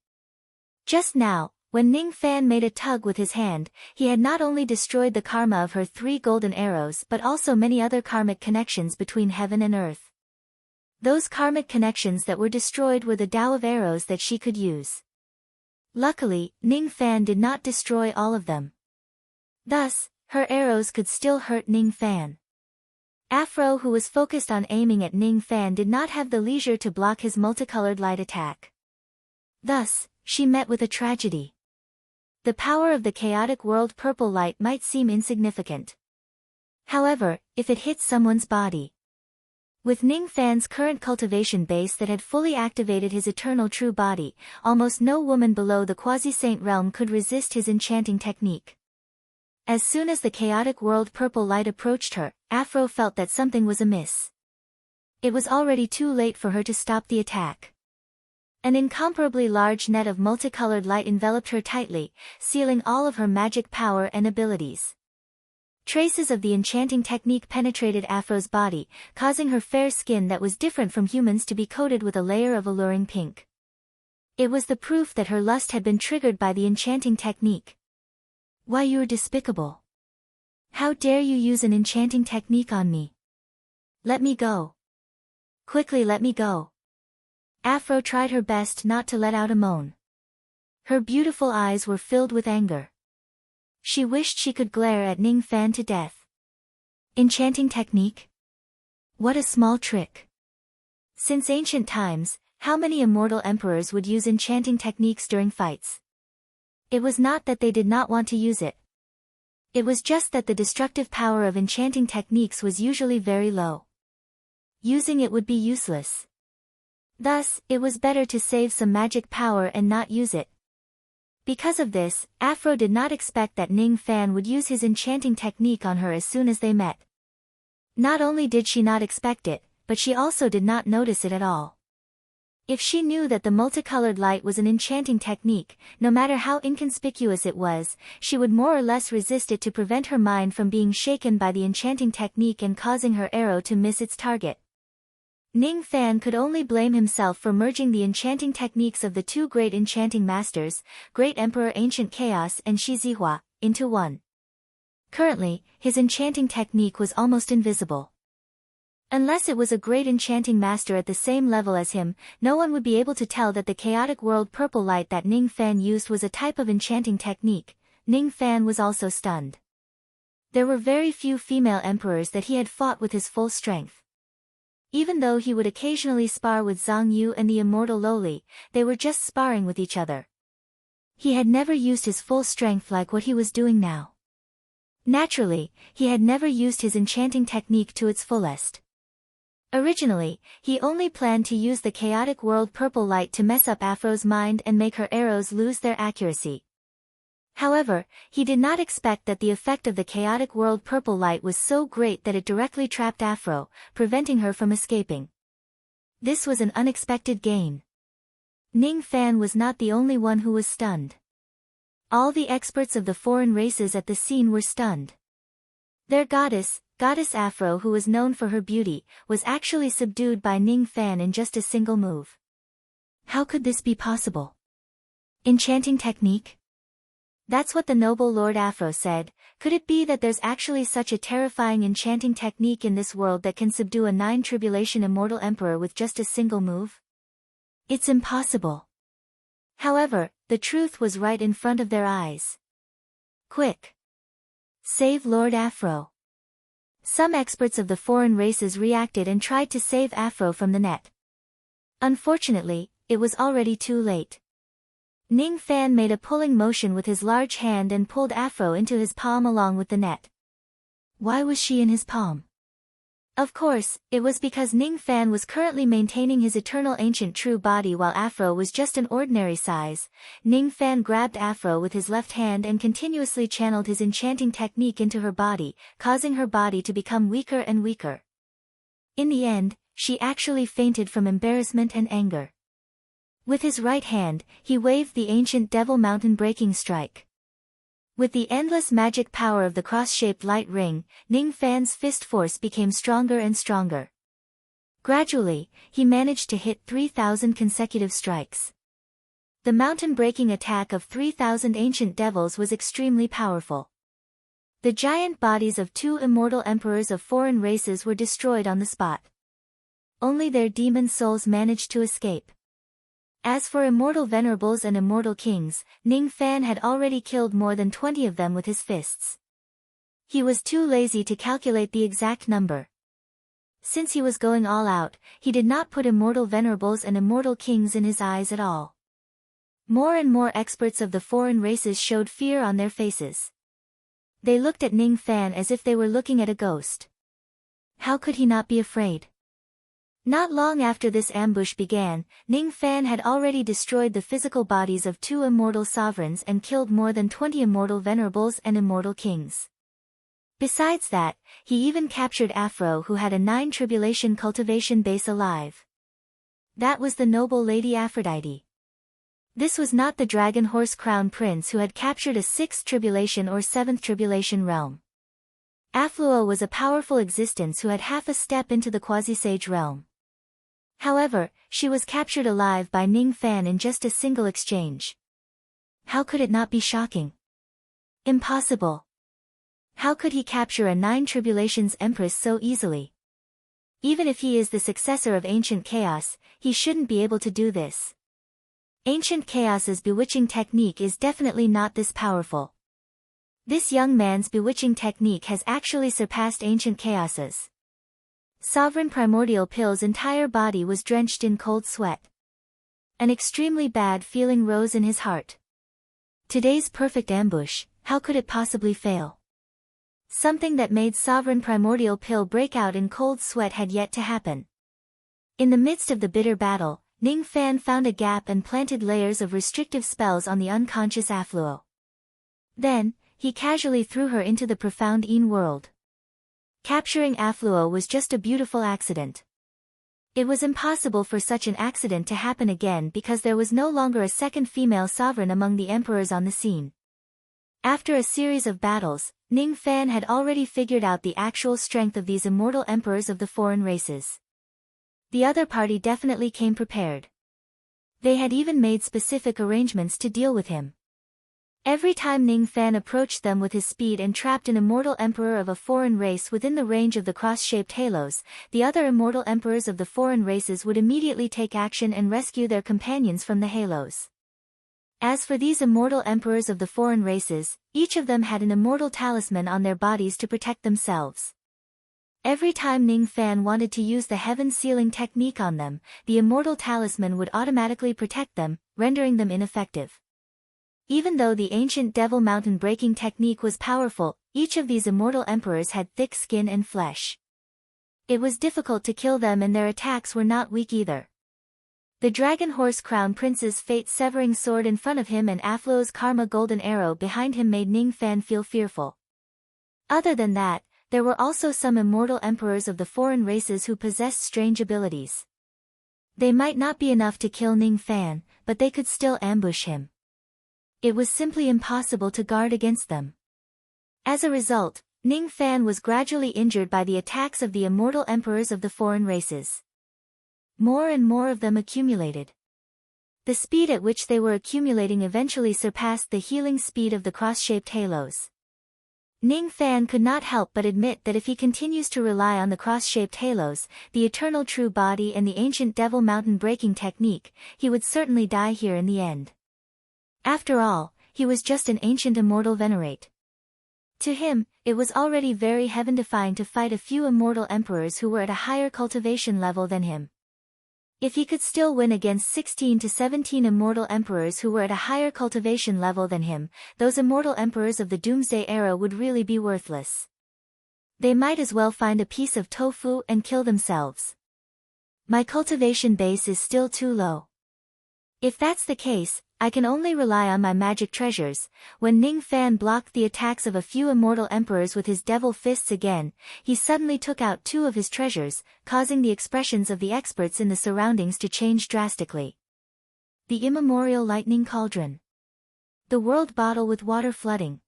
Just now, when Ning Fan made a tug with his hand, he had not only destroyed the karma of her 3 golden arrows but also many other karmic connections between heaven and earth. Those karmic connections that were destroyed were the Tao of arrows that she could use. Luckily, Ning Fan did not destroy all of them. Thus, her arrows could still hurt Ning Fan. Afro, who was focused on aiming at Ning Fan, did not have the leisure to block his multicolored light attack. Thus, she met with a tragedy. The power of the chaotic world purple light might seem insignificant. However, if it hits someone's body. With Ning Fan's current cultivation base that had fully activated his eternal true body, almost no woman below the quasi-saint realm could resist his enchanting technique. As soon as the chaotic world purple light approached her, Afro felt that something was amiss. It was already too late for her to stop the attack. An incomparably large net of multicolored light enveloped her tightly, sealing all of her magic power and abilities. Traces of the enchanting technique penetrated Afro's body, causing her fair skin that was different from humans to be coated with a layer of alluring pink. It was the proof that her lust had been triggered by the enchanting technique. Why, you're despicable. How dare you use an enchanting technique on me? Let me go. Quickly, let me go. Afro tried her best not to let out a moan. Her beautiful eyes were filled with anger. She wished she could glare at Ning Fan to death. Enchanting technique? What a small trick. Since ancient times, how many immortal emperors would use enchanting techniques during fights? It was not that they did not want to use it. It was just that the destructive power of enchanting techniques was usually very low. Using it would be useless. Thus, it was better to save some magic power and not use it. Because of this, Afro did not expect that Ning Fan would use his enchanting technique on her as soon as they met. Not only did she not expect it, but she also did not notice it at all. If she knew that the multicolored light was an enchanting technique, no matter how inconspicuous it was, she would more or less resist it to prevent her mind from being shaken by the enchanting technique and causing her arrow to miss its target. Ning Fan could only blame himself for merging the enchanting techniques of the 2 great enchanting masters, Great Emperor Ancient Chaos and Shi Zihua, into one. Currently, his enchanting technique was almost invisible. Unless it was a great enchanting master at the same level as him, no one would be able to tell that the chaotic world purple light that Ning Fan used was a type of enchanting technique. Ning Fan was also stunned. There were very few female emperors that he had fought with his full strength. Even though he would occasionally spar with Zhang Yu and the immortal Loli, they were just sparring with each other. He had never used his full strength like what he was doing now. Naturally, he had never used his enchanting technique to its fullest. Originally, he only planned to use the chaotic world purple light to mess up Afro's mind and make her arrows lose their accuracy. However, he did not expect that the effect of the chaotic world purple light was so great that it directly trapped Afro, preventing her from escaping. This was an unexpected gain. Ning Fan was not the only one who was stunned. All the experts of the foreign races at the scene were stunned. Their goddess Afro, who was known for her beauty, was actually subdued by Ning Fan in just a single move. How could this be possible? Enchanting technique? That's what the noble Lord Afro said. Could it be that there's actually such a terrifying enchanting technique in this world that can subdue a 9-tribulation immortal emperor with just a single move? It's impossible. However, the truth was right in front of their eyes. Quick! Save Lord Afro. Some experts of the foreign races reacted and tried to save Afro from the net. Unfortunately, it was already too late. Ning Fan made a pulling motion with his large hand and pulled Afro into his palm along with the net. Why was she in his palm? Of course, it was because Ning Fan was currently maintaining his eternal ancient true body while Afro was just an ordinary size. Ning Fan grabbed Afro with his left hand and continuously channeled his enchanting technique into her body, causing her body to become weaker and weaker. In the end, she actually fainted from embarrassment and anger. With his right hand, he waved the ancient Devil Mountain breaking strike. With the endless magic power of the cross-shaped light ring, Ning Fan's fist force became stronger and stronger. Gradually, he managed to hit 3,000 consecutive strikes. The mountain-breaking attack of 3,000 ancient devils was extremely powerful. The giant bodies of 2 immortal emperors of foreign races were destroyed on the spot. Only their demon souls managed to escape. As for immortal venerables and immortal kings, Ning Fan had already killed more than 20 of them with his fists. He was too lazy to calculate the exact number. Since he was going all out, he did not put immortal venerables and immortal kings in his eyes at all. More and more experts of the foreign races showed fear on their faces. They looked at Ning Fan as if they were looking at a ghost. How could he not be afraid? Not long after this ambush began, Ning Fan had already destroyed the physical bodies of 2 immortal sovereigns and killed more than 20 immortal venerables and immortal kings. Besides that, he even captured Afro, who had a 9-tribulation cultivation base alive. That was the noble Lady Aphrodite. This was not the dragon horse crown prince who had captured a 6th tribulation or 7th tribulation realm. Affluo was a powerful existence who had half a step into the quasi-sage realm. However, she was captured alive by Ning Fan in just a single exchange. How could it not be shocking? Impossible. How could he capture a 9-tribulations empress so easily? Even if he is the successor of Ancient Chaos, he shouldn't be able to do this. Ancient Chaos's bewitching technique is definitely not this powerful. This young man's bewitching technique has actually surpassed Ancient Chaos's. Sovereign Primordial Pill's entire body was drenched in cold sweat. An extremely bad feeling rose in his heart. Today's perfect ambush, how could it possibly fail? Something that made Sovereign Primordial Pill break out in cold sweat had yet to happen. In the midst of the bitter battle, Ning Fan found a gap and planted layers of restrictive spells on the unconscious Affluo. Then, he casually threw her into the profound Een world. Capturing Affluo was just a beautiful accident. It was impossible for such an accident to happen again because there was no longer a second female sovereign among the emperors on the scene. After a series of battles, Ning Fan had already figured out the actual strength of these immortal emperors of the foreign races. The other party definitely came prepared. They had even made specific arrangements to deal with him. Every time Ning Fan approached them with his speed and trapped an immortal emperor of a foreign race within the range of the cross-shaped halos, the other immortal emperors of the foreign races would immediately take action and rescue their companions from the halos. As for these immortal emperors of the foreign races, each of them had an immortal talisman on their bodies to protect themselves. Every time Ning Fan wanted to use the heaven sealing technique on them, the immortal talisman would automatically protect them, rendering them ineffective. Even though the ancient Devil Mountain breaking technique was powerful, each of these immortal emperors had thick skin and flesh. It was difficult to kill them and their attacks were not weak either. The dragon horse crown prince's fate-severing sword in front of him and Aflo's karma golden arrow behind him made Ning Fan feel fearful. Other than that, there were also some immortal emperors of the foreign races who possessed strange abilities. They might not be enough to kill Ning Fan, but they could still ambush him. It was simply impossible to guard against them. As a result, Ning Fan was gradually injured by the attacks of the immortal emperors of the foreign races. More and more of them accumulated. The speed at which they were accumulating eventually surpassed the healing speed of the cross-shaped halos. Ning Fan could not help but admit that if he continues to rely on the cross-shaped halos, the eternal true body and the ancient devil mountain breaking technique, he would certainly die here in the end. After all, he was just an ancient immortal venerate. To him, it was already very heaven-defying to fight a few immortal emperors who were at a higher cultivation level than him. If he could still win against 16 to 17 immortal emperors who were at a higher cultivation level than him, those immortal emperors of the Doomsday Era would really be worthless. They might as well find a piece of tofu and kill themselves. My cultivation base is still too low. If that's the case, I can only rely on my magic treasures. When Ning Fan blocked the attacks of a few immortal emperors with his devil fists again, he suddenly took out 2 of his treasures, causing the expressions of the experts in the surroundings to change drastically. The immemorial lightning cauldron. The world bottle with water flooding.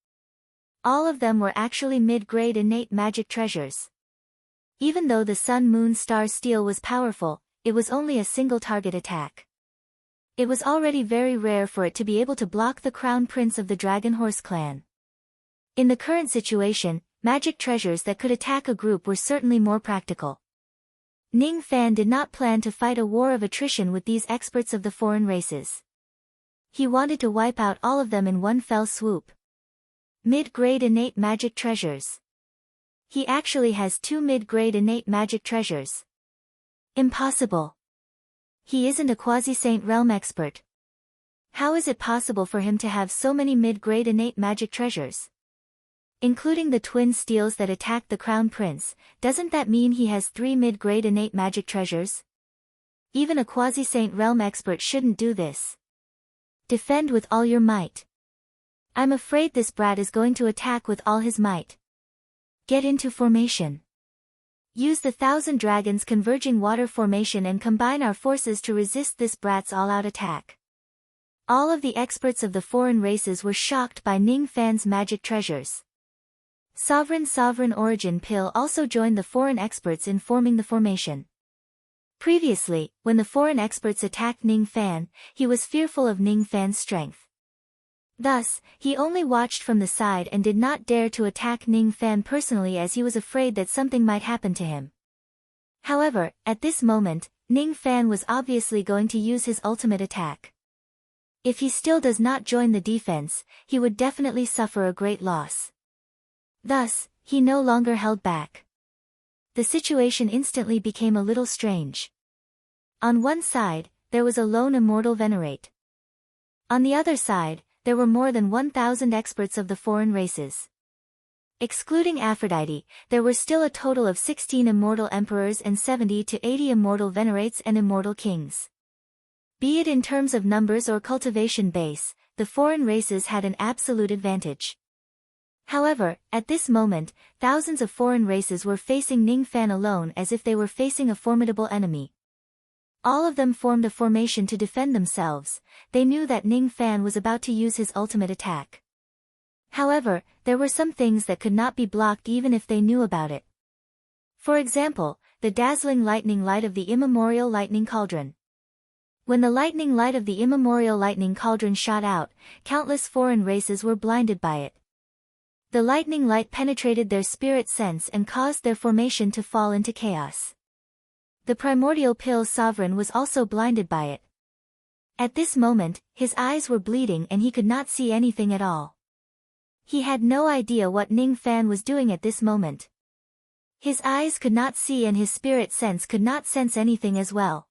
All of them were actually mid-grade innate magic treasures. Even though the Sun Moon Star Steel was powerful, it was only a single target attack. It was already very rare for it to be able to block the Crown Prince of the Dragon Horse clan. In the current situation, magic treasures that could attack a group were certainly more practical. Ning Fan did not plan to fight a war of attrition with these experts of the foreign races. He wanted to wipe out all of them in one fell swoop. Mid-grade innate magic treasures. He actually has 2 mid-grade innate magic treasures. Impossible. He isn't a quasi-Saint Realm expert. How is it possible for him to have so many mid-grade innate magic treasures? Including the twin steels that attacked the Crown Prince, doesn't that mean he has 3 mid-grade innate magic treasures? Even a quasi-Saint Realm expert shouldn't do this. Defend with all your might. I'm afraid this brat is going to attack with all his might. Get into formation. Use the 1,000 dragons converging water formation and combine our forces to resist this brat's all-out attack. All of the experts of the foreign races were shocked by Ning Fan's magic treasures. Sovereign Origin Pill also joined the foreign experts in forming the formation. Previously, when the foreign experts attacked Ning Fan, he was fearful of Ning Fan's strength. Thus, he only watched from the side and did not dare to attack Ning Fan personally as he was afraid that something might happen to him. However, at this moment, Ning Fan was obviously going to use his ultimate attack. If he still does not join the defense, he would definitely suffer a great loss. Thus, he no longer held back. The situation instantly became a little strange. On one side, there was a lone immortal venerate. On the other side, there were more than 1,000 experts of the foreign races. Excluding Aphrodite, there were still a total of 16 immortal emperors and 70 to 80 immortal venerates and immortal kings. Be it in terms of numbers or cultivation base, the foreign races had an absolute advantage. However, at this moment, thousands of foreign races were facing Ning Fan alone as if they were facing a formidable enemy. All of them formed a formation to defend themselves. They knew that Ning Fan was about to use his ultimate attack. However, there were some things that could not be blocked even if they knew about it. For example, the dazzling lightning light of the immemorial lightning cauldron. When the lightning light of the immemorial lightning cauldron shot out, countless foreign races were blinded by it. The lightning light penetrated their spirit sense and caused their formation to fall into chaos. The primordial pill sovereign was also blinded by it. At this moment, his eyes were bleeding and he could not see anything at all. He had no idea what Ning Fan was doing at this moment. His eyes could not see and his spirit sense could not sense anything as well.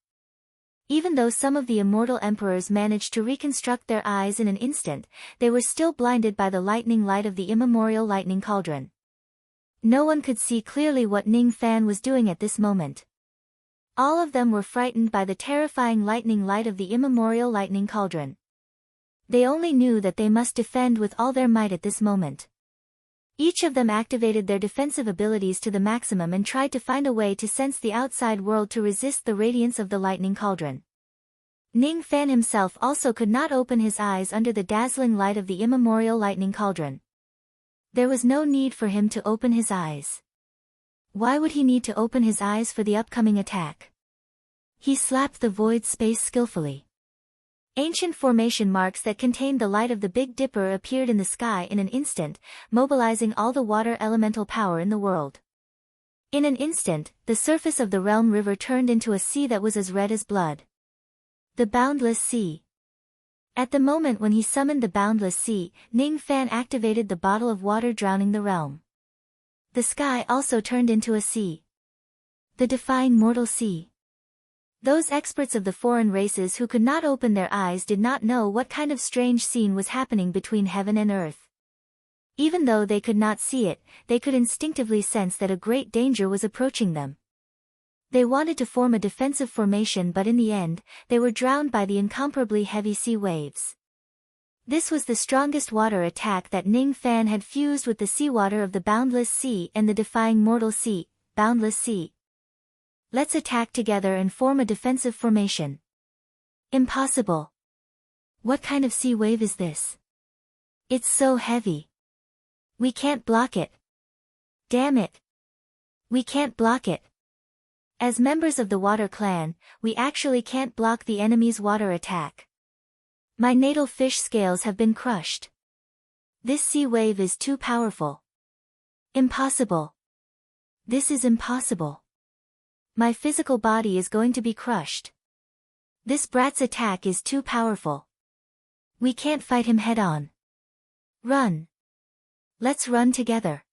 Even though some of the immortal emperors managed to reconstruct their eyes in an instant, they were still blinded by the lightning light of the immemorial lightning cauldron. No one could see clearly what Ning Fan was doing at this moment. All of them were frightened by the terrifying lightning light of the immemorial lightning cauldron. They only knew that they must defend with all their might at this moment. Each of them activated their defensive abilities to the maximum and tried to find a way to sense the outside world to resist the radiance of the lightning cauldron. Ning Fan himself also could not open his eyes under the dazzling light of the immemorial lightning cauldron. There was no need for him to open his eyes. Why would he need to open his eyes for the upcoming attack? He slapped the void space skillfully. Ancient formation marks that contained the light of the Big Dipper appeared in the sky in an instant, mobilizing all the water elemental power in the world. In an instant, the surface of the realm river turned into a sea that was as red as blood. The Boundless Sea. At the moment when he summoned the Boundless Sea, Ning Fan activated the bottle of water drowning the realm. The sky also turned into a sea. The Defying Mortal Sea. Those experts of the foreign races who could not open their eyes did not know what kind of strange scene was happening between heaven and earth. Even though they could not see it, they could instinctively sense that a great danger was approaching them. They wanted to form a defensive formation, but in the end, they were drowned by the incomparably heavy sea waves. This was the strongest water attack that Ning Fan had fused with the seawater of the Boundless Sea and the Defying Mortal Sea, Boundless Sea. Let's attack together and form a defensive formation. Impossible. What kind of sea wave is this? It's so heavy. We can't block it. Damn it. We can't block it. As members of the Water Clan, we actually can't block the enemy's water attack. My natal fish scales have been crushed. This sea wave is too powerful. Impossible. This is impossible. My physical body is going to be crushed. This brat's attack is too powerful. We can't fight him head-on. Run. Let's run together.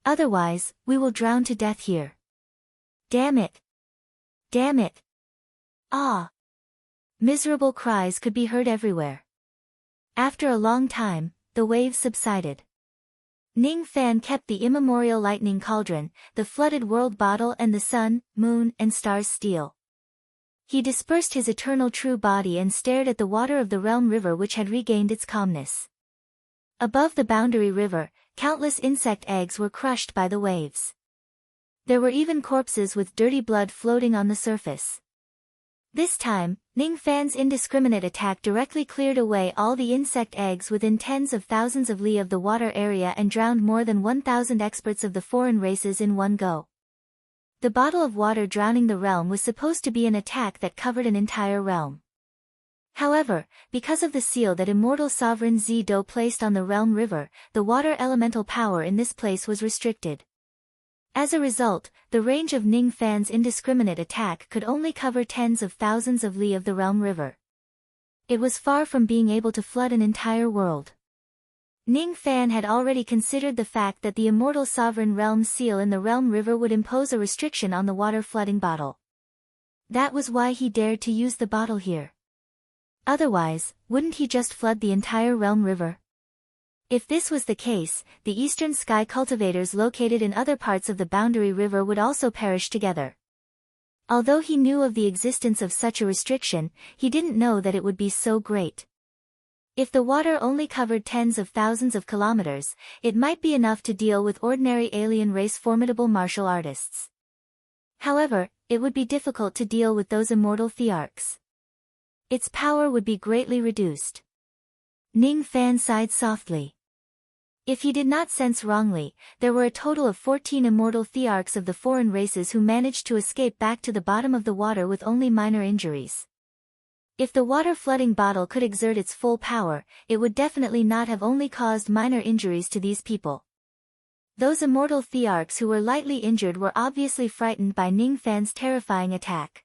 Otherwise, we will drown to death here. Damn it. Damn it. Ah. Miserable cries could be heard everywhere. After a long time, the waves subsided. Ning Fan kept the immemorial lightning cauldron, the flooded world bottle and the sun, moon, and stars steel. He dispersed his eternal true body and stared at the water of the realm river which had regained its calmness. Above the boundary river, countless insect eggs were crushed by the waves. There were even corpses with dirty blood floating on the surface. This time, Ning Fan's indiscriminate attack directly cleared away all the insect eggs within tens of thousands of li of the water area and drowned more than 1,000 experts of the foreign races in one go. The bottle of water drowning the realm was supposed to be an attack that covered an entire realm. However, because of the seal that immortal sovereign Zi-Do placed on the realm river, the water elemental power in this place was restricted. As a result, the range of Ning Fan's indiscriminate attack could only cover tens of thousands of li of the realm river. It was far from being able to flood an entire world. Ning Fan had already considered the fact that the immortal sovereign realm seal in the realm river would impose a restriction on the water flooding bottle. That was why he dared to use the bottle here. Otherwise, wouldn't he just flood the entire realm river? If this was the case, the eastern sky cultivators located in other parts of the boundary river would also perish together. Although he knew of the existence of such a restriction, he didn't know that it would be so great. If the water only covered tens of thousands of kilometers, it might be enough to deal with ordinary alien race formidable martial artists. However, it would be difficult to deal with those immortal thearchs. Its power would be greatly reduced. Ning Fan sighed softly. If he did not sense wrongly, there were a total of 14 immortal thearchs of the foreign races who managed to escape back to the bottom of the water with only minor injuries. If the water flooding bottle could exert its full power, it would definitely not have only caused minor injuries to these people. Those immortal thearchs who were lightly injured were obviously frightened by Ning Fan's terrifying attack.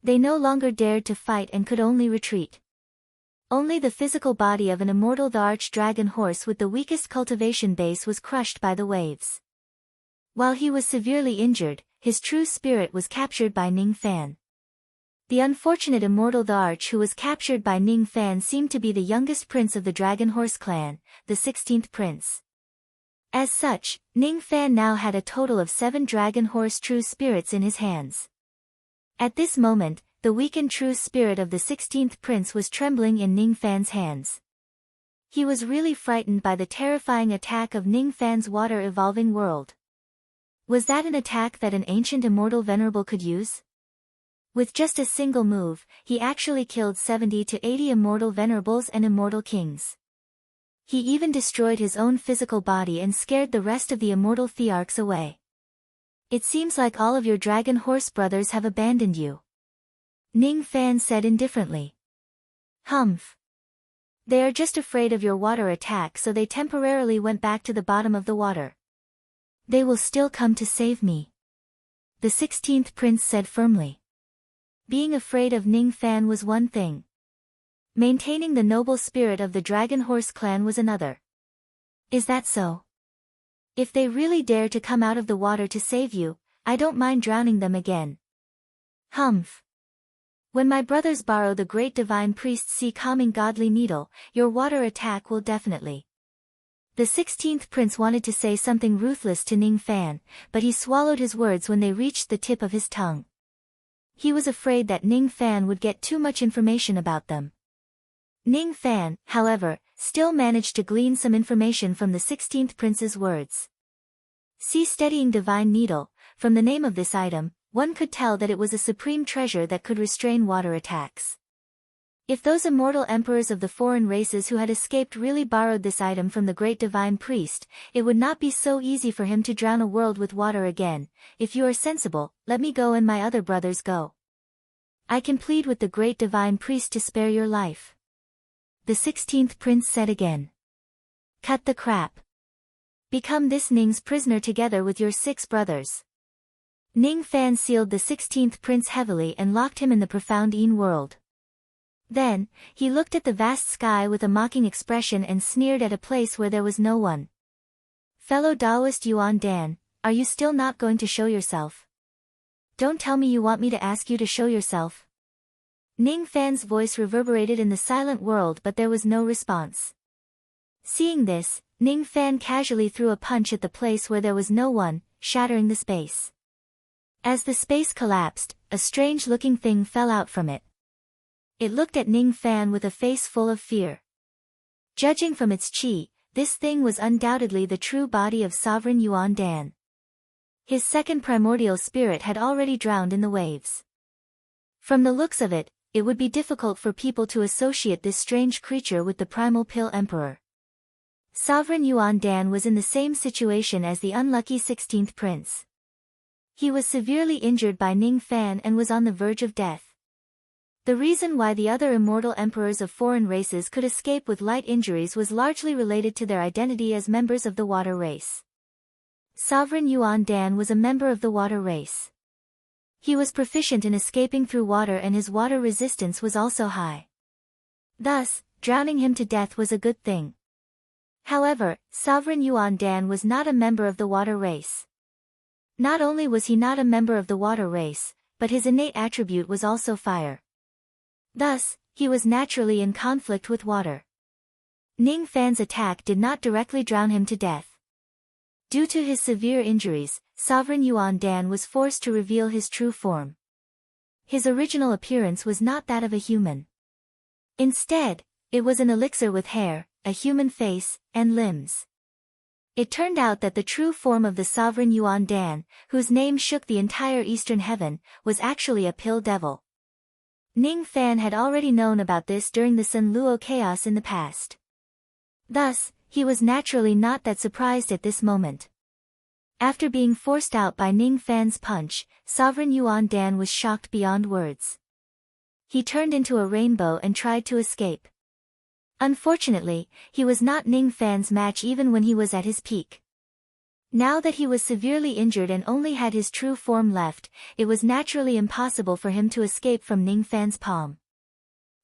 They no longer dared to fight and could only retreat. Only the physical body of an immortal the arch-dragon horse with the weakest cultivation base was crushed by the waves. While he was severely injured, his true spirit was captured by Ning Fan. The unfortunate immortal the arch who was captured by Ning Fan seemed to be the youngest prince of the Dragon Horse clan, the 16th prince. As such, Ning Fan now had a total of 7 Dragon Horse true spirits in his hands. At this moment, the weakened true spirit of the 16th prince was trembling in Ning Fan's hands. He was really frightened by the terrifying attack of Ning Fan's water-evolving world. Was that an attack that an ancient immortal venerable could use? With just a single move, he actually killed 70 to 80 immortal venerables and immortal kings. He even destroyed his own physical body and scared the rest of the immortal thearchs away. It seems like all of your dragon horse brothers have abandoned you, Ning Fan said indifferently. Humph. They are just afraid of your water attack, so they temporarily went back to the bottom of the water. They will still come to save me, the 16th prince said firmly. Being afraid of Ning Fan was one thing. Maintaining the noble spirit of the Dragon Horse clan was another. Is that so? If they really dare to come out of the water to save you, I don't mind drowning them again. Humph. When my brothers borrow the great divine priest's sea calming godly needle, your water attack will definitely. The 16th prince wanted to say something ruthless to Ning Fan, but he swallowed his words when they reached the tip of his tongue. He was afraid that Ning Fan would get too much information about them. Ning Fan, however, still managed to glean some information from the 16th prince's words. Sea steadying divine needle, from the name of this item, one could tell that it was a supreme treasure that could restrain water attacks. If those immortal emperors of the foreign races who had escaped really borrowed this item from the great divine priest, it would not be so easy for him to drown a world with water again. If you are sensible, let me go and my other brothers go. I can plead with the great divine priest to spare your life, the 16th prince said again. Cut the crap. Become this Ning's prisoner together with your 6 brothers. Ning Fan sealed the 16th prince heavily and locked him in the profound Yin world. Then, he looked at the vast sky with a mocking expression and sneered at a place where there was no one. Fellow Taoist Yuan Dan, are you still not going to show yourself? Don't tell me you want me to ask you to show yourself. Ning Fan's voice reverberated in the silent world, but there was no response. Seeing this, Ning Fan casually threw a punch at the place where there was no one, shattering the space. As the space collapsed, a strange-looking thing fell out from it. It looked at Ning Fan with a face full of fear. Judging from its chi, this thing was undoubtedly the true body of Sovereign Yuan Dan. His second primordial spirit had already drowned in the waves. From the looks of it, it would be difficult for people to associate this strange creature with the primal Pill Emperor. Sovereign Yuan Dan was in the same situation as the unlucky 16th prince. He was severely injured by Ning Fan and was on the verge of death. The reason why the other immortal emperors of foreign races could escape with light injuries was largely related to their identity as members of the water race. Sovereign Yuan Dan was a member of the water race. He was proficient in escaping through water and his water resistance was also high. Thus, drowning him to death was a good thing. However, Sovereign Yuan Dan was not a member of the water race. Not only was he not a member of the water race, but his innate attribute was also fire. Thus, he was naturally in conflict with water. Ning Fan's attack did not directly drown him to death. Due to his severe injuries, Sovereign Yuan Dan was forced to reveal his true form. His original appearance was not that of a human. Instead, it was an elixir with hair, a human face, and limbs. It turned out that the true form of the Sovereign Yuan Dan, whose name shook the entire eastern heaven, was actually a pill devil. Ning Fan had already known about this during the Sun Luo chaos in the past. Thus, he was naturally not that surprised at this moment. After being forced out by Ning Fan's punch, Sovereign Yuan Dan was shocked beyond words. He turned into a rainbow and tried to escape. Unfortunately, he was not Ning Fan's match even when he was at his peak. Now that he was severely injured and only had his true form left, it was naturally impossible for him to escape from Ning Fan's palm.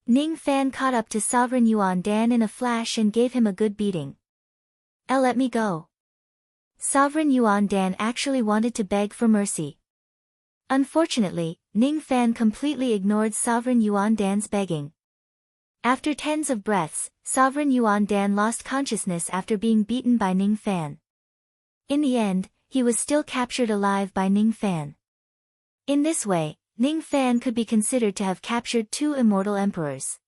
Ning Fan caught up to Sovereign Yuan Dan in a flash and gave him a good beating. Let me go. Sovereign Yuan Dan actually wanted to beg for mercy. Unfortunately, Ning Fan completely ignored Sovereign Yuan Dan's begging. After tens of breaths, Sovereign Yuan Dan lost consciousness after being beaten by Ning Fan. In the end, he was still captured alive by Ning Fan. In this way, Ning Fan could be considered to have captured 2 immortal emperors.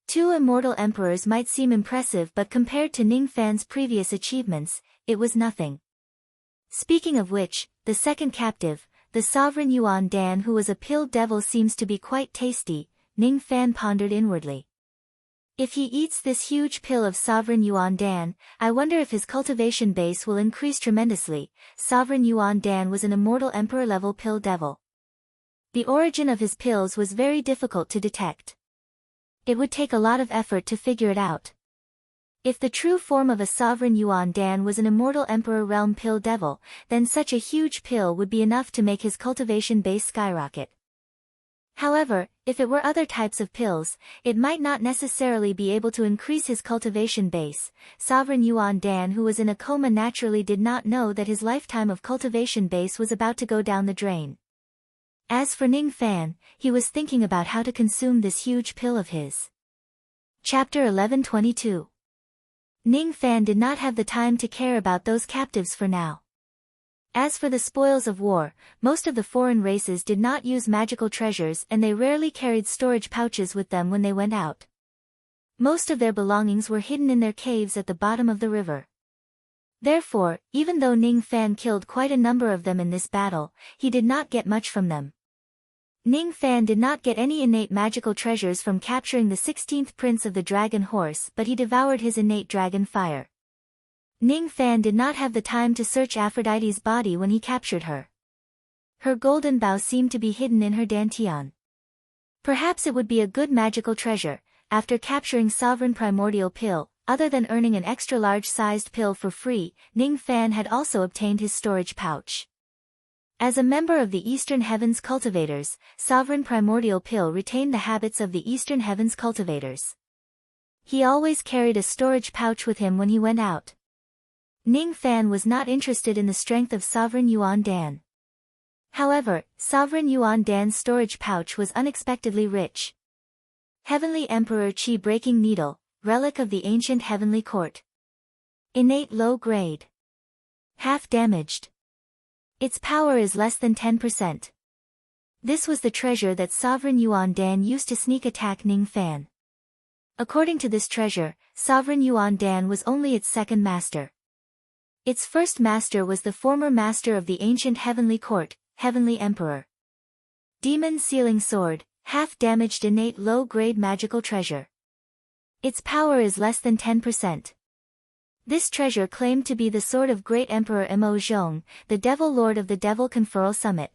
2 immortal emperors might seem impressive, but compared to Ning Fan's previous achievements, it was nothing. Speaking of which, the second captive, the sovereign Yuan Dan, who was a pill devil, seems to be quite tasty, Ning Fan pondered inwardly. If he eats this huge pill of sovereign Yuan Dan, I wonder if his cultivation base will increase tremendously. Sovereign Yuan Dan was an immortal emperor-level pill devil. The origin of his pills was very difficult to detect. It would take a lot of effort to figure it out. If the true form of a sovereign Yuan Dan was an immortal emperor realm pill devil, then such a huge pill would be enough to make his cultivation base skyrocket. However, if it were other types of pills, it might not necessarily be able to increase his cultivation base. Sovereign Yuan Dan, who was in a coma, naturally did not know that his lifetime of cultivation base was about to go down the drain. As for Ning Fan, he was thinking about how to consume this huge pill of his. Chapter 1122. Ning Fan did not have the time to care about those captives for now. As for the spoils of war, most of the foreign races did not use magical treasures, and they rarely carried storage pouches with them when they went out. Most of their belongings were hidden in their caves at the bottom of the river. Therefore, even though Ning Fan killed quite a number of them in this battle, he did not get much from them. Ning Fan did not get any innate magical treasures from capturing the 16th prince of the dragon horse, but he devoured his innate dragon fire. Ning Fan did not have the time to search Aphrodite's body when he captured her. Her golden bow seemed to be hidden in her dantian. Perhaps it would be a good magical treasure. After capturing Sovereign Primordial Pill, other than earning an extra large-sized pill for free, Ning Fan had also obtained his storage pouch. As a member of the Eastern Heavens Cultivators, Sovereign Primordial Pill retained the habits of the Eastern Heavens Cultivators. He always carried a storage pouch with him when he went out. Ning Fan was not interested in the strength of Sovereign Yuan Dan. However, Sovereign Yuan Dan's storage pouch was unexpectedly rich. Heavenly Emperor Qi Breaking Needle, relic of the ancient Heavenly Court. Innate low grade. Half damaged. Its power is less than 10%. This was the treasure that Sovereign Yuan Dan used to sneak attack Ning Fan. According to this treasure, Sovereign Yuan Dan was only its second master. Its first master was the former master of the ancient Heavenly Court, Heavenly Emperor. Demon Sealing Sword, half-damaged innate low-grade magical treasure. Its power is less than 10%. This treasure claimed to be the sword of Great Emperor Mo Zhong, the Devil Lord of the Devil Conferral Summit.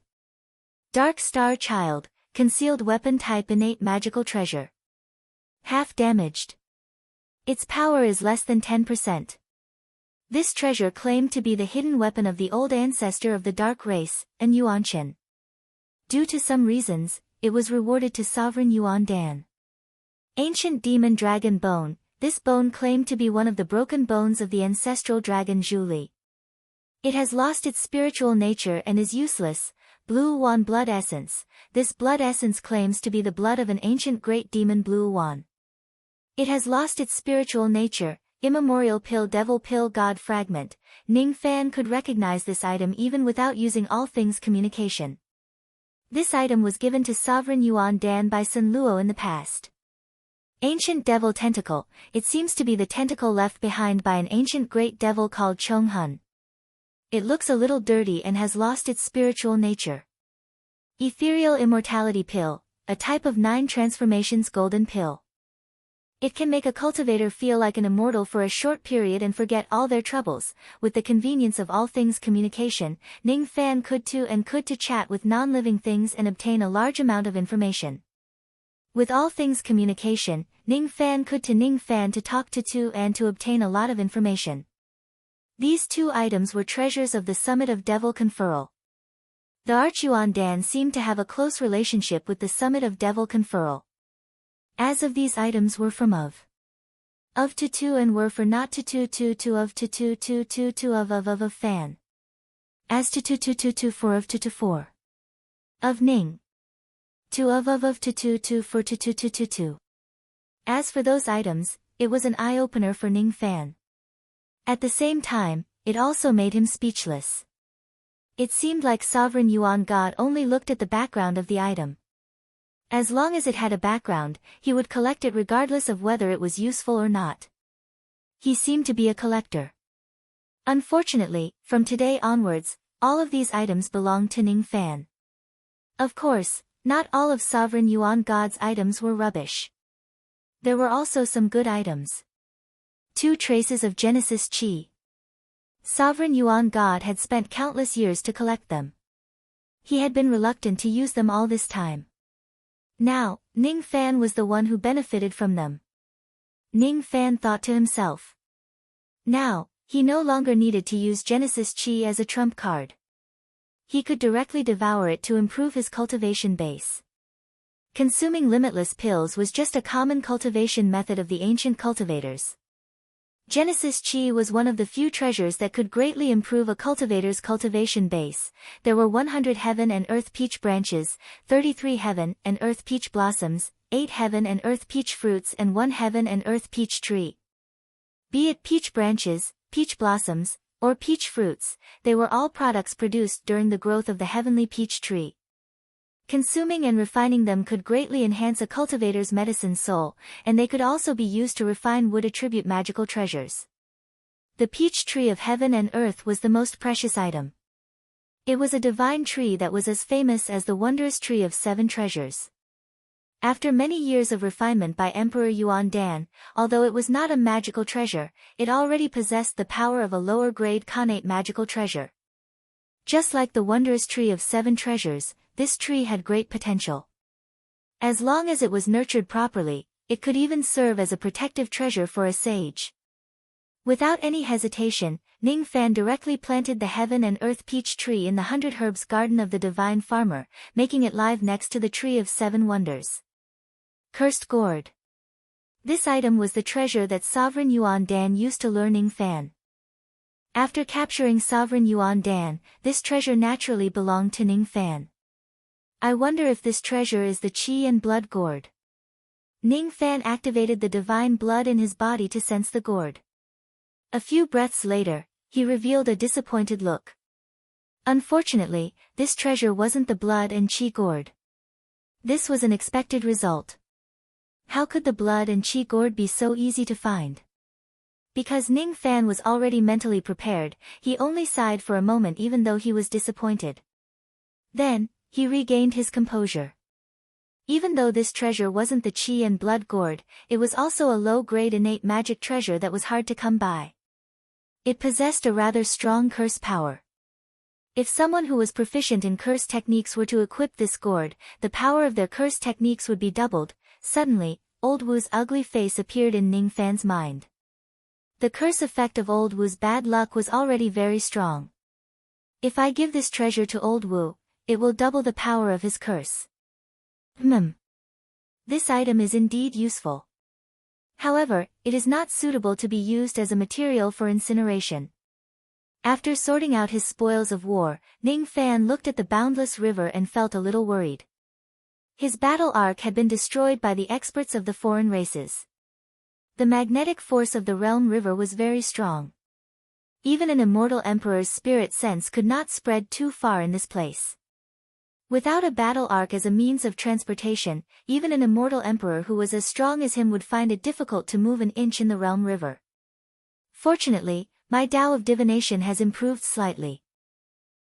Dark Star Child, concealed weapon type innate magical treasure. Half-damaged. Its power is less than 10%. This treasure claimed to be the hidden weapon of the old ancestor of the dark race, An Yuanchen. Due to some reasons, it was rewarded to Sovereign Yuan Dan. Ancient Demon Dragon Bone, this bone claimed to be one of the broken bones of the ancestral dragon Zhu Li. It has lost its spiritual nature and is useless. Blue Wan Blood Essence, this blood essence claims to be the blood of an ancient great demon Blue Wan. It has lost its spiritual nature. Immemorial Pill Devil Pill God Fragment, Ning Fan could recognize this item even without using all things communication. This item was given to Sovereign Yuan Dan by Sun Luo in the past. Ancient Devil Tentacle, it seems to be the tentacle left behind by an ancient great devil called Chong Hun. It looks a little dirty and has lost its spiritual nature. Ethereal Immortality Pill, a type of 9 transformations golden pill. It can make a cultivator feel like an immortal for a short period and forget all their troubles. With the convenience of all things communication, Ning Fan could to chat with non-living things and obtain a large amount of information. With all things communication, Ning Fan could to talk to and to obtain a lot of information. These 2 items were treasures of the Summit of Devil Conferral. The Archuan Dan seemed to have a close relationship with the Summit of Devil Conferral. As of these items were from of to and were for not to of to of Fan. As to for of to for. Of Ning. To of to for to. As for those items, it was an eye-opener for Ning Fan. At the same time, it also made him speechless. It seemed like Sovereign Yuan God only looked at the background of the item. As long as it had a background, he would collect it regardless of whether it was useful or not. He seemed to be a collector. Unfortunately, from today onwards, all of these items belonged to Ning Fan. Of course, not all of Sovereign Yuan God's items were rubbish. There were also some good items. 2 traces of Genesis Chi. Sovereign Yuan God had spent countless years to collect them. He had been reluctant to use them all this time. Now, Ning Fan was the one who benefited from them. Ning Fan thought to himself. Now, he no longer needed to use Genesis Chi as a trump card. He could directly devour it to improve his cultivation base. Consuming limitless pills was just a common cultivation method of the ancient cultivators. Genesis Chi was one of the few treasures that could greatly improve a cultivator's cultivation base. There were 100 heaven and earth peach branches, 33 heaven and earth peach blossoms, 8 heaven and earth peach fruits and 1 heaven and earth peach tree. Be it peach branches, peach blossoms, or peach fruits, they were all products produced during the growth of the heavenly peach tree. Consuming and refining them could greatly enhance a cultivator's medicine soul, and they could also be used to refine wood attribute magical treasures. The peach tree of heaven and earth was the most precious item. It was a divine tree that was as famous as the wondrous tree of 7 treasures. After many years of refinement by Emperor Yuan Dan, although it was not a magical treasure, it already possessed the power of a lower-grade connate magical treasure. Just like the wondrous tree of 7 treasures, this tree had great potential. As long as it was nurtured properly, it could even serve as a protective treasure for a sage. Without any hesitation, Ning Fan directly planted the heaven and earth peach tree in the 100 Herbs Garden of the Divine Farmer, making it live next to the Tree of 7 Wonders. Cursed Gourd. This item was the treasure that Sovereign Yuan Dan used to lure Ning Fan. After capturing Sovereign Yuan Dan, this treasure naturally belonged to Ning Fan. I wonder if this treasure is the Qi and Blood Gourd. Ning Fan activated the divine blood in his body to sense the gourd. A few breaths later, he revealed a disappointed look. Unfortunately, this treasure wasn't the blood and Qi gourd. This was an expected result. How could the blood and Qi gourd be so easy to find? Because Ning Fan was already mentally prepared, he only sighed for a moment even though he was disappointed. Then, he regained his composure. Even though this treasure wasn't the Qi and Blood Gourd, it was also a low-grade innate magic treasure that was hard to come by. It possessed a rather strong curse power. If someone who was proficient in curse techniques were to equip this gourd, the power of their curse techniques would be doubled. Suddenly, Old Wu's ugly face appeared in Ning Fan's mind. The curse effect of Old Wu's bad luck was already very strong. If I give this treasure to Old Wu, it will double the power of his curse. This item is indeed useful. However, it is not suitable to be used as a material for incineration. After sorting out his spoils of war, Ning Fan looked at the boundless river and felt a little worried. His battle arc had been destroyed by the experts of the foreign races. The magnetic force of the realm river was very strong. Even an immortal emperor's spirit sense could not spread too far in this place. Without a battle arc as a means of transportation, even an immortal emperor who was as strong as him would find it difficult to move an inch in the realm river. Fortunately, my Tao of divination has improved slightly.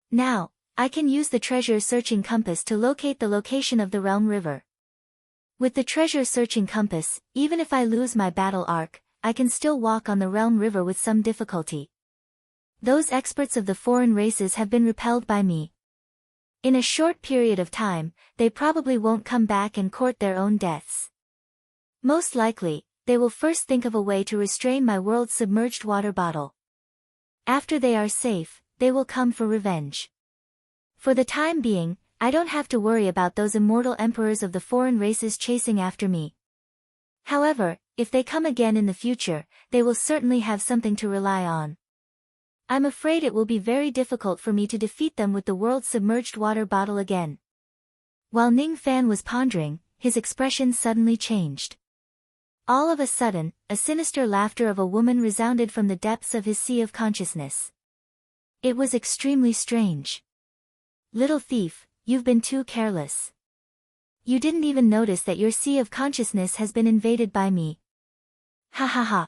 Now, I can use the treasure searching compass to locate the location of the realm river. With the treasure searching compass, even if I lose my battle arc, I can still walk on the realm river with some difficulty. Those experts of the foreign races have been repelled by me. In a short period of time, they probably won't come back and court their own deaths. Most likely, they will first think of a way to restrain my world's submerged water bottle. After they are safe, they will come for revenge. For the time being, I don't have to worry about those immortal emperors of the foreign races chasing after me. However, if they come again in the future, they will certainly have something to rely on. I'm afraid it will be very difficult for me to defeat them with the world's submerged water bottle again. While Ning Fan was pondering, his expression suddenly changed. All of a sudden, a sinister laughter of a woman resounded from the depths of his sea of consciousness. It was extremely strange. Little thief, you've been too careless. You didn't even notice that your sea of consciousness has been invaded by me. Ha ha ha.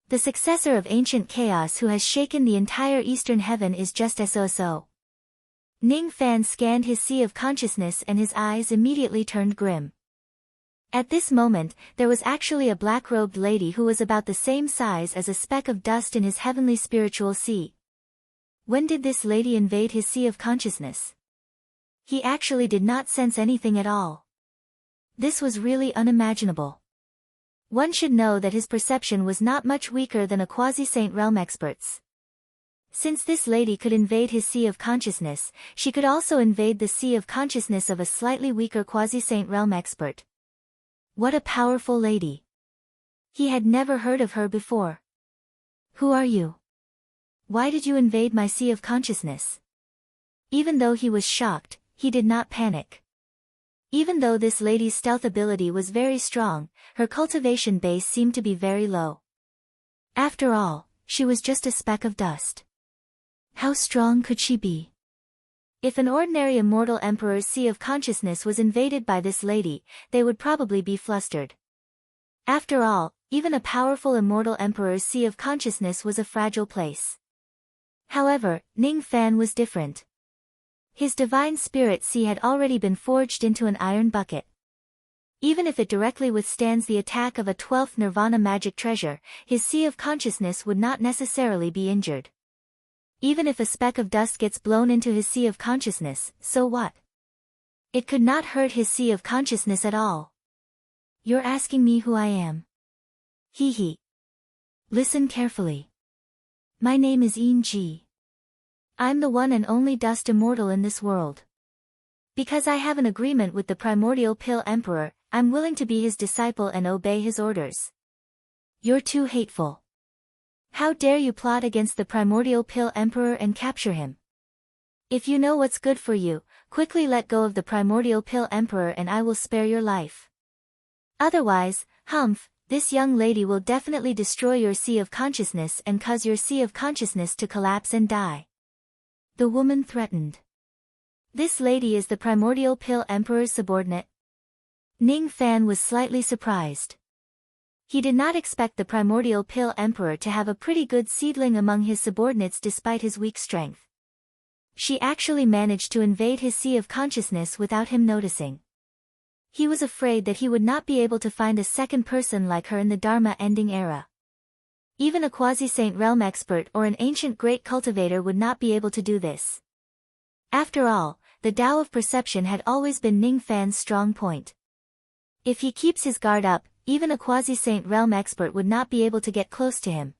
The successor of ancient chaos who has shaken the entire eastern heaven is just so. Ning Fan scanned his sea of consciousness and his eyes immediately turned grim. At this moment, there was actually a black-robed lady who was about the same size as a speck of dust in his heavenly spiritual sea. When did this lady invade his sea of consciousness? He actually did not sense anything at all. This was really unimaginable. One should know that his perception was not much weaker than a quasi-saint realm expert's. Since this lady could invade his sea of consciousness, she could also invade the sea of consciousness of a slightly weaker quasi-saint realm expert. What a powerful lady. He had never heard of her before. Who are you? Why did you invade my sea of consciousness? Even though he was shocked, he did not panic. Even though this lady's stealth ability was very strong, her cultivation base seemed to be very low. After all, she was just a speck of dust. How strong could she be? If an ordinary immortal emperor's sea of consciousness was invaded by this lady, they would probably be flustered. After all, even a powerful immortal emperor's sea of consciousness was a fragile place. However, Ning Fan was different. His divine spirit sea had already been forged into an iron bucket. Even if it directly withstands the attack of a 12th nirvana magic treasure, his sea of consciousness would not necessarily be injured. Even if a speck of dust gets blown into his sea of consciousness, so what? It could not hurt his sea of consciousness at all. You're asking me who I am? Hee hee. Listen carefully. My name is Yin Ji. I'm the one and only dust immortal in this world. Because I have an agreement with the primordial pill emperor, I'm willing to be his disciple and obey his orders. You're too hateful. How dare you plot against the primordial pill emperor and capture him? If you know what's good for you, quickly let go of the primordial pill emperor and I will spare your life. Otherwise, this young lady will definitely destroy your sea of consciousness and cause your sea of consciousness to collapse and die. The woman threatened. This lady is the primordial pill emperor's subordinate? Ning Fan was slightly surprised. He did not expect the primordial pill emperor to have a pretty good seedling among his subordinates despite his weak strength. She actually managed to invade his sea of consciousness without him noticing. He was afraid that he would not be able to find a second person like her in the Dharma ending era. Even a quasi-saint realm expert or an ancient great cultivator would not be able to do this. After all, the Tao of perception had always been Ning Fan's strong point. If he keeps his guard up, even a quasi-saint realm expert would not be able to get close to him.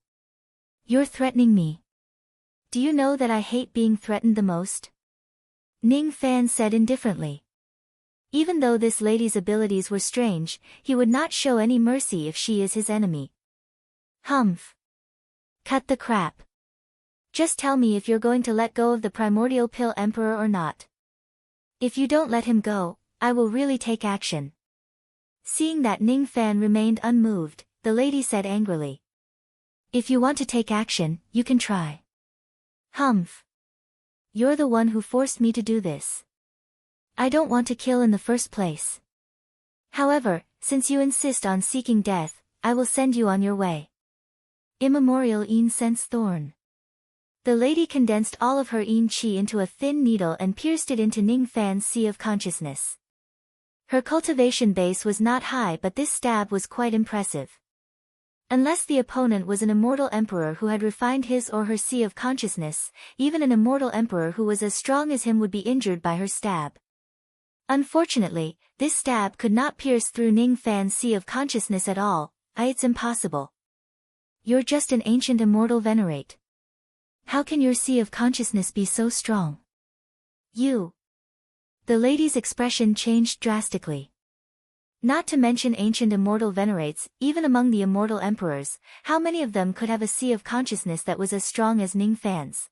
You're threatening me. Do you know that I hate being threatened the most? Ning Fan said indifferently. Even though this lady's abilities were strange, he would not show any mercy if she is his enemy. Cut the crap. Just tell me if you're going to let go of the primordial pill emperor or not. If you don't let him go, I will really take action. Seeing that Ning Fan remained unmoved, the lady said angrily. If you want to take action, you can try. You're the one who forced me to do this. I don't want to kill in the first place. However, since you insist on seeking death, I will send you on your way. Immemorial incense thorn. The lady condensed all of her yin qi into a thin needle and pierced it into Ning Fan's sea of consciousness. Her cultivation base was not high, but this stab was quite impressive. Unless the opponent was an immortal emperor who had refined his or her sea of consciousness, even an immortal emperor who was as strong as him would be injured by her stab. Unfortunately, this stab could not pierce through Ning Fan's sea of consciousness at all. It's impossible. You're just an ancient immortal venerate. How can your sea of consciousness be so strong? You. The lady's expression changed drastically. Not to mention ancient immortal venerates, even among the immortal emperors, how many of them could have a sea of consciousness that was as strong as Ning Fan's?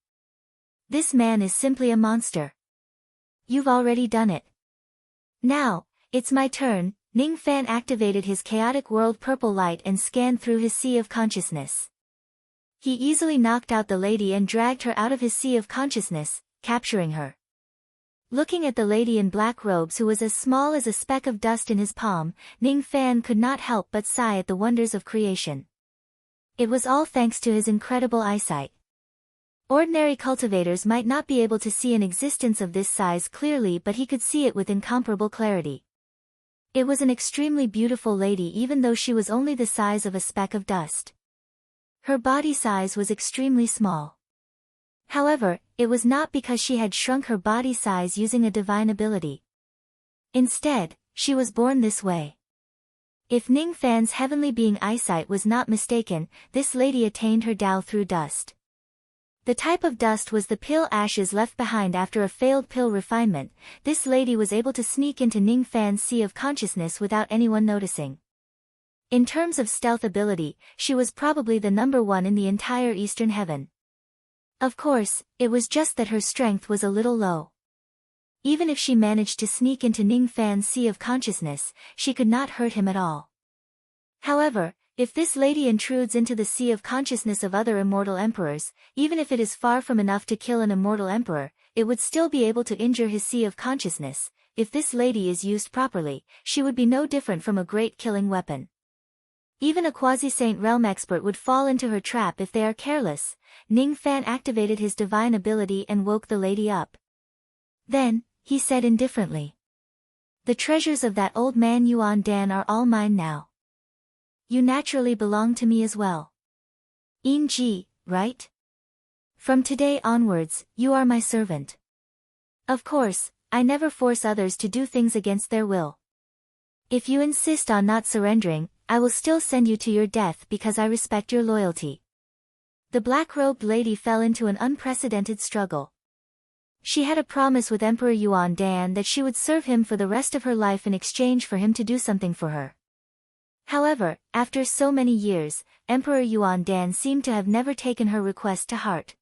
This man is simply a monster. You've already done it. Now, it's my turn. Ning Fan activated his chaotic world purple light and scanned through his sea of consciousness. He easily knocked out the lady and dragged her out of his sea of consciousness, capturing her. Looking at the lady in black robes who was as small as a speck of dust in his palm, Ning Fan could not help but sigh at the wonders of creation. It was all thanks to his incredible eyesight. Ordinary cultivators might not be able to see an existence of this size clearly, but he could see it with incomparable clarity. It was an extremely beautiful lady even though she was only the size of a speck of dust. Her body size was extremely small. However, it was not because she had shrunk her body size using a divine ability. Instead, she was born this way. If Ning Fan's heavenly being eyesight was not mistaken, this lady attained her Tao through dust. The type of dust was the pill ashes left behind after a failed pill refinement. This lady was able to sneak into Ning Fan's sea of consciousness without anyone noticing. In terms of stealth ability, she was probably the number one in the entire Eastern Heaven. Of course, it was just that her strength was a little low. Even if she managed to sneak into Ning Fan's sea of consciousness, she could not hurt him at all. However, if this lady intrudes into the sea of consciousness of other immortal emperors, even if it is far from enough to kill an immortal emperor, it would still be able to injure his sea of consciousness. If this lady is used properly, she would be no different from a great killing weapon. Even a quasi-saint realm expert would fall into her trap if they are careless. Ning Fan activated his divine ability and woke the lady up. Then, he said indifferently, "The treasures of that old man Yuan Dan are all mine now. You naturally belong to me as well. Ji, right? From today onwards, you are my servant. Of course, I never force others to do things against their will. If you insist on not surrendering, I will still send you to your death because I respect your loyalty." The black-robed lady fell into an unprecedented struggle. She had a promise with Emperor Yuan Dan that she would serve him for the rest of her life in exchange for him to do something for her. However, after so many years, Emperor Yuan Dan seemed to have never taken her request to heart.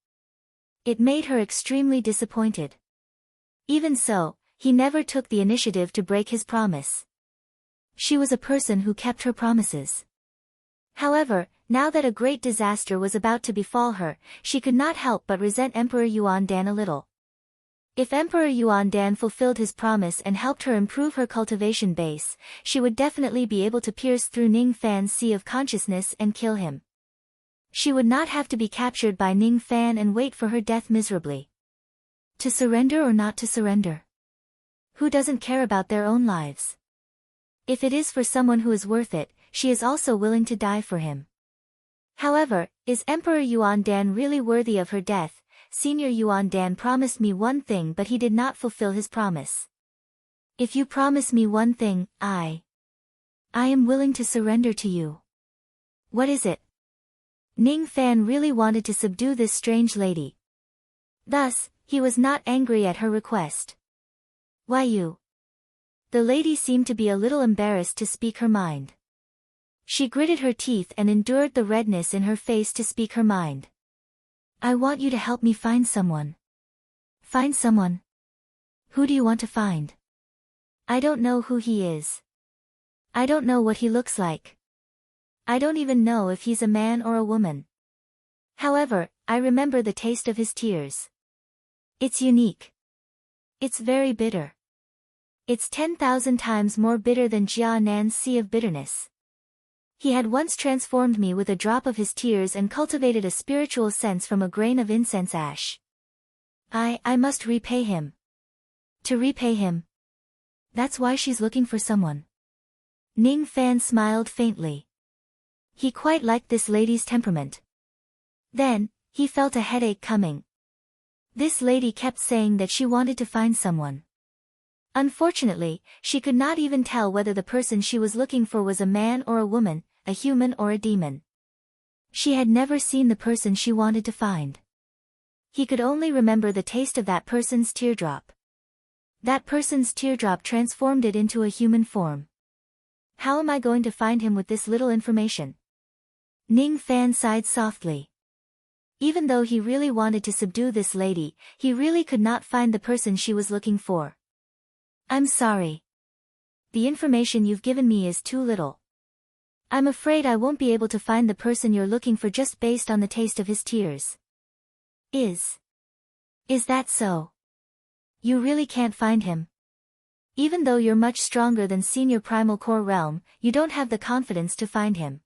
It made her extremely disappointed. Even so, he never took the initiative to break his promise. She was a person who kept her promises. However, now that a great disaster was about to befall her, she could not help but resent Emperor Yuan Dan a little. If Emperor Yuan Dan fulfilled his promise and helped her improve her cultivation base, she would definitely be able to pierce through Ning Fan's sea of consciousness and kill him. She would not have to be captured by Ning Fan and wait for her death miserably. To surrender or not to surrender? Who doesn't care about their own lives? If it is for someone who is worth it, she is also willing to die for him. However, is Emperor Yuan Dan really worthy of her death? Senior Yuan Dan promised me one thing but he did not fulfill his promise. If you promise me one thing, I am willing to surrender to you. What is it? Ning Fan really wanted to subdue this strange lady. Thus, he was not angry at her request. Why you? The lady seemed to be a little embarrassed to speak her mind. She gritted her teeth and endured the redness in her face to speak her mind. I want you to help me find someone. Find someone? Who do you want to find? I don't know who he is. I don't know what he looks like. I don't even know if he's a man or a woman. However, I remember the taste of his tears. It's unique. It's very bitter. It's 10,000 times more bitter than Jia Nan's sea of bitterness. He had once transformed me with a drop of his tears and cultivated a spiritual sense from a grain of incense ash. I must repay him. To repay him. That's why she's looking for someone. Ning Fan smiled faintly. He quite liked this lady's temperament. Then, he felt a headache coming. This lady kept saying that she wanted to find someone. Unfortunately, she could not even tell whether the person she was looking for was a man or a woman, a human or a demon. She had never seen the person she wanted to find. He could only remember the taste of that person's teardrop. That person's teardrop transformed it into a human form. How am I going to find him with this little information? Ning Fan sighed softly. Even though he really wanted to subdue this lady, he really could not find the person she was looking for. I'm sorry. The information you've given me is too little. I'm afraid I won't be able to find the person you're looking for just based on the taste of his tears. Is that so? you really can't find him. Even though you're much stronger than Senior Primal Core Realm, you don't have the confidence to find him.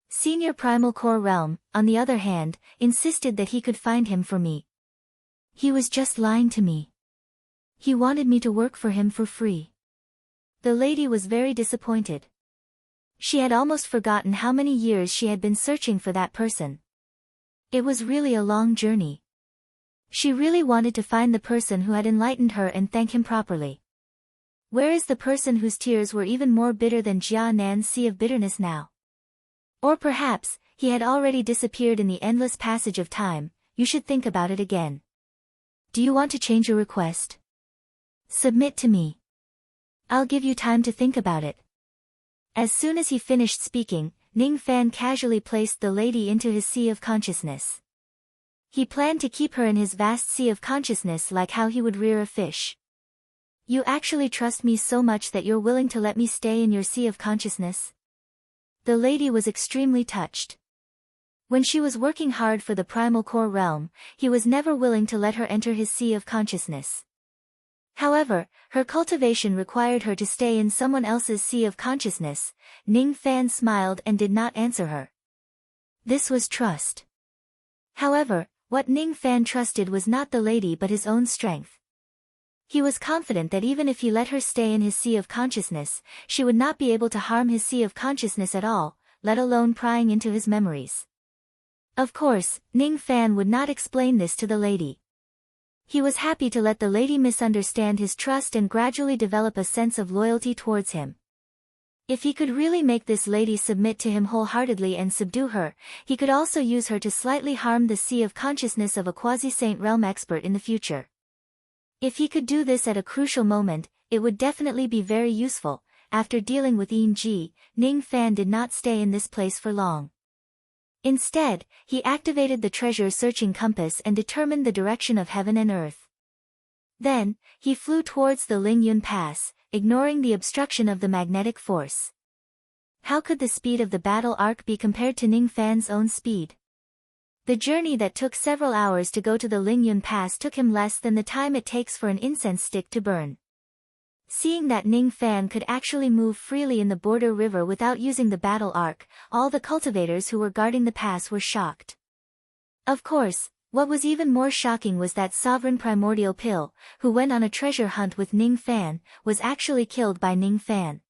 Senior Primal Core Realm, on the other hand, insisted that he could find him for me. He was just lying to me. He wanted me to work for him for free. The lady was very disappointed. She had almost forgotten how many years she had been searching for that person. It was really a long journey. She really wanted to find the person who had enlightened her and thank him properly. Where is the person whose tears were even more bitter than Jia Nan's sea of bitterness now? Or perhaps, he had already disappeared in the endless passage of time. You should think about it again. Do you want to change your request? Submit to me. I'll give you time to think about it. As soon as he finished speaking, Ning Fan casually placed the lady into his sea of consciousness. He planned to keep her in his vast sea of consciousness like how he would rear a fish. You actually trust me so much that you're willing to let me stay in your sea of consciousness? The lady was extremely touched. When she was working hard for the Primal Core Realm, he was never willing to let her enter his sea of consciousness. However, her cultivation required her to stay in someone else's sea of consciousness. Ning Fan smiled and did not answer her. This was trust. However, what Ning Fan trusted was not the lady but his own strength. He was confident that even if he let her stay in his sea of consciousness, she would not be able to harm his sea of consciousness at all, let alone prying into his memories. Of course, Ning Fan would not explain this to the lady. He was happy to let the lady misunderstand his trust and gradually develop a sense of loyalty towards him. If he could really make this lady submit to him wholeheartedly and subdue her, he could also use her to slightly harm the sea of consciousness of a quasi-saint realm expert in the future. If he could do this at a crucial moment, it would definitely be very useful. After dealing with Yin Ji, Ning Fan did not stay in this place for long. Instead, he activated the treasure-searching compass and determined the direction of heaven and earth. Then, he flew towards the Lingyun Pass, ignoring the obstruction of the magnetic force. How could the speed of the battle arc be compared to Ning Fan's own speed? The journey that took several hours to go to the Lingyun Pass took him less than the time it takes for an incense stick to burn. Seeing that Ning Fan could actually move freely in the border river without using the battle arc, all the cultivators who were guarding the pass were shocked. Of course, what was even more shocking was that Sovereign Primordial Pill, who went on a treasure hunt with Ning Fan, was actually killed by Ning Fan.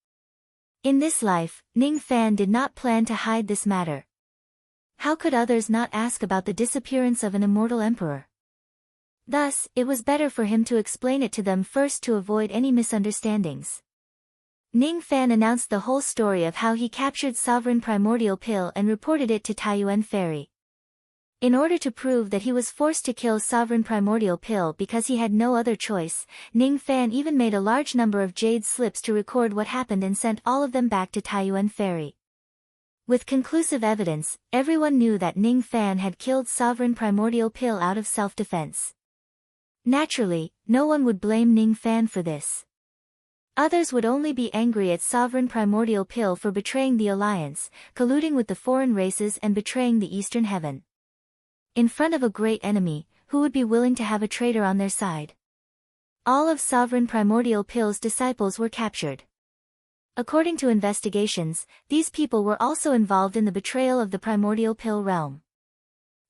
In this life, Ning Fan did not plan to hide this matter. How could others not ask about the disappearance of an immortal emperor? Thus, it was better for him to explain it to them first to avoid any misunderstandings. Ning Fan announced the whole story of how he captured Sovereign Primordial Pill and reported it to Taiyuan Ferry. In order to prove that he was forced to kill Sovereign Primordial Pill because he had no other choice, Ning Fan even made a large number of jade slips to record what happened and sent all of them back to Taiyuan Ferry. With conclusive evidence, everyone knew that Ning Fan had killed Sovereign Primordial Pill out of self-defense. Naturally, no one would blame Ning Fan for this. Others would only be angry at Sovereign Primordial Pill for betraying the alliance, colluding with the foreign races and betraying the Eastern Heaven. In front of a great enemy, who would be willing to have a traitor on their side? All of Sovereign Primordial Pill's disciples were captured. According to investigations, these people were also involved in the betrayal of the Primordial Pill realm.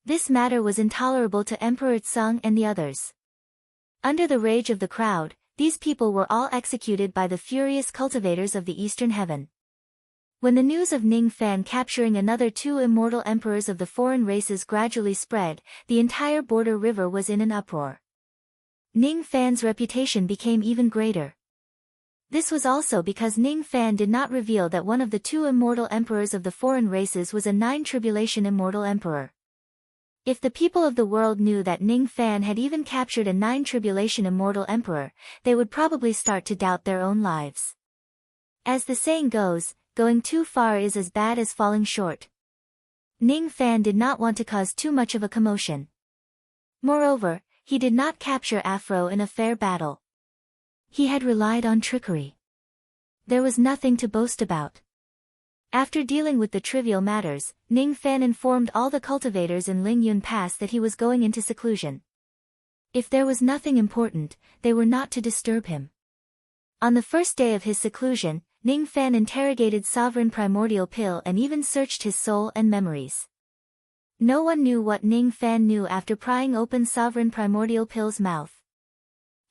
This matter was intolerable to Emperor Tsung and the others. Under the rage of the crowd, these people were all executed by the furious cultivators of the Eastern Heaven. When the news of Ning Fan capturing another 2 immortal emperors of the foreign races gradually spread, the entire border river was in an uproar. Ning Fan's reputation became even greater. This was also because Ning Fan did not reveal that one of the 2 immortal emperors of the foreign races was a 9 Tribulation immortal emperor. If the people of the world knew that Ning Fan had even captured a 9 Tribulation immortal emperor, they would probably start to doubt their own lives. As the saying goes, going too far is as bad as falling short. Ning Fan did not want to cause too much of a commotion. Moreover, he did not capture Afro in a fair battle. He had relied on trickery. There was nothing to boast about. After dealing with the trivial matters, Ning Fan informed all the cultivators in Lingyun Pass that he was going into seclusion. If there was nothing important, they were not to disturb him. On the first day of his seclusion, Ning Fan interrogated Sovereign Primordial Pill and even searched his soul and memories. No one knew what Ning Fan knew after prying open Sovereign Primordial Pill's mouth.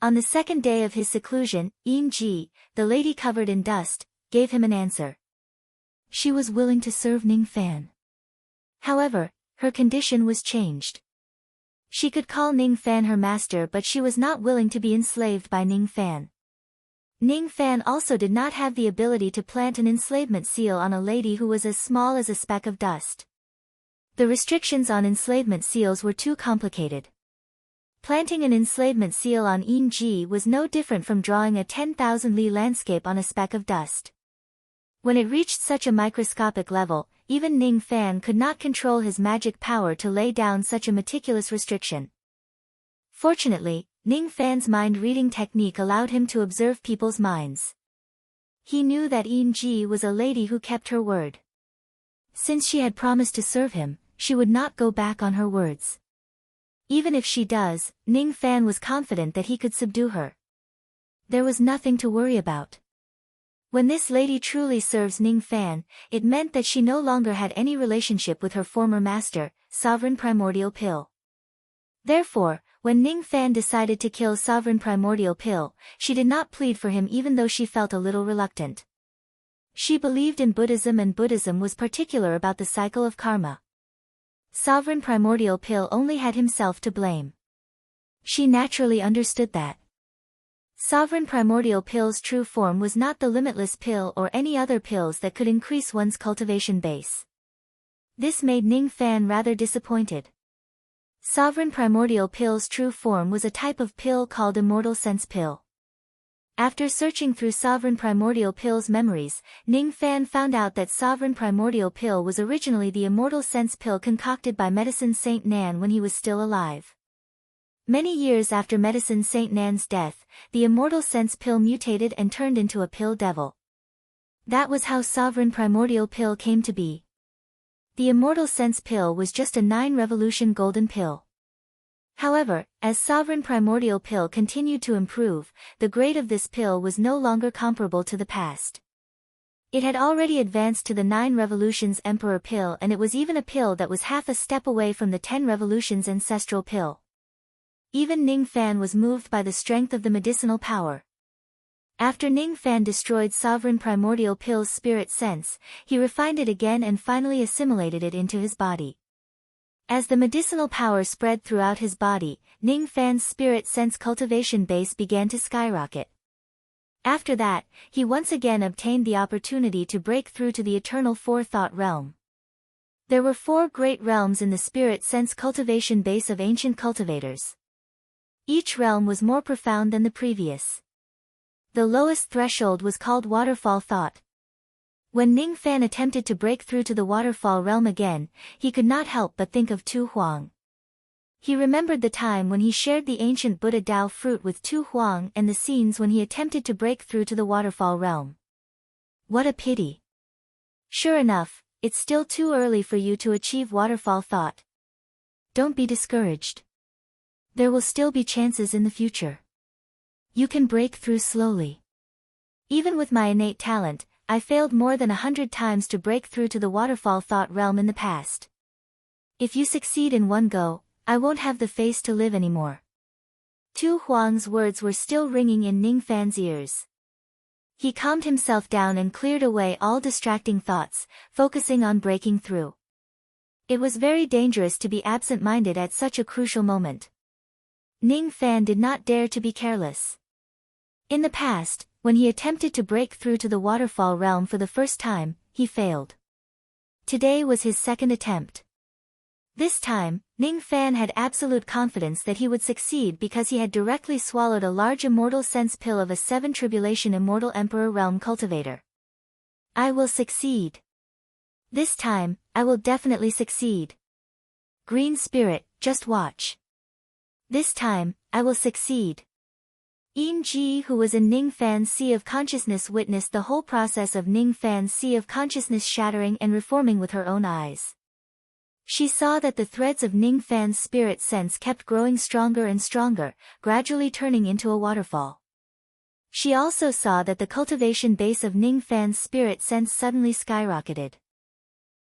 On the second day of his seclusion, Yin Ji, the lady covered in dust, gave him an answer. She was willing to serve Ning Fan. However, her condition was changed. She could call Ning Fan her master, but she was not willing to be enslaved by Ning Fan. Ning Fan also did not have the ability to plant an enslavement seal on a lady who was as small as a speck of dust. The restrictions on enslavement seals were too complicated. Planting an enslavement seal on Yin Ji was no different from drawing a 10,000 li landscape on a speck of dust. When it reached such a microscopic level, even Ning Fan could not control his magic power to lay down such a meticulous restriction. Fortunately, Ning Fan's mind-reading technique allowed him to observe people's minds. He knew that Yin Ji was a lady who kept her word. Since she had promised to serve him, she would not go back on her words. Even if she does, Ning Fan was confident that he could subdue her. There was nothing to worry about. When this lady truly serves Ning Fan, it meant that she no longer had any relationship with her former master, Sovereign Primordial Pill. Therefore, when Ning Fan decided to kill Sovereign Primordial Pill, she did not plead for him even though she felt a little reluctant. She believed in Buddhism, and Buddhism was particular about the cycle of karma. Sovereign Primordial Pill only had himself to blame. She naturally understood that. Sovereign Primordial Pill's true form was not the limitless pill or any other pills that could increase one's cultivation base. This made Ning Fan rather disappointed. Sovereign Primordial Pill's true form was a type of pill called Immortal Sense Pill. After searching through Sovereign Primordial Pill's memories, Ning Fan found out that Sovereign Primordial Pill was originally the Immortal Sense Pill concocted by Medicine Saint Nan when he was still alive. Many years after Medicine Saint Nan's death, the Immortal Sense Pill mutated and turned into a pill devil. That was how Sovereign Primordial Pill came to be. The Immortal Sense Pill was just a 9-revolution golden pill. However, as Sovereign Primordial Pill continued to improve, the grade of this pill was no longer comparable to the past. It had already advanced to the 9 revolutions Emperor Pill, and it was even a pill that was half a step away from the 10 revolutions Ancestral Pill. Even Ning Fan was moved by the strength of the medicinal power. After Ning Fan destroyed Sovereign Primordial Pill's spirit sense, he refined it again and finally assimilated it into his body. As the medicinal power spread throughout his body, Ning Fan's spirit sense cultivation base began to skyrocket. After that, he once again obtained the opportunity to break through to the eternal forethought realm. There were 4 great realms in the spirit sense cultivation base of ancient cultivators. Each realm was more profound than the previous. The lowest threshold was called Waterfall Thought. When Ning Fan attempted to break through to the Waterfall realm again, he could not help but think of Tu Huang. He remembered the time when he shared the ancient Buddha Dao fruit with Tu Huang and the scenes when he attempted to break through to the Waterfall realm. What a pity. Sure enough, it's still too early for you to achieve Waterfall Thought. Don't be discouraged. There will still be chances in the future. You can break through slowly. Even with my innate talent, I failed more than 100 times to break through to the Waterfall Thought realm in the past. If you succeed in one go, I won't have the face to live anymore. Tu Huang's words were still ringing in Ning Fan's ears. He calmed himself down and cleared away all distracting thoughts, focusing on breaking through. It was very dangerous to be absent-minded at such a crucial moment. Ning Fan did not dare to be careless. In the past, when he attempted to break through to the Waterfall realm for the first time, he failed. Today was his second attempt. This time, Ning Fan had absolute confidence that he would succeed because he had directly swallowed a large Immortal Sense Pill of a 7-tribulation Immortal Emperor Realm cultivator. I will succeed. This time, I will definitely succeed. Green Spirit, just watch. This time, I will succeed. Yin Ji, who was in Ning Fan's Sea of Consciousness, witnessed the whole process of Ning Fan's Sea of Consciousness shattering and reforming with her own eyes. She saw that the threads of Ning Fan's spirit sense kept growing stronger and stronger, gradually turning into a waterfall. She also saw that the cultivation base of Ning Fan's spirit sense suddenly skyrocketed.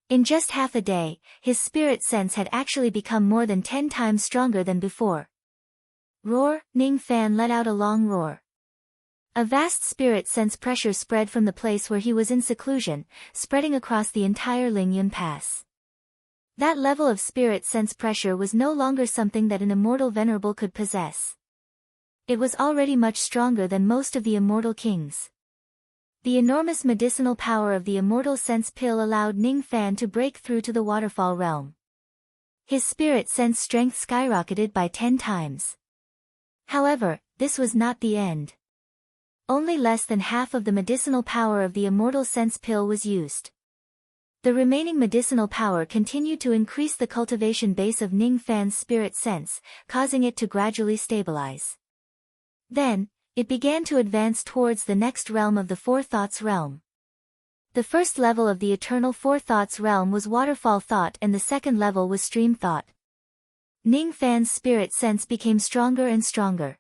In just half a day, his spirit sense had actually become more than 10 times stronger than before. Roar! Ning Fan let out a long roar. A vast spirit sense pressure spread from the place where he was in seclusion, spreading across the entire Lingyun Pass. That level of spirit sense pressure was no longer something that an immortal venerable could possess. It was already much stronger than most of the immortal kings. The enormous medicinal power of the immortal sense pill allowed Ning Fan to break through to the waterfall realm. His spirit sense strength skyrocketed by 10 times. However, this was not the end. Only less than half of the medicinal power of the immortal sense pill was used. The remaining medicinal power continued to increase the cultivation base of Ning Fan's spirit sense, causing it to gradually stabilize. Then, it began to advance towards the next realm of the Four Thoughts realm. The first level of the eternal Four Thoughts realm was Waterfall Thought and the second level was Stream Thought. Ning Fan's spirit sense became stronger and stronger.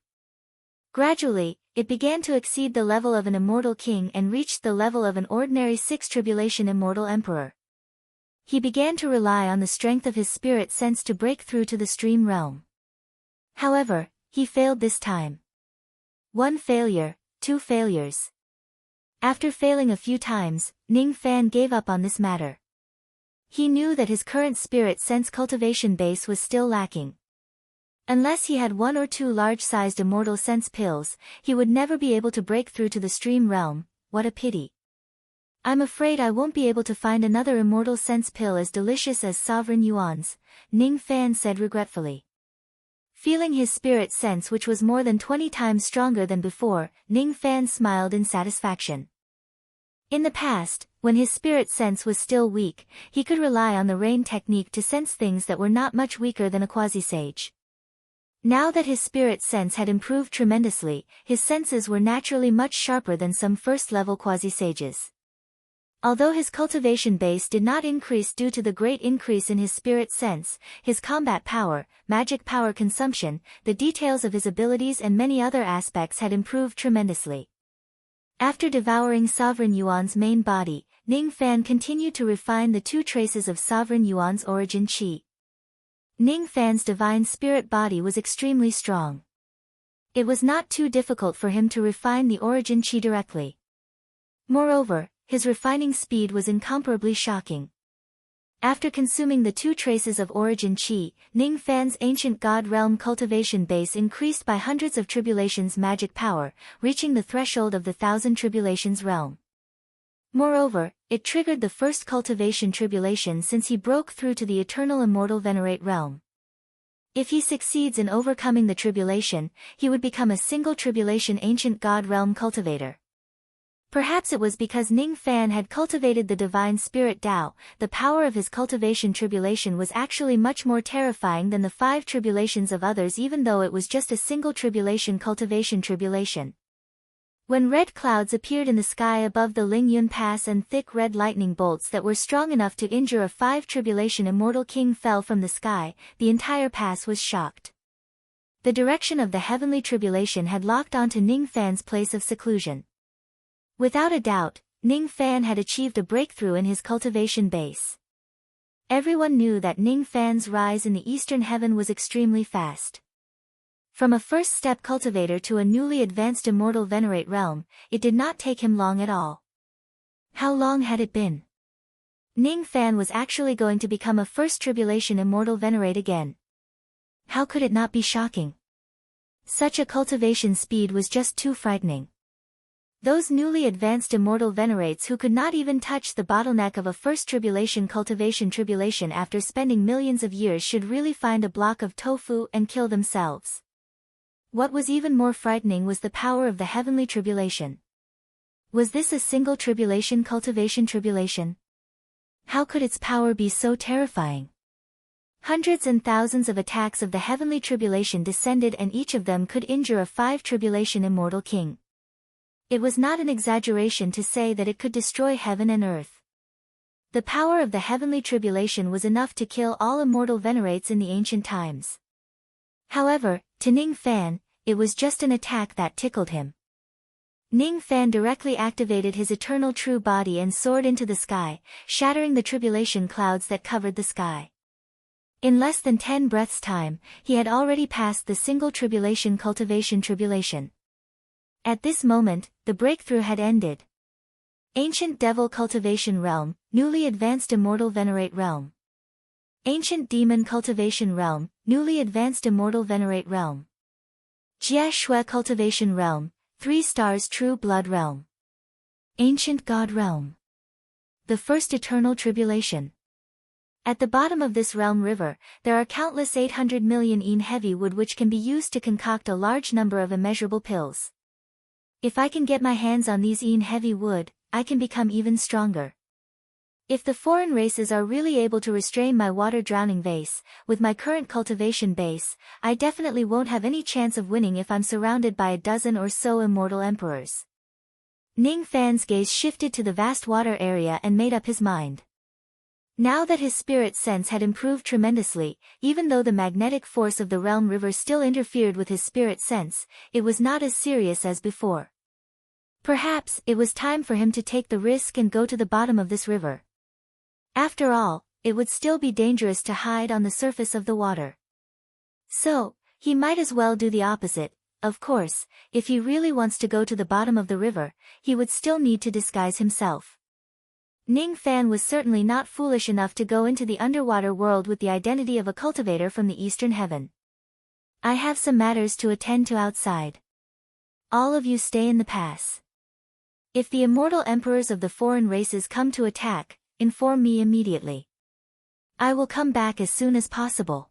Gradually, it began to exceed the level of an immortal king and reached the level of an ordinary 6 tribulation immortal emperor. He began to rely on the strength of his spirit sense to break through to the stream realm. However, he failed this time. 1 failure, 2 failures. After failing a few times, Ning Fan gave up on this matter. He knew that his current spirit sense cultivation base was still lacking. Unless he had 1 or 2 large-sized immortal sense pills, he would never be able to break through to the stream realm. What a pity. I'm afraid I won't be able to find another immortal sense pill as delicious as Sovereign Yuan's, Ning Fan said regretfully. Feeling his spirit sense which was more than 20 times stronger than before, Ning Fan smiled in satisfaction. In the past, when his spirit sense was still weak, he could rely on the rain technique to sense things that were not much weaker than a quasi-sage. Now that his spirit sense had improved tremendously, his senses were naturally much sharper than some first-level quasi-sages. Although his cultivation base did not increase due to the great increase in his spirit sense, his combat power, magic power consumption, the details of his abilities and many other aspects had improved tremendously. After devouring Sovereign Yuan's main body, Ning Fan continued to refine the 2 traces of Sovereign Yuan's origin qi. Ning Fan's divine spirit body was extremely strong. It was not too difficult for him to refine the origin qi directly. Moreover, his refining speed was incomparably shocking. After consuming the 2 traces of origin qi, Ning Fan's ancient god realm cultivation base increased by hundreds of tribulations magic power, reaching the threshold of the 1,000 tribulations realm. Moreover, it triggered the first cultivation tribulation since he broke through to the eternal immortal venerate realm. If he succeeds in overcoming the tribulation, he would become a single tribulation ancient god realm cultivator. Perhaps it was because Ning Fan had cultivated the divine spirit Tao, the power of his cultivation tribulation was actually much more terrifying than the 5 tribulations of others even though it was just a single tribulation cultivation tribulation. When red clouds appeared in the sky above the Lingyun Pass and thick red lightning bolts that were strong enough to injure a 5 tribulation immortal king fell from the sky, the entire pass was shocked. The direction of the heavenly tribulation had locked onto Ning Fan's place of seclusion. Without a doubt, Ning Fan had achieved a breakthrough in his cultivation base. Everyone knew that Ning Fan's rise in the eastern heaven was extremely fast. From a first-step cultivator to a newly advanced immortal venerate realm, it did not take him long at all. How long had it been? Ning Fan was actually going to become a first tribulation immortal venerate again. How could it not be shocking? Such a cultivation speed was just too frightening. Those newly advanced immortal venerates who could not even touch the bottleneck of a first tribulation cultivation tribulation after spending millions of years should really find a block of tofu and kill themselves. What was even more frightening was the power of the heavenly tribulation. Was this a single tribulation cultivation tribulation? How could its power be so terrifying? Hundreds and thousands of attacks of the heavenly tribulation descended and each of them could injure a 5 tribulation immortal king. It was not an exaggeration to say that it could destroy heaven and earth. The power of the heavenly tribulation was enough to kill all immortal venerates in the ancient times. However, to Ning Fan, it was just an attack that tickled him. Ning Fan directly activated his eternal true body and soared into the sky, shattering the tribulation clouds that covered the sky. In less than 10 breaths' time, he had already passed the single tribulation cultivation tribulation. At this moment, the breakthrough had ended. Ancient Devil Cultivation Realm, Newly Advanced Immortal Venerate Realm. Ancient Demon Cultivation Realm, Newly Advanced Immortal Venerate Realm. Jia Shui Cultivation Realm, 3 stars True Blood Realm. Ancient God Realm. The First Eternal Tribulation. At the bottom of this realm river, there are countless 800 million een heavy wood which can be used to concoct a large number of immeasurable pills. If I can get my hands on these een heavy wood, I can become even stronger. If the foreign races are really able to restrain my water-drowning vase, with my current cultivation base, I definitely won't have any chance of winning if I'm surrounded by a dozen or so immortal emperors. Ning Fan's gaze shifted to the vast water area and made up his mind. Now that his spirit sense had improved tremendously, even though the magnetic force of the realm river still interfered with his spirit sense, it was not as serious as before. Perhaps it was time for him to take the risk and go to the bottom of this river. After all, it would still be dangerous to hide on the surface of the water. So, he might as well do the opposite. Of course, if he really wants to go to the bottom of the river, he would still need to disguise himself. Ning Fan was certainly not foolish enough to go into the underwater world with the identity of a cultivator from the eastern heaven. I have some matters to attend to outside. All of you stay in the pass. If the immortal emperors of the foreign races come to attack, inform me immediately. I will come back as soon as possible.